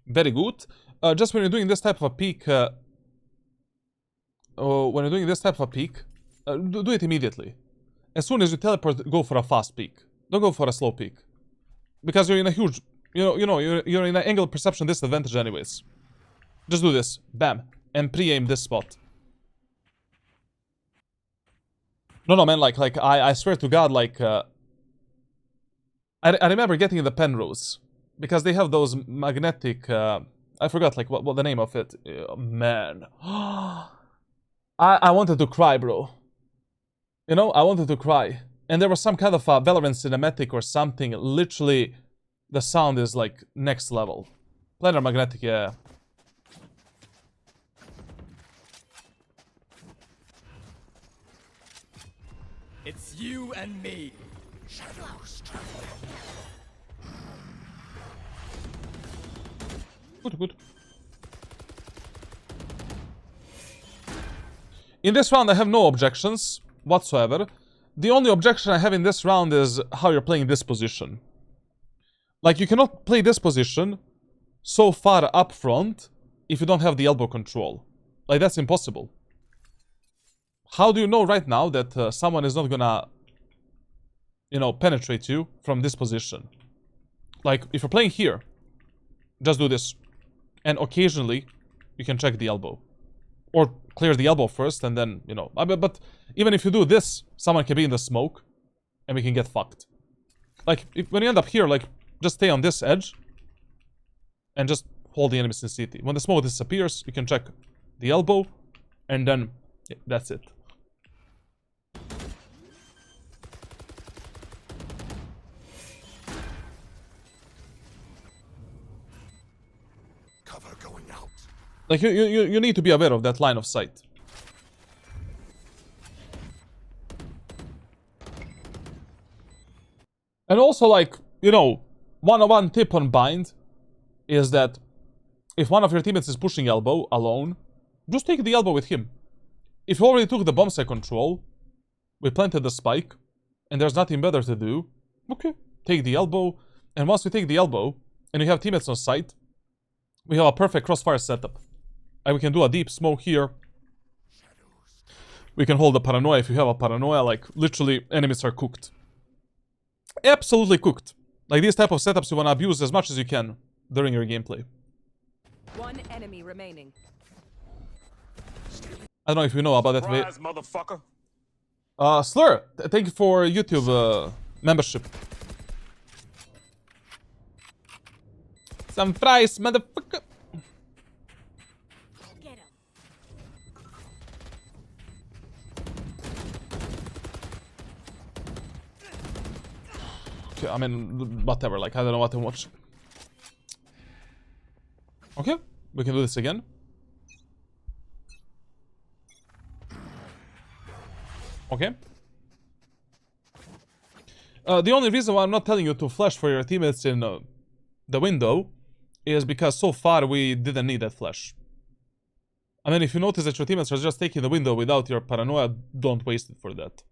Very good. Just when you're doing this type of a peek, do it immediately. As soon as you teleport, go for a fast peek. Don't go for a slow peek, because you're in a huge, you're in an angle perception disadvantage anyways. Just do this, bam, and pre-aim this spot. No, man, like I swear to God, like I remember getting the Penrose because they have those magnetic. I forgot like what the name of it. Man, I wanted to cry, bro. You know, I wanted to cry. And there was some kind of a Valorant cinematic or something. Literally, the sound is like next level. Planar magnetic, yeah. It's you and me. Shadows traveling. Good. In this round, I have no objections whatsoever. The only objection I have in this round is how you're playing this position. Like, you cannot play this position so far up front if you don't have the elbow control. Like, that's impossible. How do you know right now that someone is not gonna, penetrate you from this position? Like, if you're playing here, just do this. And occasionally, you can check the elbow. Or clear the elbow first, and then, But even if you do this, someone can be in the smoke, and we can get fucked. Like, when you end up here, like, just stay on this edge, and just hold the enemy's sensitivity. When the smoke disappears, you can check the elbow, and then, yeah, that's it. Cover going out. Like, you need to be aware of that line of sight. And also, like, one tip on bind is that if one of your teammates is pushing elbow alone, just take the elbow with him. If you already took the bomb site control, we planted the spike, and there's nothing better to do, okay, take the elbow, and once we take the elbow, and you have teammates on site, we have a perfect crossfire setup. And we can do a deep smoke here. We can hold the paranoia if you have a paranoia, like, literally, enemies are cooked. Absolutely cooked. Like, these type of setups you want to abuse as much as you can during your gameplay. One enemy remaining. I don't know if you know about that. Surprise, motherfucker. Slur, thank you for YouTube membership. Some fries, motherfucker. Get him. Okay, I mean, whatever, like, I don't know what to watch. Okay, we can do this again. Okay. The only reason why I'm not telling you to flash for your teammates in the window is because so far we didn't need that flash. I mean, if you notice that your teammates are just taking the window without your paranoia, don't waste it for that.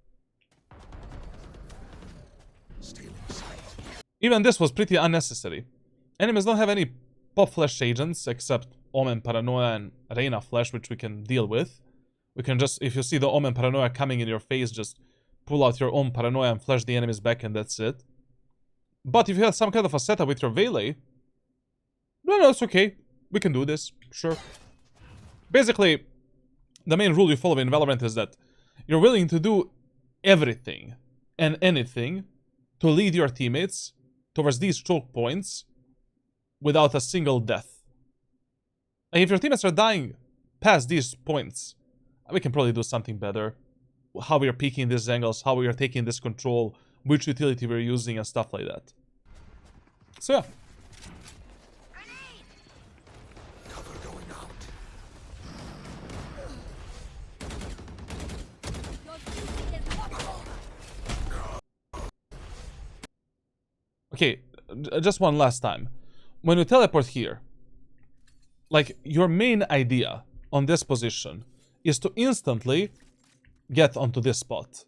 Even this was pretty unnecessary. Enemies don't have any pop flash agents except Omen, Paranoia, and Reina flash, which we can deal with. We can just, if you see the Omen Paranoia coming in your face, just pull out your own Paranoia and flash the enemies back, and that's it. But if you have some kind of a setup with your Valet, no, it's okay. We can do this, sure. Basically, the main rule you follow in Valorant is that you're willing to do everything and anything to lead your teammates towards these choke points without a single death. And if your teammates are dying past these points, we can probably do something better. How we are peeking these angles, how we are taking this control, which utility we're using, and stuff like that. So yeah. Cover going out. Okay, just one last time. When you teleport here, like, your main idea on this position is to instantly get onto this spot.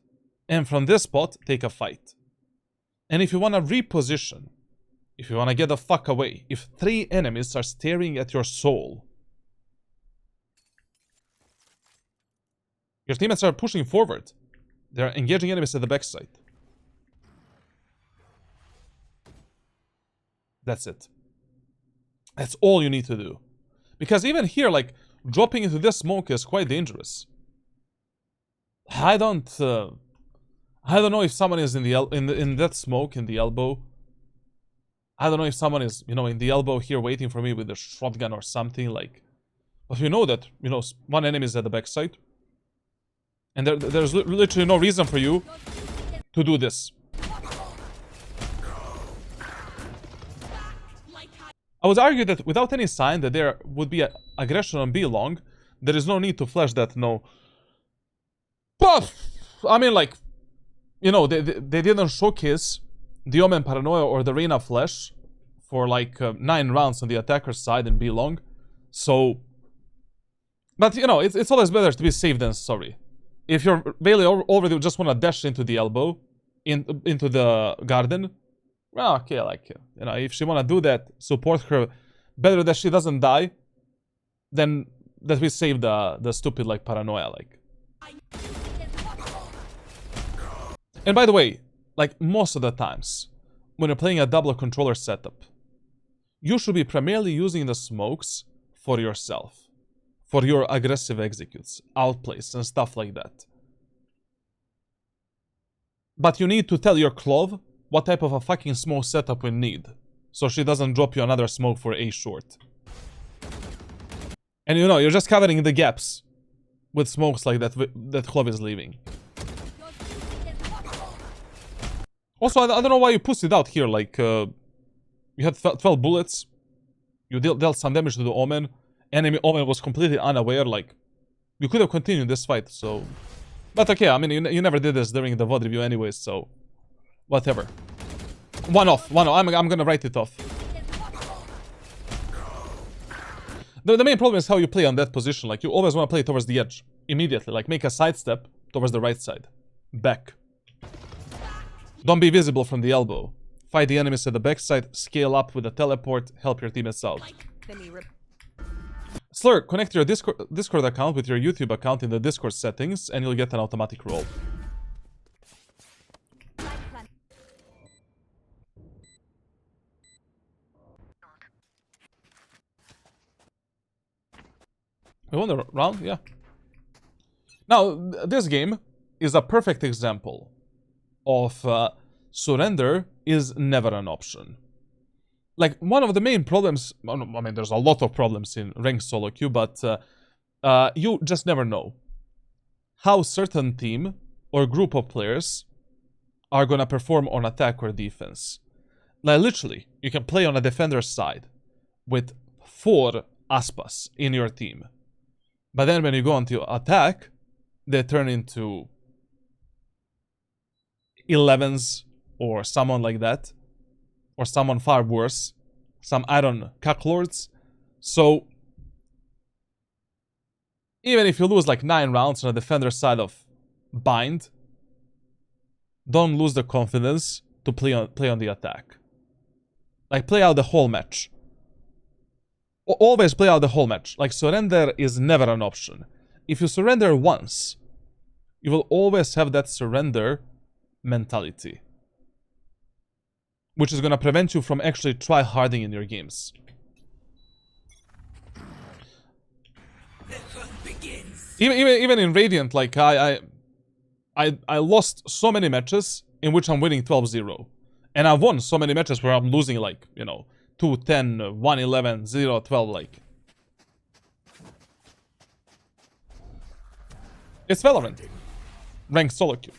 And from this spot, take a fight. And if you want to reposition If you want to get the fuck away. If 3 enemies are staring at your soul. Your teammates are pushing forward. They're engaging enemies at the backside. That's it. That's all you need to do. Because even here, like, dropping into this smoke is quite dangerous. I don't know if someone is in the in that smoke in the elbow. I don't know if someone is, you know, in the elbow here waiting for me with a shotgun or something, like. But you know that, you know, one enemy is at the backside. And there's literally no reason for you to do this. I would argue that without any sign that there would be aggression on B long, there is no need to flash that, no. But, I mean, like, you know, they didn't showcase the Omen Paranoia or the Reyna flash for like 9 rounds on the attacker's side in B long. So, but you know, it's always better to be safe than sorry. If you're Bailey already just want to dash into the elbow, into the garden, well, okay, like, you know, if she want to do that, support her. Better that she doesn't die than that we save the stupid, like, paranoia, like. And by the way, like, most of the times, when you're playing a double controller setup, you should be primarily using the smokes for yourself. For your aggressive executes, outplays, and stuff like that. But you need to tell your Clove what type of a fucking smoke setup we need, so she doesn't drop you another smoke for A short. And you know, you're just covering the gaps with smokes like that Clove is leaving. Also, I don't know why you pushed it out here, like, you had 12 bullets, you dealt some damage to the Omen, enemy Omen was completely unaware, like, you could have continued this fight, so. But okay, I mean, you never did this during the VOD review anyways, so. Whatever. One off. I'm gonna write it off. The main problem is how you play on that position, like, you always want to play towards the edge. Immediately, like, make a sidestep towards the right side. Back. Don't be visible from the elbow. Fight the enemies at the backside, scale up with a teleport, help your teammates out. Slur, connect your Discord account with your YouTube account in the Discord settings, and you'll get an automatic roll. We won the round? Yeah. Now, this game is a perfect example of surrender is never an option. Like, one of the main problems, I mean, there's a lot of problems in ranked solo queue, but you just never know how certain team or group of players are gonna perform on attack or defense. Like, literally, you can play on a defender's side with 4 Aspas in your team. But then when you go on to attack, they turn into 11s or someone like that. Or someone far worse. Some Iron Cucklords. So, even if you lose like 9 rounds on the defender's side of Bind, don't lose the confidence to play on the attack. Like, play out the whole match. Always play out the whole match. Like, surrender is never an option. If you surrender once, you will always have that surrender mentality, which is gonna prevent you from actually try-harding in your games. Even in Radiant, like, I lost so many matches in which I'm winning 12-0. And I've won so many matches where I'm losing, like, you know, 2-10, 1-11, 0-12, like. It's Valorant. Ranked solo queue.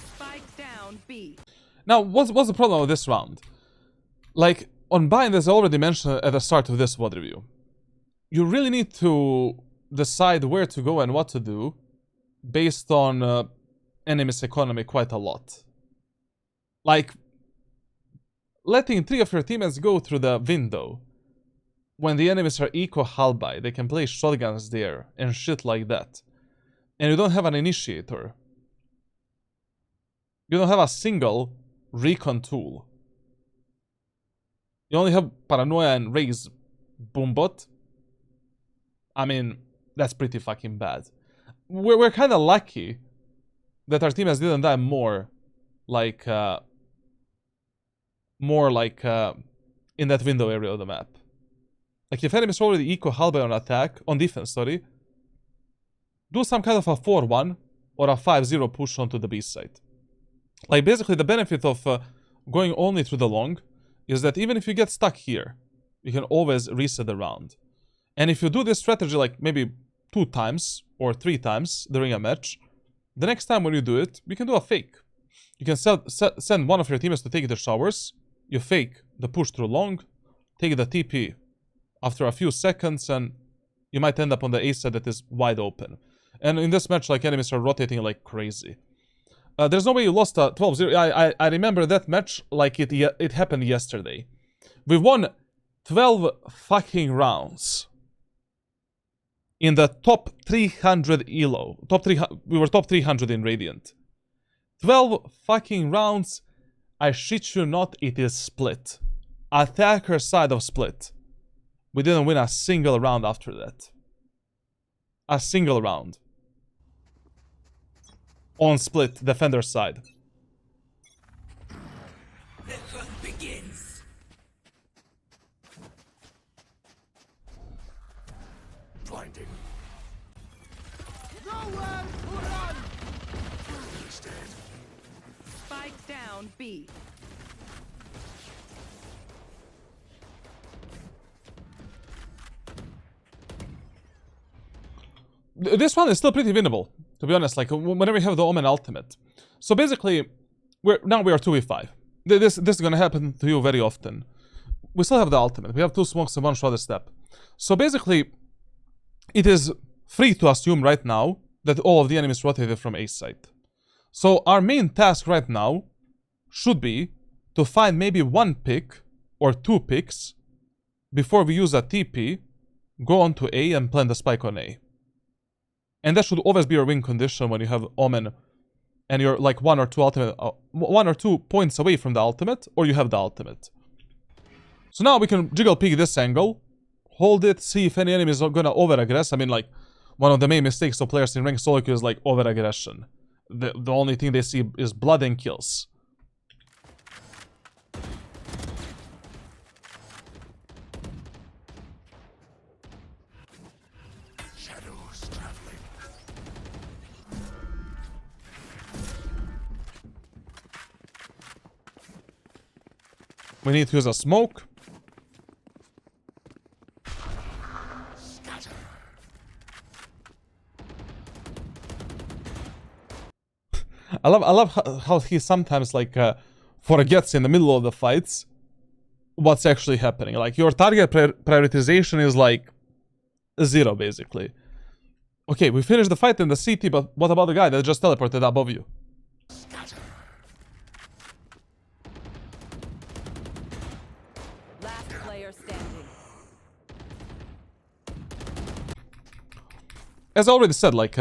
Spike down B. Now, what's the problem with this round? Like, on Bind, as I already mentioned at the start of this VOD review, you really need to decide where to go and what to do based on enemy's economy quite a lot. Like, letting 3 of your teammates go through the window when the enemies are eco halby, they can play shotguns there and shit like that. And you don't have an initiator. You don't have a single recon tool. You only have Paranoia and Raise Boombot. I mean, that's pretty fucking bad. We're kind of lucky that our teammates didn't die more like in that window area of the map. Like if enemies are already eco halberd on attack, on defense, sorry, do some kind of a 4-1 or a 5-0 push onto the B side. Like basically the benefit of going only through the long is that even if you get stuck here, you can always reset the round. And if you do this strategy like maybe 2 times or 3 times during a match, the next time when you do it, you can do a fake. You can send one of your teammates to take the showers, you fake the push through long, take the TP after a few seconds, and you might end up on the A side that is wide open. And in this match, like, enemies are rotating like crazy. There's no way you lost a 12-0. I remember that match like it happened yesterday. We won 12 fucking rounds. In the top 300 elo. We were top 300 in Radiant. 12 fucking rounds. I shit you not, it is split. Attacker side of split. We didn't win a single round after that. A single round. On split, defender side. The hunt begins. Blinding. Nowhere to run. He's dead. Spike down B. This one is still pretty winnable, to be honest, like whenever we have the Omen ultimate. So basically, we are 2v5. This is gonna happen to you very often. We still have the ultimate. We have 2 smokes and 1 shot step. So basically, it is free to assume right now that all of the enemies rotated from A side. So our main task right now should be to find maybe 1 pick or 2 picks before we use a TP, go on to A and plant the spike on A. And that should always be your win condition when you have Omen and you're like 1 or 2 points away from the ultimate, or you have the ultimate. So now we can jiggle peek this angle, hold it, see if any enemies are gonna over-aggress. I mean, like, one of the main mistakes of players in ranked solo queue is like over-aggression. The only thing they see is blood and kills. Shadows traveling. We need to use a smoke. Scatter. I love how he sometimes like forgets in the middle of the fights what's actually happening. Like your target prioritization is like 0 basically. Okay, we finished the fight in the CT, but what about the guy that just teleported above you? Scatter. Last player standing. As I already said, like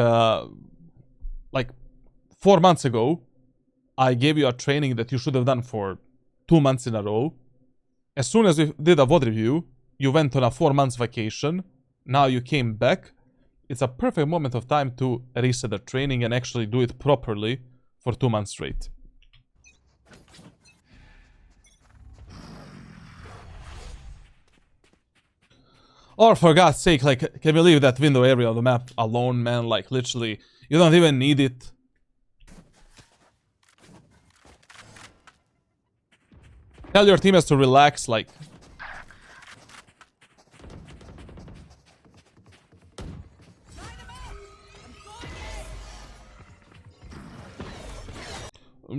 4 months ago, I gave you a training that you should have done for 2 months in a row. As soon as we did a VOD review, you went on a 4 months vacation. Now you came back. It's a perfect moment of time to reset the training and actually do it properly for 2 months straight. Or for God's sake, like, can we leave that window area of the map alone, man? Like, literally, you don't even need it. Tell your teammates to relax, like...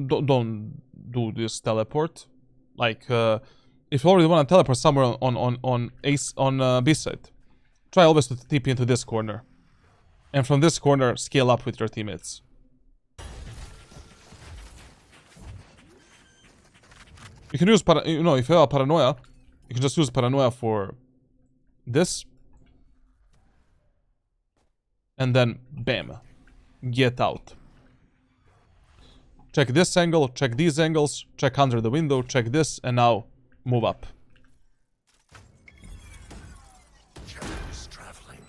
Don't do this teleport. Like, if you already want to teleport somewhere on B side, try always to TP into this corner. And from this corner, scale up with your teammates. You can use, if you have a Paranoia, you can just use Paranoia for this. And then, bam. Get out. Check this angle, check these angles, check under the window, check this, and now move up. Shadows traveling.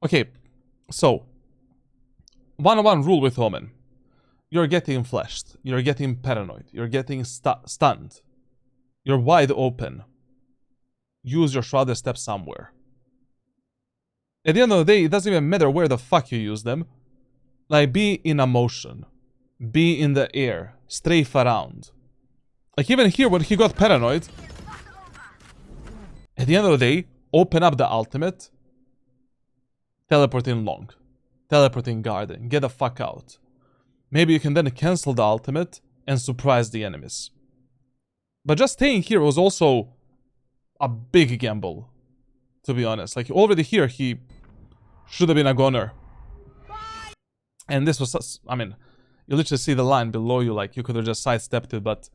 Okay, so 101 rule with Omen. You're getting flashed, you're getting paranoid, you're getting stunned, you're wide open. Use your shrouded step somewhere. At the end of the day, it doesn't even matter where the fuck you use them. Like, be in a motion, be in the air, strafe around. Like, even here when he got paranoid, at the end of the day, open up the ultimate, teleport in long, teleport in garden, get the fuck out. Maybe you can then cancel the ultimate and surprise the enemies. But just staying here was also a big gamble, to be honest. Like, already here, he should have been a goner. And this was, I mean, you literally see the line below you, like, you could have just sidestepped it, but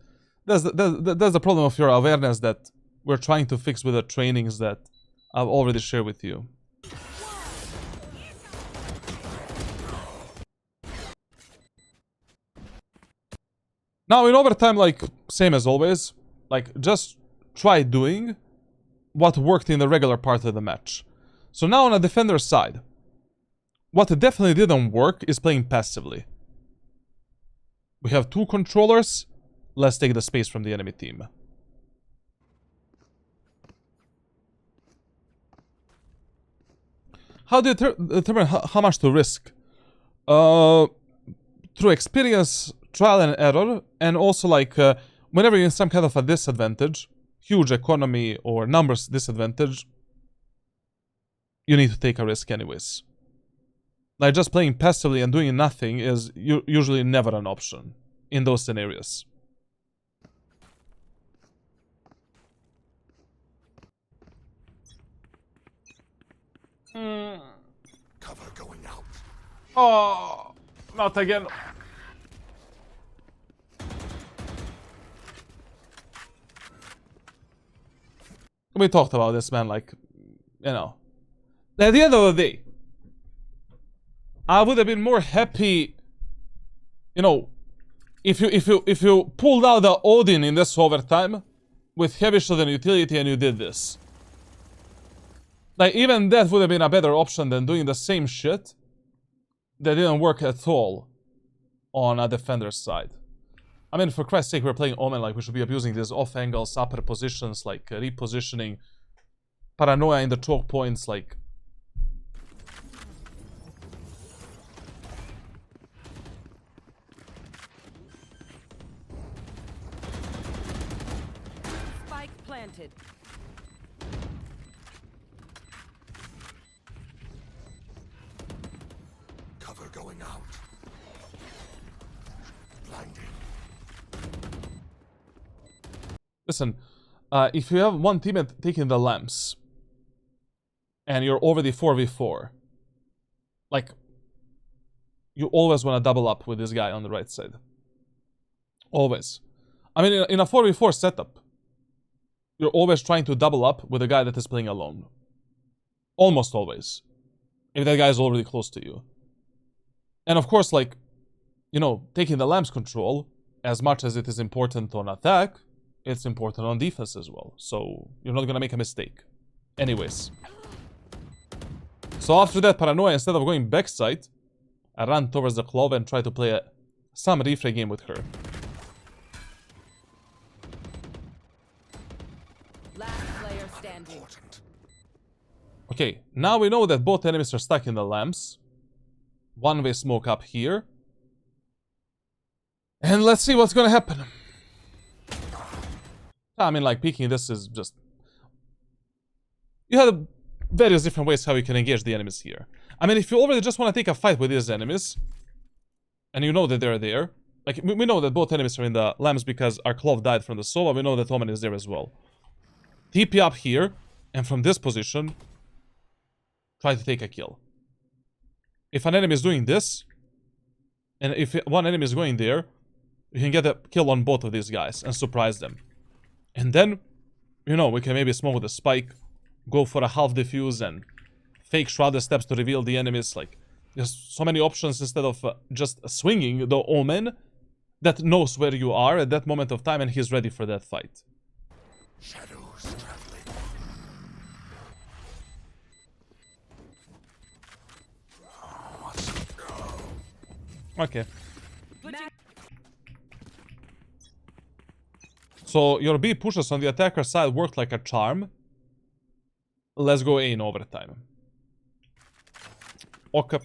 that's the problem of your awareness that we're trying to fix with the trainings that I've already shared with you. Now, in overtime, like, same as always, like, just try doing what worked in the regular part of the match. So now on a defender's side, what definitely didn't work is playing passively. We have two controllers, let's take the space from the enemy team. How do you determine how much to risk? Through experience, trial and error, and also like whenever you're in some kind of a disadvantage, huge economy or numbers disadvantage, you need to take a risk anyways. Like, just playing passively and doing nothing is usually never an option in those scenarios. Cover going out. Oh, not again. We talked about this, man, like, you know. At the end of the day, I would have been more happy, you know, if you pulled out the Odin in this overtime with heavy shield and utility and you did this. Like, even that would have been a better option than doing the same shit that didn't work at all on a defender's side. I mean, for Christ's sake, we're playing Omen, like, we should be abusing these off angles, upper positions, like, repositioning, paranoia in the choke points, like... Spike planted. Cover going out. Blinding. Listen, if you have one teammate taking the lamps, and you're already 4v4, like, you always want to double up with this guy on the right side. Always. I mean, in a 4v4 setup, you're always trying to double up with a guy that is playing alone. Almost always. If that guy is already close to you. And of course, like, you know, taking the lamps control, as much as it is important on attack, it's important on defense as well. So, you're not gonna make a mistake. Anyways. So after that paranoia, instead of going backside, I ran towards the Clove and tried to play some refray game with her. Last player standing. Important. Okay, now we know that both enemies are stuck in the lamps. One-way smoke up here. And let's see what's gonna happen. I mean, like, peeking this is just... You have various different ways how you can engage the enemies here. I mean, if you already just want to take a fight with these enemies, and you know that they're there, Like, we know that both enemies are in the lamps because our Clove died from the solo. We know that Omen is there as well. TP up here, and from this position, try to take a kill. If an enemy is doing this, and if one enemy is going there, you can get a kill on both of these guys and surprise them. And then, you know, we can maybe smoke with a spike, go for a half defuse and fake shrouded steps to reveal the enemies. Like, there's so many options instead of just swinging the Omen that knows where you are at that moment of time and he's ready for that fight. Shadows traveling. Okay. So your B pushes on the attacker side worked like a charm. Let's go A in overtime. Okay.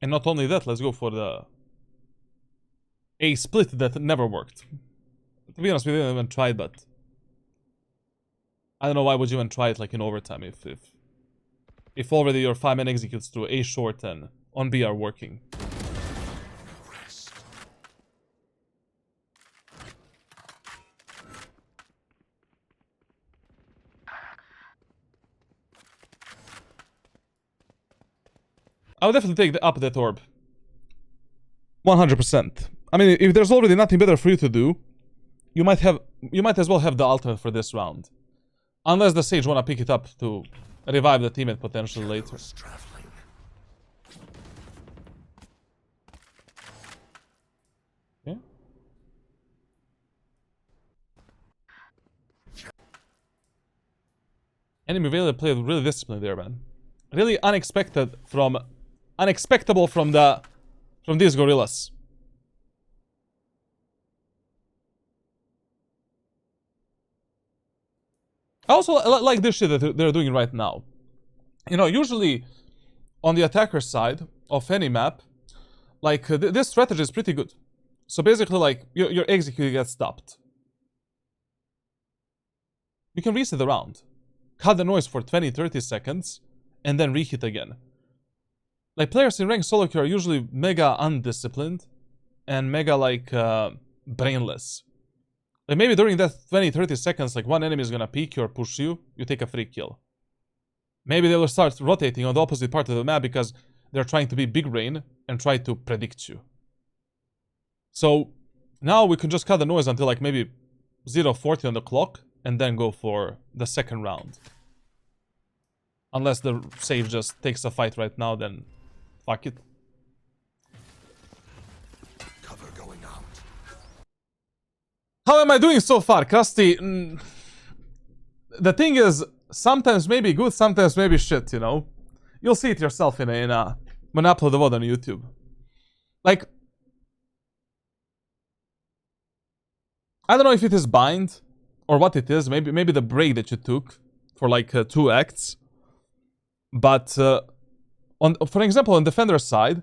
And not only that, let's go for the A split that never worked. To be honest, we didn't even try it, but I don't know why would you even try it like in overtime if already your 5-man executes through A short and on B are working. I would definitely take up that orb. 100%. I mean, if there's already nothing better for you to do, you might as well have the ultimate for this round. Unless the Sage wanna pick it up to revive the teammate potentially later. Yeah. Enemy really played really disciplined there, man. Really unexpectable from these gorillas. I also like this shit that they're doing right now. You know, usually on the attacker side of any map, like this strategy is pretty good. So basically, like your execute gets stopped. You can reset the round, cut the noise for 20-30 seconds, and then reheat again. Like players in ranked solo queue are usually mega undisciplined and mega like brainless. Like maybe during that 20-30 seconds, like one enemy is gonna peek you or push you, you take a free kill. Maybe they will start rotating on the opposite part of the map because they're trying to be big brain and try to predict you. So now we can just cut the noise until like maybe 0:40 on the clock and then go for the second round. Unless the save just takes a fight right now, then fuck it. Cover going out. How am I doing so far, Krusty? The thing is, sometimes maybe good, sometimes maybe shit, you know? You'll see it yourself when I upload the VOD on YouTube. Like, I don't know if it is bind or what it is. Maybe the break that you took for like 2 acts. But for example, on Defender's side,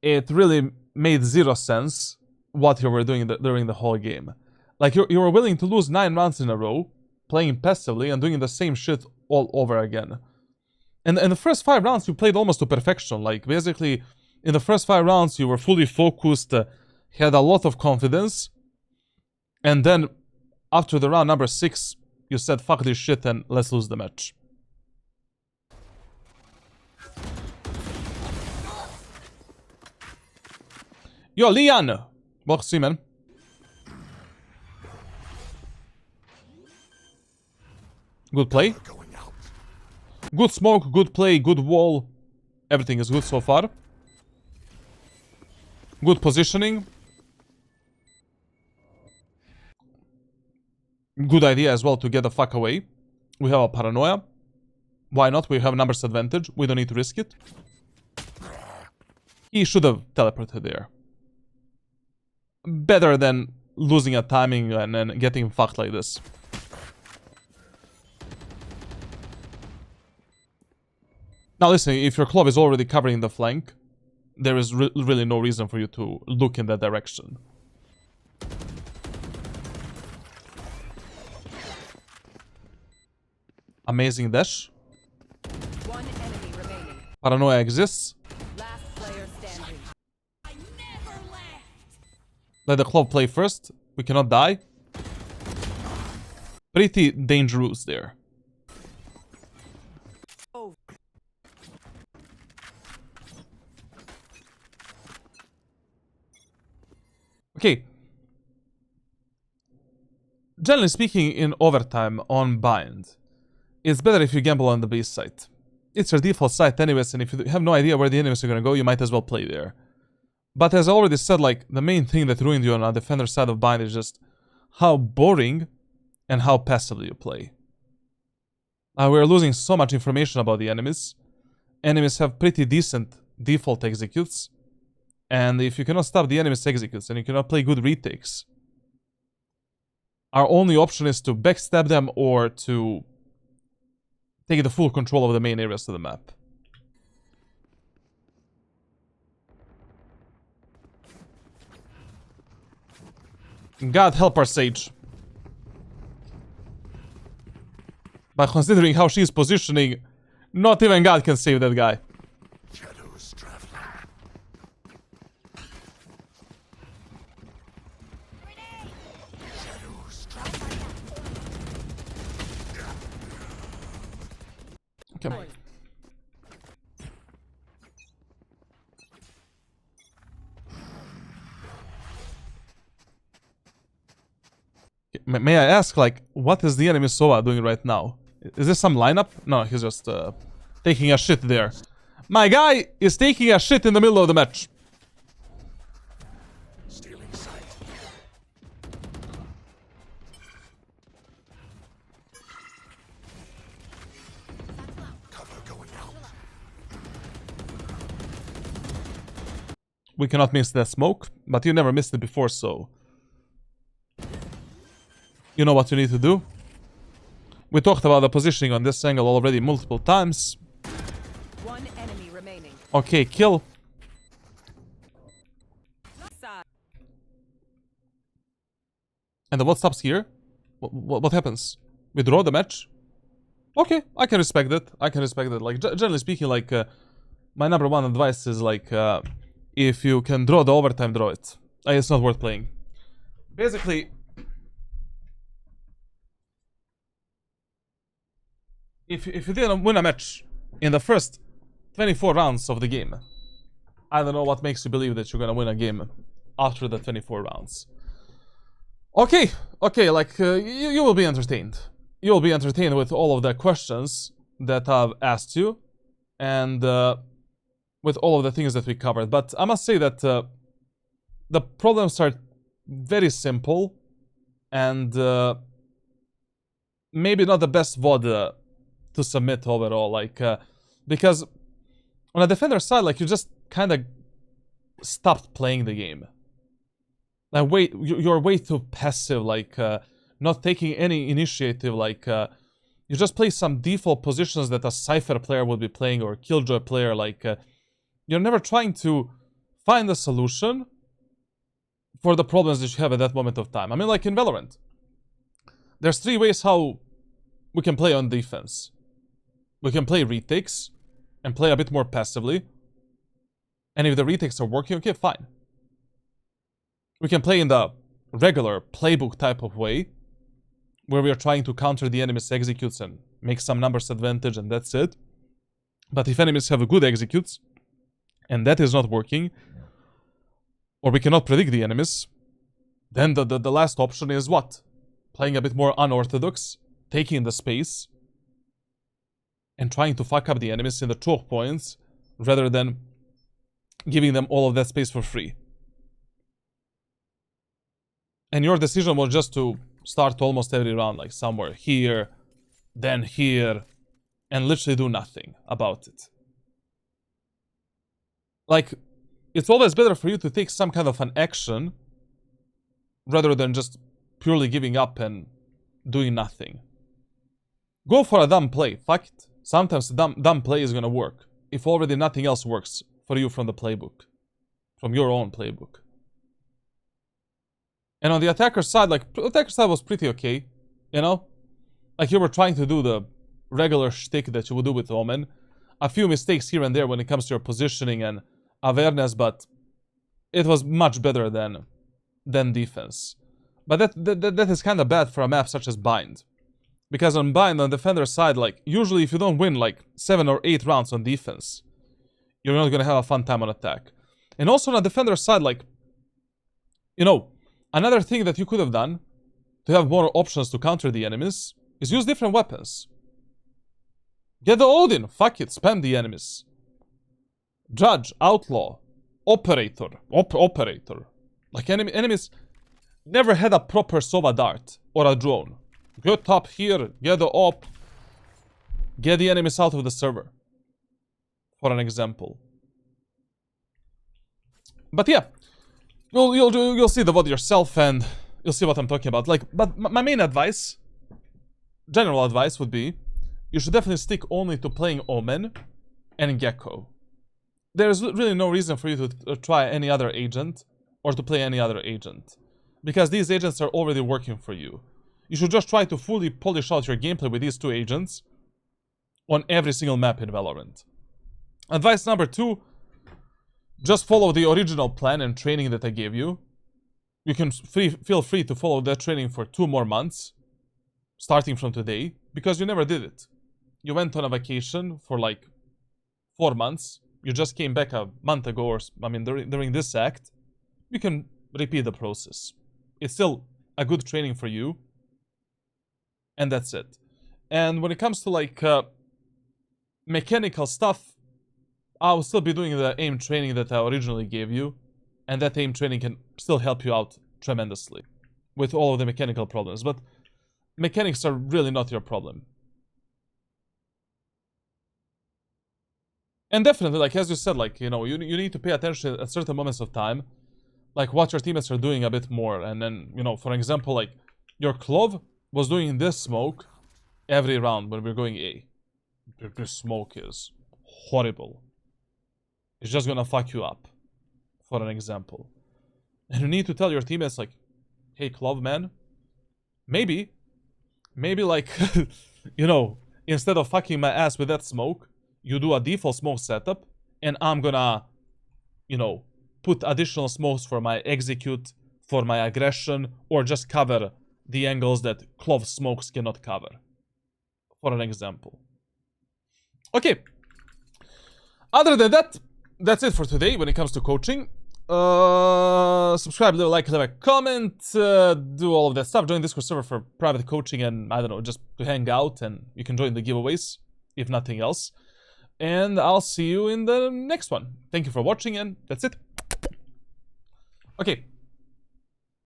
it really made 0 sense what you were doing during the whole game. Like you were willing to lose 9 rounds in a row, playing passively and doing the same shit all over again. And in the first 5 rounds, you played almost to perfection. Like basically, in the first 5 rounds, you were fully focused, had a lot of confidence, and then after the round number 6, you said fuck this shit and let's lose the match. Yo, Leon! Welcome to see, man. Good play. Good smoke, good play, good wall. Everything is good so far. Good positioning. Good idea as well to get the fuck away. We have a paranoia. Why not? We have numbers advantage. We don't need to risk it. He should have teleported there. Better than losing a timing and then getting fucked like this. Now listen, if your Clove is already covering the flank, there is really no reason for you to look in that direction. Amazing dash. One enemy remaining. Paranoia exists. Last player standing. Let the Clove play first. We cannot die. Pretty dangerous there. Oh. Okay. Generally speaking, in overtime on Bind, it's better if you gamble on the base site. It's your default site anyways, and if you have no idea where the enemies are gonna go, you might as well play there. But as I already said, like, the main thing that ruined you on a defender side of Bind is just how boring and how passively you play. We're losing so much information about the enemies. Enemies have pretty decent default executes. And if you cannot stop the enemy's executes and you cannot play good retakes, our only option is to backstab them or to take the full control of the main areas of the map. God help our Sage. By considering how she's positioning, not even God can save that guy. Shadows traveling. Shadows traveling. Okay. May I ask, like, what is the enemy Sova doing right now? Is this some lineup? No, he's just taking a shit there. My guy is taking a shit in the middle of the match. Stealing sight. Cover going out. We cannot miss that smoke, but you never missed it before, so you know what you need to do. We talked about the positioning on this angle already multiple times. One enemy remaining. Okay, kill. Side. And the what stops here? What happens? We draw the match? Okay, I can respect that. I can respect that. Like, generally speaking, like, my number one advice is, like, if you can draw the overtime, draw it. It's not worth playing. Basically, if you didn't win a match in the first 24 rounds of the game, I don't know what makes you believe that you're gonna win a game after the 24 rounds. Okay, like, you will be entertained. You will be entertained with all of the questions that I've asked you, and with all of the things that we covered. But I must say that the problems are very simple, and maybe not the best VOD to submit overall, like, because on a defender side, like, you just kind of stopped playing the game. Like, you're way too passive, like, not taking any initiative, like, you just play some default positions that a Cypher player would be playing, or a Killjoy player, like, you're never trying to find a solution for the problems that you have at that moment of time. I mean, like in Valorant, there's 3 ways how we can play on defense. We can play retakes and play a bit more passively. And if the retakes are working, okay, fine. We can play in the regular playbook type of way, where we are trying to counter the enemy's executes and make some numbers advantage, and that's it. But if enemies have a good executes, and that is not working, or we cannot predict the enemies, then the last option is what? Playing a bit more unorthodox, taking the space, and trying to fuck up the enemies in the choke points, rather than giving them all of that space for free. And your decision was just to start almost every round, like somewhere here, then here, and literally do nothing about it. Like, it's always better for you to take some kind of an action, rather than just purely giving up and doing nothing. Go for a dumb play, fuck it. Sometimes a dumb play is gonna work, if already nothing else works for you from the playbook. From your own playbook. And on the attacker side, like, the attacker side was pretty okay, you know? Like, you were trying to do the regular shtick that you would do with Omen. A few mistakes here and there when it comes to your positioning and awareness, but it was much better than than defense. But that is kind of bad for a map such as Bind. Because on Bind, on defender side, like, usually if you don't win, like, 7 or 8 rounds on defense, you're not gonna have a fun time on attack. And also on a defender side, like, you know, another thing that you could have done to have more options to counter the enemies is use different weapons. Get the Odin, fuck it, spam the enemies. Judge, Outlaw, Operator, Operator. Like, enemies never had a proper Sova Dart or a drone. Get up here, get the op, get the enemies out of the server. For an example. But yeah, you'll see the VOD yourself and you'll see what I'm talking about. Like, but my main advice, general advice would be, you should definitely stick only to playing Omen and Gecko. There's really no reason for you to try any other agent or to play any other agent. Because these agents are already working for you. You should just try to fully polish out your gameplay with these 2 agents on every single map in Valorant. Advice number 2, just follow the original plan and training that I gave you. You can feel free to follow that training for 2 more months, starting from today, because you never did it. You went on a vacation for like 4 months. You just came back a month ago, or I mean during this act. You can repeat the process. It's still a good training for you. And that's it. And when it comes to like mechanical stuff, I'll still be doing the aim training that I originally gave you. And that aim training can still help you out tremendously with all of the mechanical problems. But mechanics are really not your problem. And definitely, like as you said, like, you know, you need to pay attention at certain moments of time. Like what your teammates are doing a bit more. And then, you know, for example, like your Clove was doing this smoke every round when we're going A. This smoke is horrible. It's just gonna fuck you up, for an example. And you need to tell your teammates like, hey Clove man, maybe like, you know, instead of fucking my ass with that smoke, you do a default smoke setup, and I'm gonna, you know, put additional smokes for my execute, for my aggression, or just cover the angles that Clove smokes cannot cover. For an example. Okay. Other than that, that's it for today when it comes to coaching. Subscribe, leave a like, leave a comment, do all of that stuff. Join Discord server for private coaching and, I don't know, just to hang out, and you can join the giveaways, if nothing else. And I'll see you in the next one. Thank you for watching, and that's it. Okay.